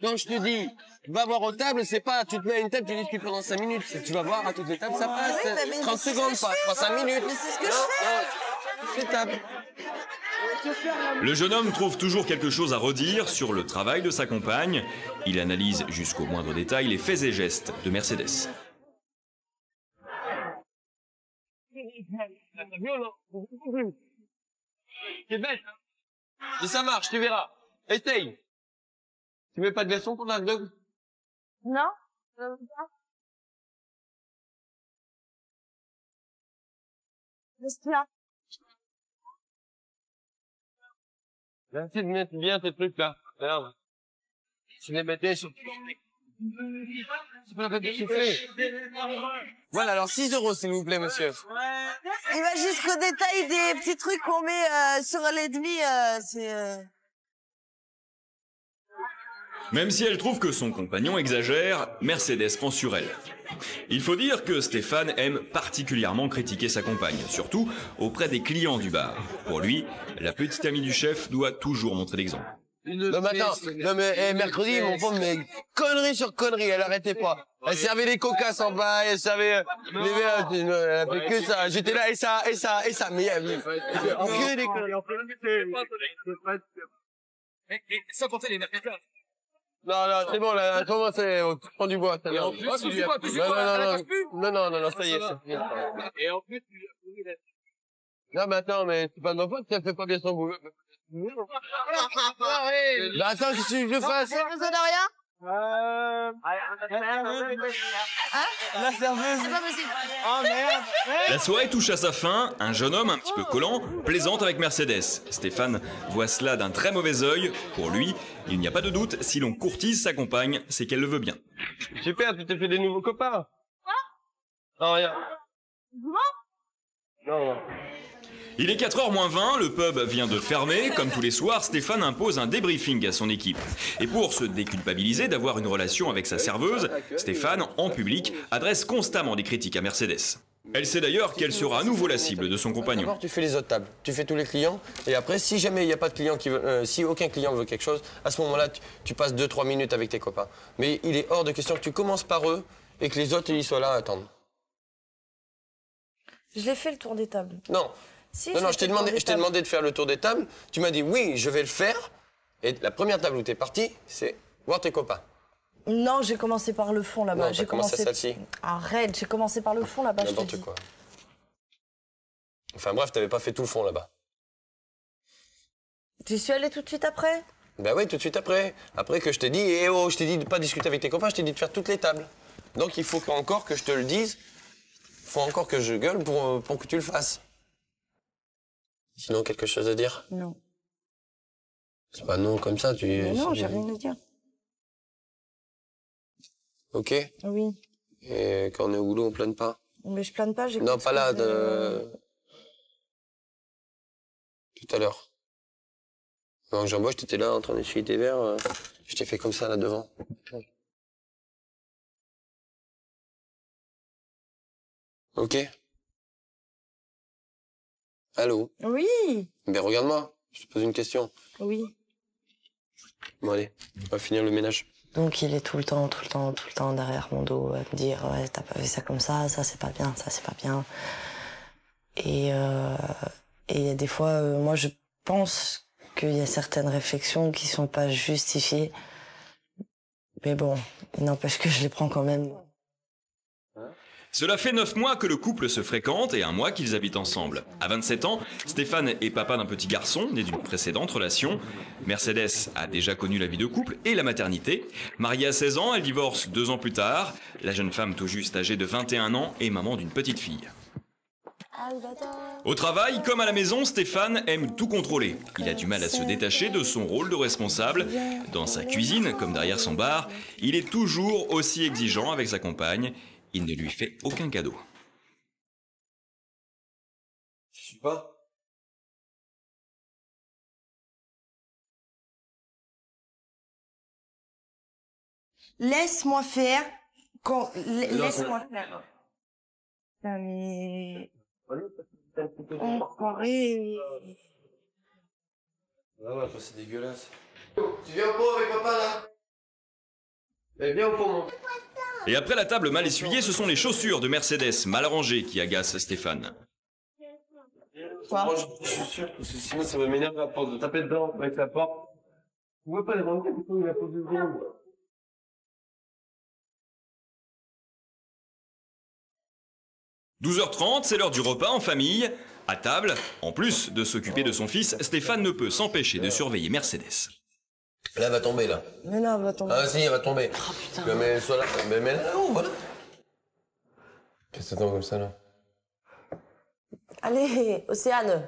Donc je te dis, va voir aux tables, c'est pas, tu te mets à une table, tu discutes pendant 5 minutes. Tu vas voir à toutes les tables, ça passe. Oui, mais 30 secondes, pas 5 minutes. Mais c'est ce que je fais. C'est table. Le jeune homme trouve toujours quelque chose à redire sur le travail de sa compagne. Il analyse jusqu'au moindre détail les faits et gestes de Mercedes. C'est bête, hein? Et ça marche, tu verras. Essaye. Tu mets pas de version pour la dog? Non. Respire. Essaye de mettre bien tes trucs là. Regarde. Tu les mettais sur... C'est pas la peine de souffler. Voilà, alors 6 € s'il vous plaît, monsieur. Il va jusqu'au détail des petits trucs qu'on met sur l'ennemi, c'est... Même si elle trouve que son compagnon exagère, Mercedes prend sur elle. Il faut dire que Stéphane aime particulièrement critiquer sa compagne, surtout auprès des clients du bar. Pour lui, la petite amie du chef doit toujours montrer l'exemple. Non mais attends, non mais mercredi, mon pauvre, mais connerie sur connerie, elle arrêtait pas. Elle servait les cocasses en bas, elle servait les verres, elle fait que ça. J'étais là, et ça, mais elle que des conneries. Sans compter les mercredi. Non, c'est bon, là, comment c'est, on prend du bois, ça va. Non, ça y est, c'est fini. Et en plus, Non, mais attends, mais c'est pas de ma faute si elle fait pas bien son boulot. Bah attends, qu'est-ce que je fasse? T'as besoin de rien? La serveuse. C'est pas possible. Oh merde. La soirée touche à sa fin, un jeune homme un petit peu collant plaisante avec Mercedes. Stéphane voit cela d'un très mauvais œil. Pour lui, il n'y a pas de doute, si l'on courtise sa compagne, c'est qu'elle le veut bien. Super, tu t'es fait des nouveaux copains. Non, rien. Non. Il est 4h moins 20, le pub vient de fermer. Comme tous les soirs, Stéphane impose un débriefing à son équipe. Et pour se déculpabiliser d'avoir une relation avec sa serveuse, Stéphane, en public, adresse constamment des critiques à Mercedes. Elle sait d'ailleurs qu'elle sera à nouveau la cible de son compagnon. D'abord, tu fais les autres tables, tu fais tous les clients, et après, si jamais il n'y a pas de client qui veut, si aucun client veut quelque chose, à ce moment-là, tu passes 2-3 minutes avec tes copains. Mais il est hors de question que tu commences par eux et que les autres ils soient là à attendre. Je l'ai fait le tour des tables. Non. Si, non, je t'ai demandé de faire le tour des tables. Tu m'as dit oui, je vais le faire. Et la première table où t'es parti, c'est voir tes copains. Non, j'ai commencé par le fond là-bas. Non, j'ai commencé celle-ci. Arrête, j'ai commencé par le fond là-bas. N'importe quoi. Enfin bref, t'avais pas fait tout le fond là-bas. Tu suis allé tout de suite après? Ben oui, tout de suite après. Après que je t'ai dit, eh oh, je t'ai dit de pas discuter avec tes copains, je t'ai dit de faire toutes les tables. Donc il faut encore que je te le dise. Il faut encore que je gueule pour que tu le fasses. Sinon, quelque chose à dire? Non. C'est pas non comme ça, tu... Mais non, j'ai rien à dire. Ok? Oui. Et quand on est au boulot, on plane pas? Mais je plane pas, j'ai... Non, pas là, tout à l'heure. Quand j'embauche, t'étais là en train d'essuyer tes verres. Je t'ai fait comme ça, là, devant. Ok. Allô? Oui. Ben regarde-moi, je te pose une question. Oui. Bon allez, on va finir le ménage. Donc il est tout le temps derrière mon dos à me dire ouais, t'as pas fait ça comme ça c'est pas bien, ça c'est pas bien. Et il y a des fois, moi je pense qu'il y a certaines réflexions qui sont pas justifiées. Mais bon, il n'empêche que je les prends quand même. Cela fait 9 mois que le couple se fréquente et 1 mois qu'ils habitent ensemble. À 27 ans, Stéphane est papa d'un petit garçon, né d'une précédente relation. Mercedes a déjà connu la vie de couple et la maternité. Mariée à 16 ans, elle divorce 2 ans plus tard. La jeune femme tout juste âgée de 21 ans est maman d'une petite fille. Au travail, comme à la maison, Stéphane aime tout contrôler. Il a du mal à se détacher de son rôle de responsable. Dans sa cuisine, comme derrière son bar, il est toujours aussi exigeant avec sa compagne. Il ne lui fait aucun cadeau. Je suis pas. Laisse-moi faire. Laisse-moi faire. Non mais... Enfoiré. Ah ouais, c'est dégueulasse. Tu viens au pot avec papa là? Eh, viens au pot, mon. Et après la table mal essuyée, ce sont les chaussures de Mercedes mal rangées qui agacent Stéphane. Moi, je suis sûr, parce que sinon ça va m'énerver à force de taper dedans avec la porte. On voit pas les ranger, pourquoi il a posé dedans? 12h30, c'est l'heure du repas en famille. À table, en plus de s'occuper de son fils, Stéphane ne peut s'empêcher de surveiller Mercedes. Là, elle va tomber, là. Mais non, elle va tomber. Ah si, elle va tomber. Oh putain. Mais soit là, mais là, oh, voilà. Qu'est-ce que t'attends comme ça, là? Allez, Océane.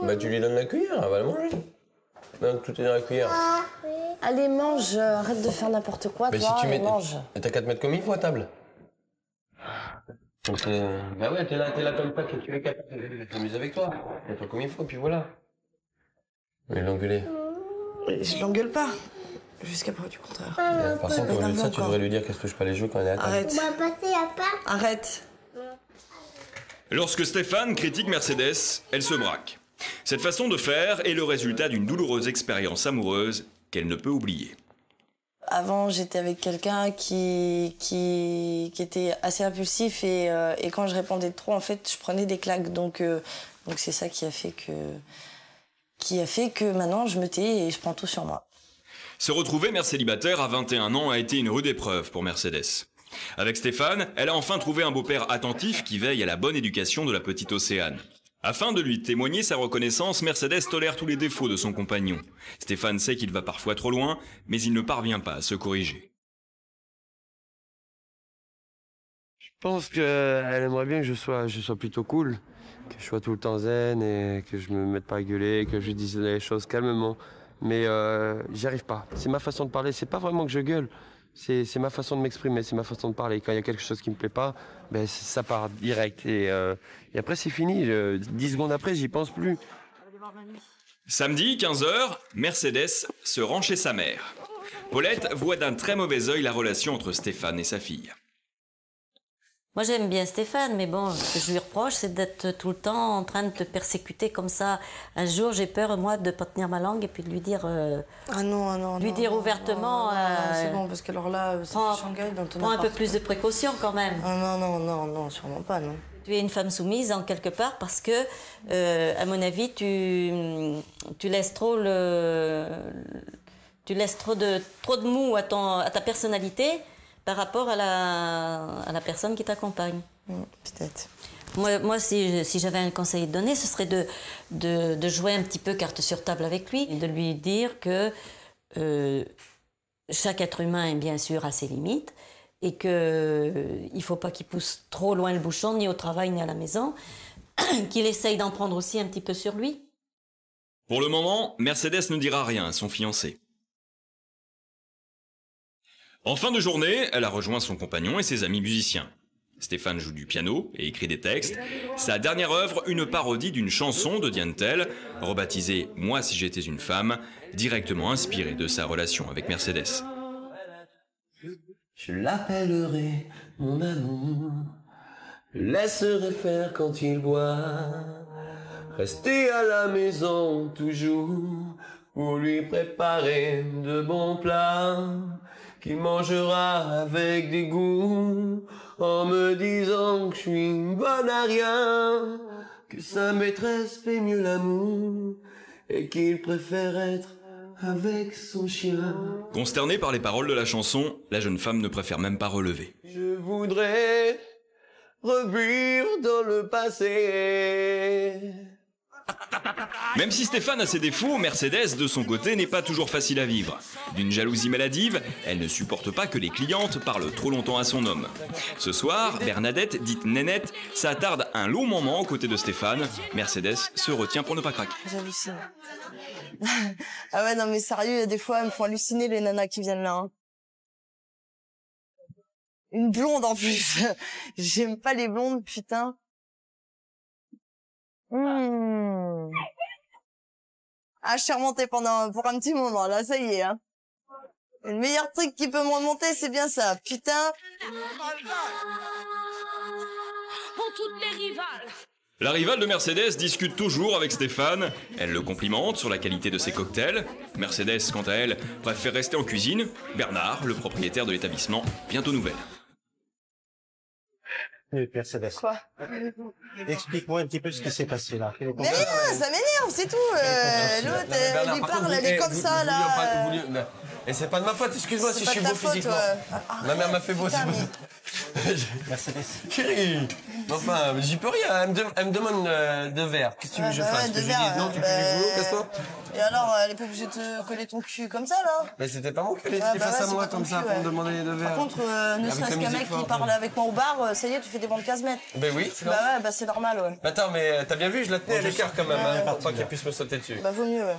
Bah tu lui donnes la cuillère, elle va la manger. Non, tout est dans la cuillère. Allez, mange, arrête de faire n'importe quoi, Mais toi, si tu mets... mange. T'as qu'à te mettre comme il faut à table. Donc, bah ouais, t'es là comme ça, que tu es capable de t'amuser avec toi. Mets-toi comme il faut, puis voilà. Mais l'engueuler. Je l'engueule pas. Jusqu'à preuve du contraire. Par contre, au lieu de ça, tu devrais lui dire qu'est-ce que je peux aller jouer quand elle est à table. Arrête. Arrête. Lorsque Stéphane critique Mercedes, elle se braque. Cette façon de faire est le résultat d'une douloureuse expérience amoureuse qu'elle ne peut oublier. Avant, j'étais avec quelqu'un qui était assez impulsif et quand je répondais trop, en fait, je prenais des claques. Donc c'est ça qui a fait que maintenant, je me tais et je prends tout sur moi. Se retrouver mère célibataire à 21 ans a été une rude épreuve pour Mercedes. Avec Stéphane, elle a enfin trouvé un beau-père attentif qui veille à la bonne éducation de la petite Océane. Afin de lui témoigner sa reconnaissance, Mercedes tolère tous les défauts de son compagnon. Stéphane sait qu'il va parfois trop loin, mais il ne parvient pas à se corriger. Je pense qu'elle aimerait bien que je sois plutôt cool, que je sois tout le temps zen et que je me mette pas à gueuler, que je dise les choses calmement. Mais j'y arrive pas. C'est ma façon de parler, c'est pas vraiment que je gueule. C'est ma façon de m'exprimer, c'est ma façon de parler. Quand il y a quelque chose qui me plaît pas, ben ça part direct. Et après, c'est fini. 10 secondes après, j'y pense plus. Samedi, 15h, Mercedes se rend chez sa mère. Paulette voit d'un très mauvais œil la relation entre Stéphane et sa fille. Moi, j'aime bien Stéphane, mais bon, ce que je lui reproche, c'est d'être tout le temps en train de te persécuter comme ça. Un jour, j'ai peur, moi, de ne pas tenir ma langue et puis de lui dire... ouvertement... c'est bon, parce que alors là, c'est Shanghai dans ton prends un peu plus de précautions, quand même. Non, sûrement pas, non. Tu es une femme soumise, en quelque part, parce que, à mon avis, tu laisses trop trop de mou à ta personnalité par rapport à la personne qui t'accompagne. Peut-être. Moi si j'avais un conseil à donner, ce serait de jouer un petit peu carte sur table avec lui, et de lui dire que chaque être humain est bien sûr à ses limites, et qu'il ne faut pas qu'il pousse trop loin le bouchon, ni au travail, ni à la maison, qu'il essaye d'en prendre aussi un petit peu sur lui. Pour le moment, Mercedes ne dira rien à son fiancé. En fin de journée, elle a rejoint son compagnon et ses amis musiciens. Stéphane joue du piano et écrit des textes. Sa dernière œuvre, une parodie d'une chanson de Diane Tell, rebaptisée « Moi si j'étais une femme », directement inspirée de sa relation avec Mercedes. Je l'appellerai mon amour, je le laisserai faire quand il boit, rester à la maison toujours pour lui préparer de bons plats qu'il mangera avec dégoût en me disant que je suis une bonne à rien, que sa maîtresse fait mieux l'amour et qu'il préfère être avec son chien. Consternée par les paroles de la chanson, la jeune femme ne préfère même pas relever. Je voudrais revivre dans le passé. Même si Stéphane a ses défauts, Mercedes, de son côté, n'est pas toujours facile à vivre. D'une jalousie maladive, elle ne supporte pas que les clientes parlent trop longtemps à son homme. Ce soir, Bernadette, dite Nénette, s'attarde un long moment aux côtés de Stéphane. Mercedes se retient pour ne pas craquer. J'hallucine. Ah ouais, non mais sérieux, des fois, elles me font halluciner les nanas qui viennent là. Hein. Une blonde en plus. J'aime pas les blondes, putain. Ah, je suis remontée pour un petit moment, là, ça y est, hein. Le meilleur truc qui peut me remonter, c'est bien ça, putain. Pour toutes les rivales. La rivale de Mercedes discute toujours avec Stéphane. Elle le complimente sur la qualité de ses cocktails. Mercedes, quant à elle, préfère rester en cuisine. Bernard, le propriétaire de l'établissement, vient aux nouvelles. Mercedes. Quoi? Explique-moi un petit peu ce qui s'est passé là. Mais rien, ça m'énerve, c'est tout. L'autre, elle lui parle, elle est comme ça, là. Et c'est pas de ma faute, excuse-moi si je suis beau physiquement. Ma mère m'a fait beau, c'est beau. Mercedes. Chérie, enfin, j'y peux rien, elle me demande 2 verres. Qu'est-ce que tu veux que je fasse? Que je lui dise non, tu peux du boulot, casse-toi? Et alors, elle est pas obligée de te coller ton cul comme ça, là? Mais c'était pas mon cul, elle était face à moi comme ça pour me demander les 2 verres. Par contre, ne serait-ce qu'un mec qui parle avec moi au bar, ça y est, tu fais des bandes 15 mètres. Ben oui, c'est Bah ouais, bah c'est normal, ouais. Attends, mais t'as bien vu, je la tenais à l'écart quand même, hein, pour pas qu'elle puisse me sauter dessus. Bah vaut mieux, ouais.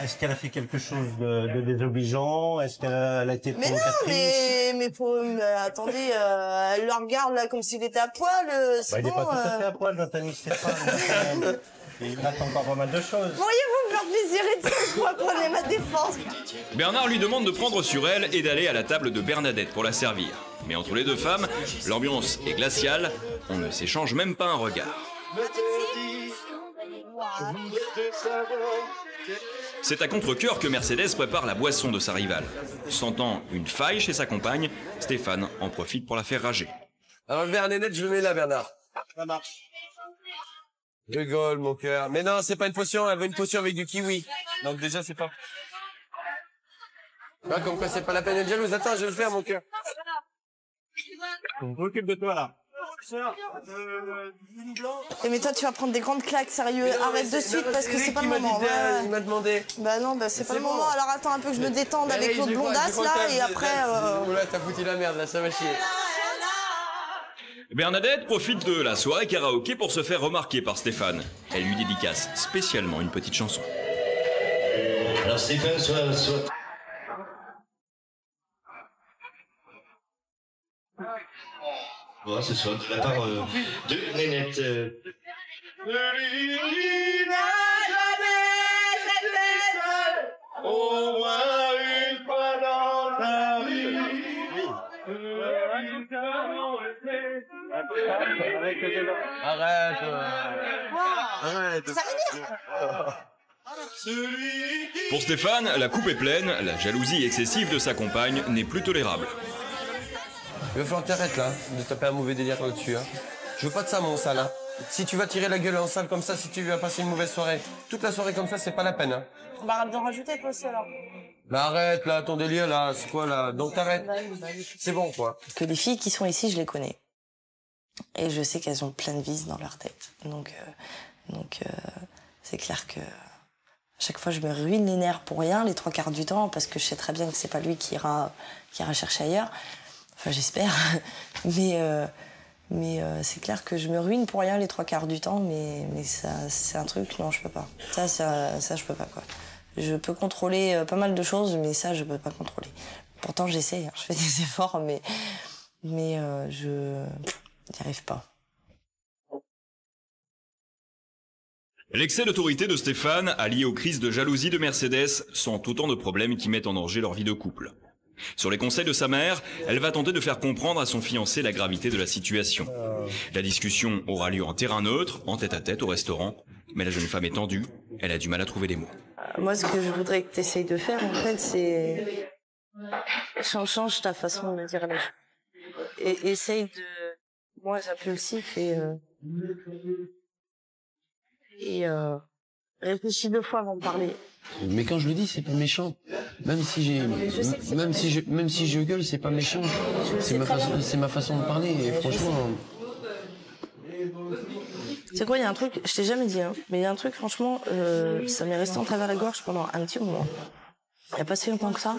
Est-ce qu'elle a fait quelque chose de désobligeant? Est-ce qu'elle a été provocatrice? Mais attendez, elle le regarde là comme s'il était à poil, c'est il est bon. pas tout à fait à poil, notre ami Stéphane. Il attend encore pas mal de choses. Pourriez-vous me faire plaisir et dire pourquoi prenez ma défense? Bernard lui demande de prendre sur elle et d'aller à la table de Bernadette pour la servir. Mais entre les deux femmes, l'ambiance est glaciale, on ne s'échange même pas un regard. C'est à contre-cœur que Mercedes prépare la boisson de sa rivale. Sentant une faille chez sa compagne, Stéphane en profite pour la faire rager. Alors le verre Nénette, je le mets là, Bernard. Ça marche. Rigole, mon cœur. Mais non, c'est pas une potion, elle veut une potion avec du kiwi. Donc déjà, c'est pas... Ah, comme quoi, c'est pas la peine d'être jalouse. Attends, je vais le faire, mon cœur. On s'occupe de toi, là. Mais toi, tu vas prendre des grandes claques, sérieux. Arrête de suite parce que c'est pas le moment. Il m'a demandé. Bah non, bah c'est pas le moment. Alors attends un peu que je me détende avec l'autre blondasse là et après. Oula, t'as foutu la merde là, ça va chier. Bernadette profite de la soirée karaoké pour se faire remarquer par Stéphane. Elle lui dédicace spécialement une petite chanson. Alors Stéphane, soit... Bon, ce soir de la part de Nénette. Au moins une fois dans la vie. Arrête. Arrête. Ça m'énerve. Pour Stéphane, la coupe est pleine, la jalousie excessive de sa compagne n'est plus tolérable. Il va falloir que t'arrêtes là, de taper un mauvais délire là-dessus. Hein. Je veux pas de ça, mon sale. Hein. Si tu vas tirer la gueule en salle comme ça, si tu vas passer une mauvaise soirée, toute la soirée comme ça, c'est pas la peine. Hein. Bah arrête d'en rajouter toi aussi alors. Bah arrête là, ton délire là, c'est quoi là? Donc t'arrêtes. C'est bon quoi. Que les filles qui sont ici, je les connais. Et je sais qu'elles ont plein de vices dans leur tête. Donc c'est clair que à chaque fois, je me ruine les nerfs pour rien, les 3/4 du temps, parce que je sais très bien que c'est pas lui qui ira chercher ailleurs. Enfin, j'espère. Mais c'est clair que je me ruine pour rien les 3/4 du temps, mais ça, c'est un truc, non, je peux pas. Ça, je peux pas, quoi. Je peux contrôler pas mal de choses, mais ça, je peux pas contrôler. Pourtant, j'essaie, hein, je fais des efforts, mais je n'y arrive pas. L'excès d'autorité de Stéphane, allié aux crises de jalousie de Mercedes, sont autant de problèmes qui mettent en danger leur vie de couple. Sur les conseils de sa mère, elle va tenter de faire comprendre à son fiancé la gravité de la situation. La discussion aura lieu en terrain neutre, en tête-à-tête au restaurant, mais la jeune femme est tendue, elle a du mal à trouver les mots. Moi, ce que je voudrais que tu essayes de faire, en fait, c'est... Change ta façon de me dire les choses. Et essaye de... Moi, impulsif et réfléchis 2 fois avant de parler. Mais quand je le dis, c'est pas méchant. Même si je gueule, c'est pas méchant. C'est ma façon de parler. Et franchement. C'est quoi, il y a un truc, je t'ai jamais dit, hein, mais il y a un truc, franchement, ça m'est resté en travers la gorge pendant un petit moment. Il n'y a pas si longtemps que ça.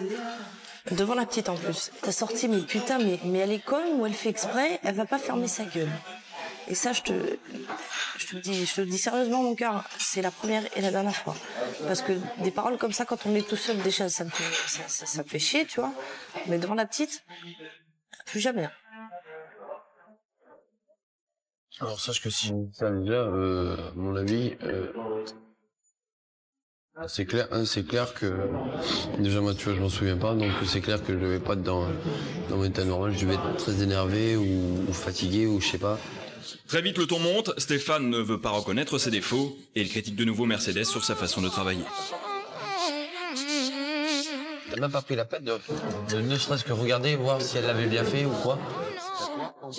Devant la petite en plus. T'as sorti, mais putain, mais elle est conne ou elle fait exprès, elle va pas fermer sa gueule. Et ça, je te le dis sérieusement, mon cœur, c'est la première et la dernière fois. Parce que des paroles comme ça, quand on est tout seul, déjà, ça me fait chier, tu vois. Mais devant la petite, plus jamais. Alors, sache que si ça déjà, à mon avis, c'est clair que, déjà moi, tu vois, je m'en souviens pas, donc c'est clair que je devais pas être dans mon état normal, je devais être très énervé ou fatigué ou je sais pas. Très vite, le ton monte, Stéphane ne veut pas reconnaître ses défauts et il critique de nouveau Mercedes sur sa façon de travailler. T'as même pas pris la peine de ne serait-ce que regarder, voir si elle l'avait bien fait ou quoi. Pour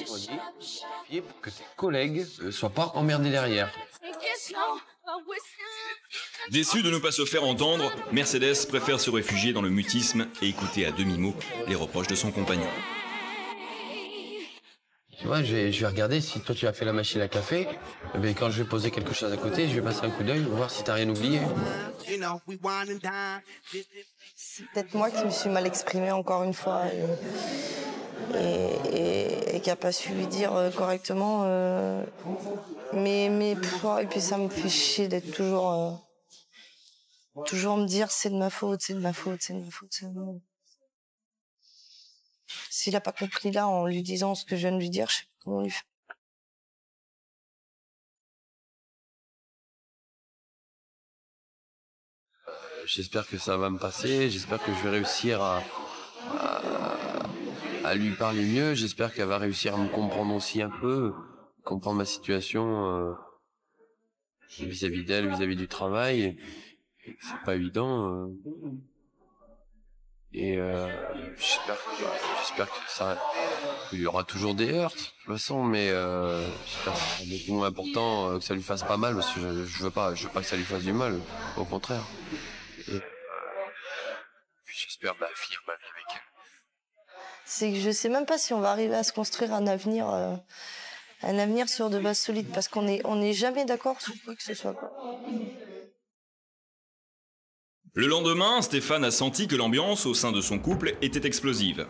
que tes collègues ne soient pas emmerdés derrière. Déçu de ne pas se faire entendre, Mercedes préfère se réfugier dans le mutisme et écouter à demi-mot les reproches de son compagnon. Tu vois, je vais regarder si toi tu as fait la machine à café. Et bien, quand je vais poser quelque chose à côté, je vais passer un coup d'œil, voir si t'as rien oublié. C'est peut-être moi qui me suis mal exprimée encore une fois et qui n'a pas su lui dire correctement. Mais et puis ça me fait chier d'être toujours me dire c'est de ma faute, c'est de ma faute, c'est de ma faute. S'il n'a pas compris là, en lui disant ce que je viens de lui dire, je sais pas comment on lui fait. J'espère que ça va me passer, j'espère que je vais réussir à lui parler mieux, j'espère qu'elle va réussir à me comprendre aussi un peu, comprendre ma situation vis-à-vis d'elle, vis-à-vis du travail. C'est pas évident. Et j'espère que ça... Il y aura toujours des heurts, de toute façon, mais j'espère que c'est beaucoup moins important que ça lui fasse pas mal, parce que je veux pas que ça lui fasse du mal, au contraire. Et puis j'espère finir ma vie avec elle. C'est que je sais même pas si on va arriver à se construire un avenir sur de bases solides, parce qu'on est jamais d'accord sur quoi que ce soit. Le lendemain, Stéphane a senti que l'ambiance au sein de son couple était explosive.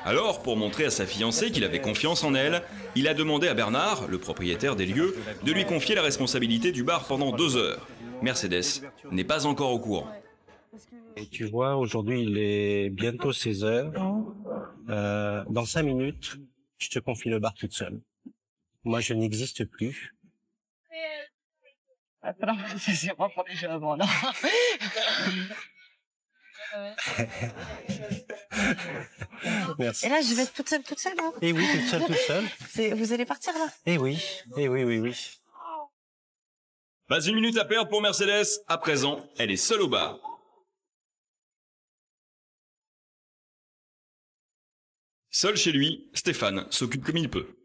Alors, pour montrer à sa fiancée qu'il avait confiance en elle, il a demandé à Bernard, le propriétaire des lieux, de lui confier la responsabilité du bar pendant 2 heures. Mercedes n'est pas encore au courant. Et tu vois, aujourd'hui, il est bientôt 16 heures. Dans 5 minutes, je te confie le bar toute seule. Moi, je n'existe plus. Attends, c'est moi pour les jeux avant, là. Merci. Et là, je vais être toute seule, hein. Et oui, toute seule. Vous allez partir, là? Et oui. Pas une minute à perdre pour Mercedes. À présent, elle est seule au bar. Seul chez lui, Stéphane s'occupe comme il peut.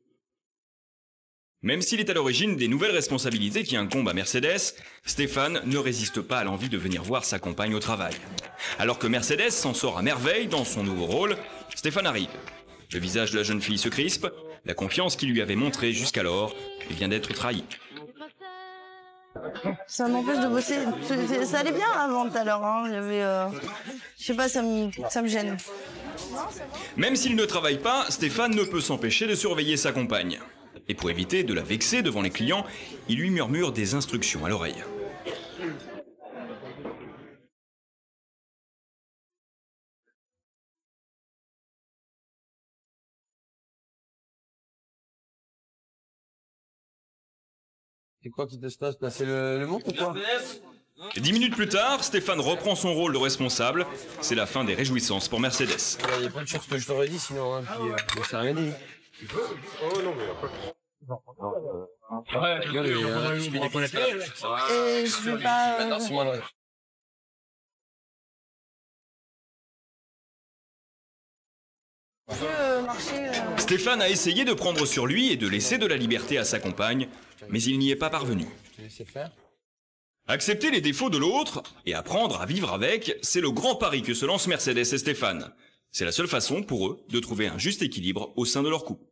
Même s'il est à l'origine des nouvelles responsabilités qui incombent à Mercedes, Stéphane ne résiste pas à l'envie de venir voir sa compagne au travail. Alors que Mercedes s'en sort à merveille dans son nouveau rôle, Stéphane arrive. Le visage de la jeune fille se crispe, La confiance qu'il lui avait montrée jusqu'alors vient d'être trahie. Ça m'empêche de bosser. Ça allait bien avant tout à l'heure. Hein. Je sais pas, ça me gêne. Même s'il ne travaille pas, Stéphane ne peut s'empêcher de surveiller sa compagne. Et pour éviter de la vexer devant les clients, il lui murmure des instructions à l'oreille. C'est quoi qui te se passe? C'est le montre ou quoi? 10 minutes plus tard, Stéphane reprend son rôle de responsable. C'est la fin des réjouissances pour Mercedes. Il y a plein de choses que je t'aurais dit sinon, hein, puis je t'ai rien dit. Oh non, mais après. Ouais, regarde, je mets des bonnets là. Et je veux pas... Maintenant, c'est moi le... Stéphane a essayé de prendre sur lui et de laisser de la liberté à sa compagne, mais il n'y est pas parvenu. Accepter les défauts de l'autre et apprendre à vivre avec, c'est le grand pari que se lancent Mercedes et Stéphane. C'est la seule façon pour eux de trouver un juste équilibre au sein de leur couple.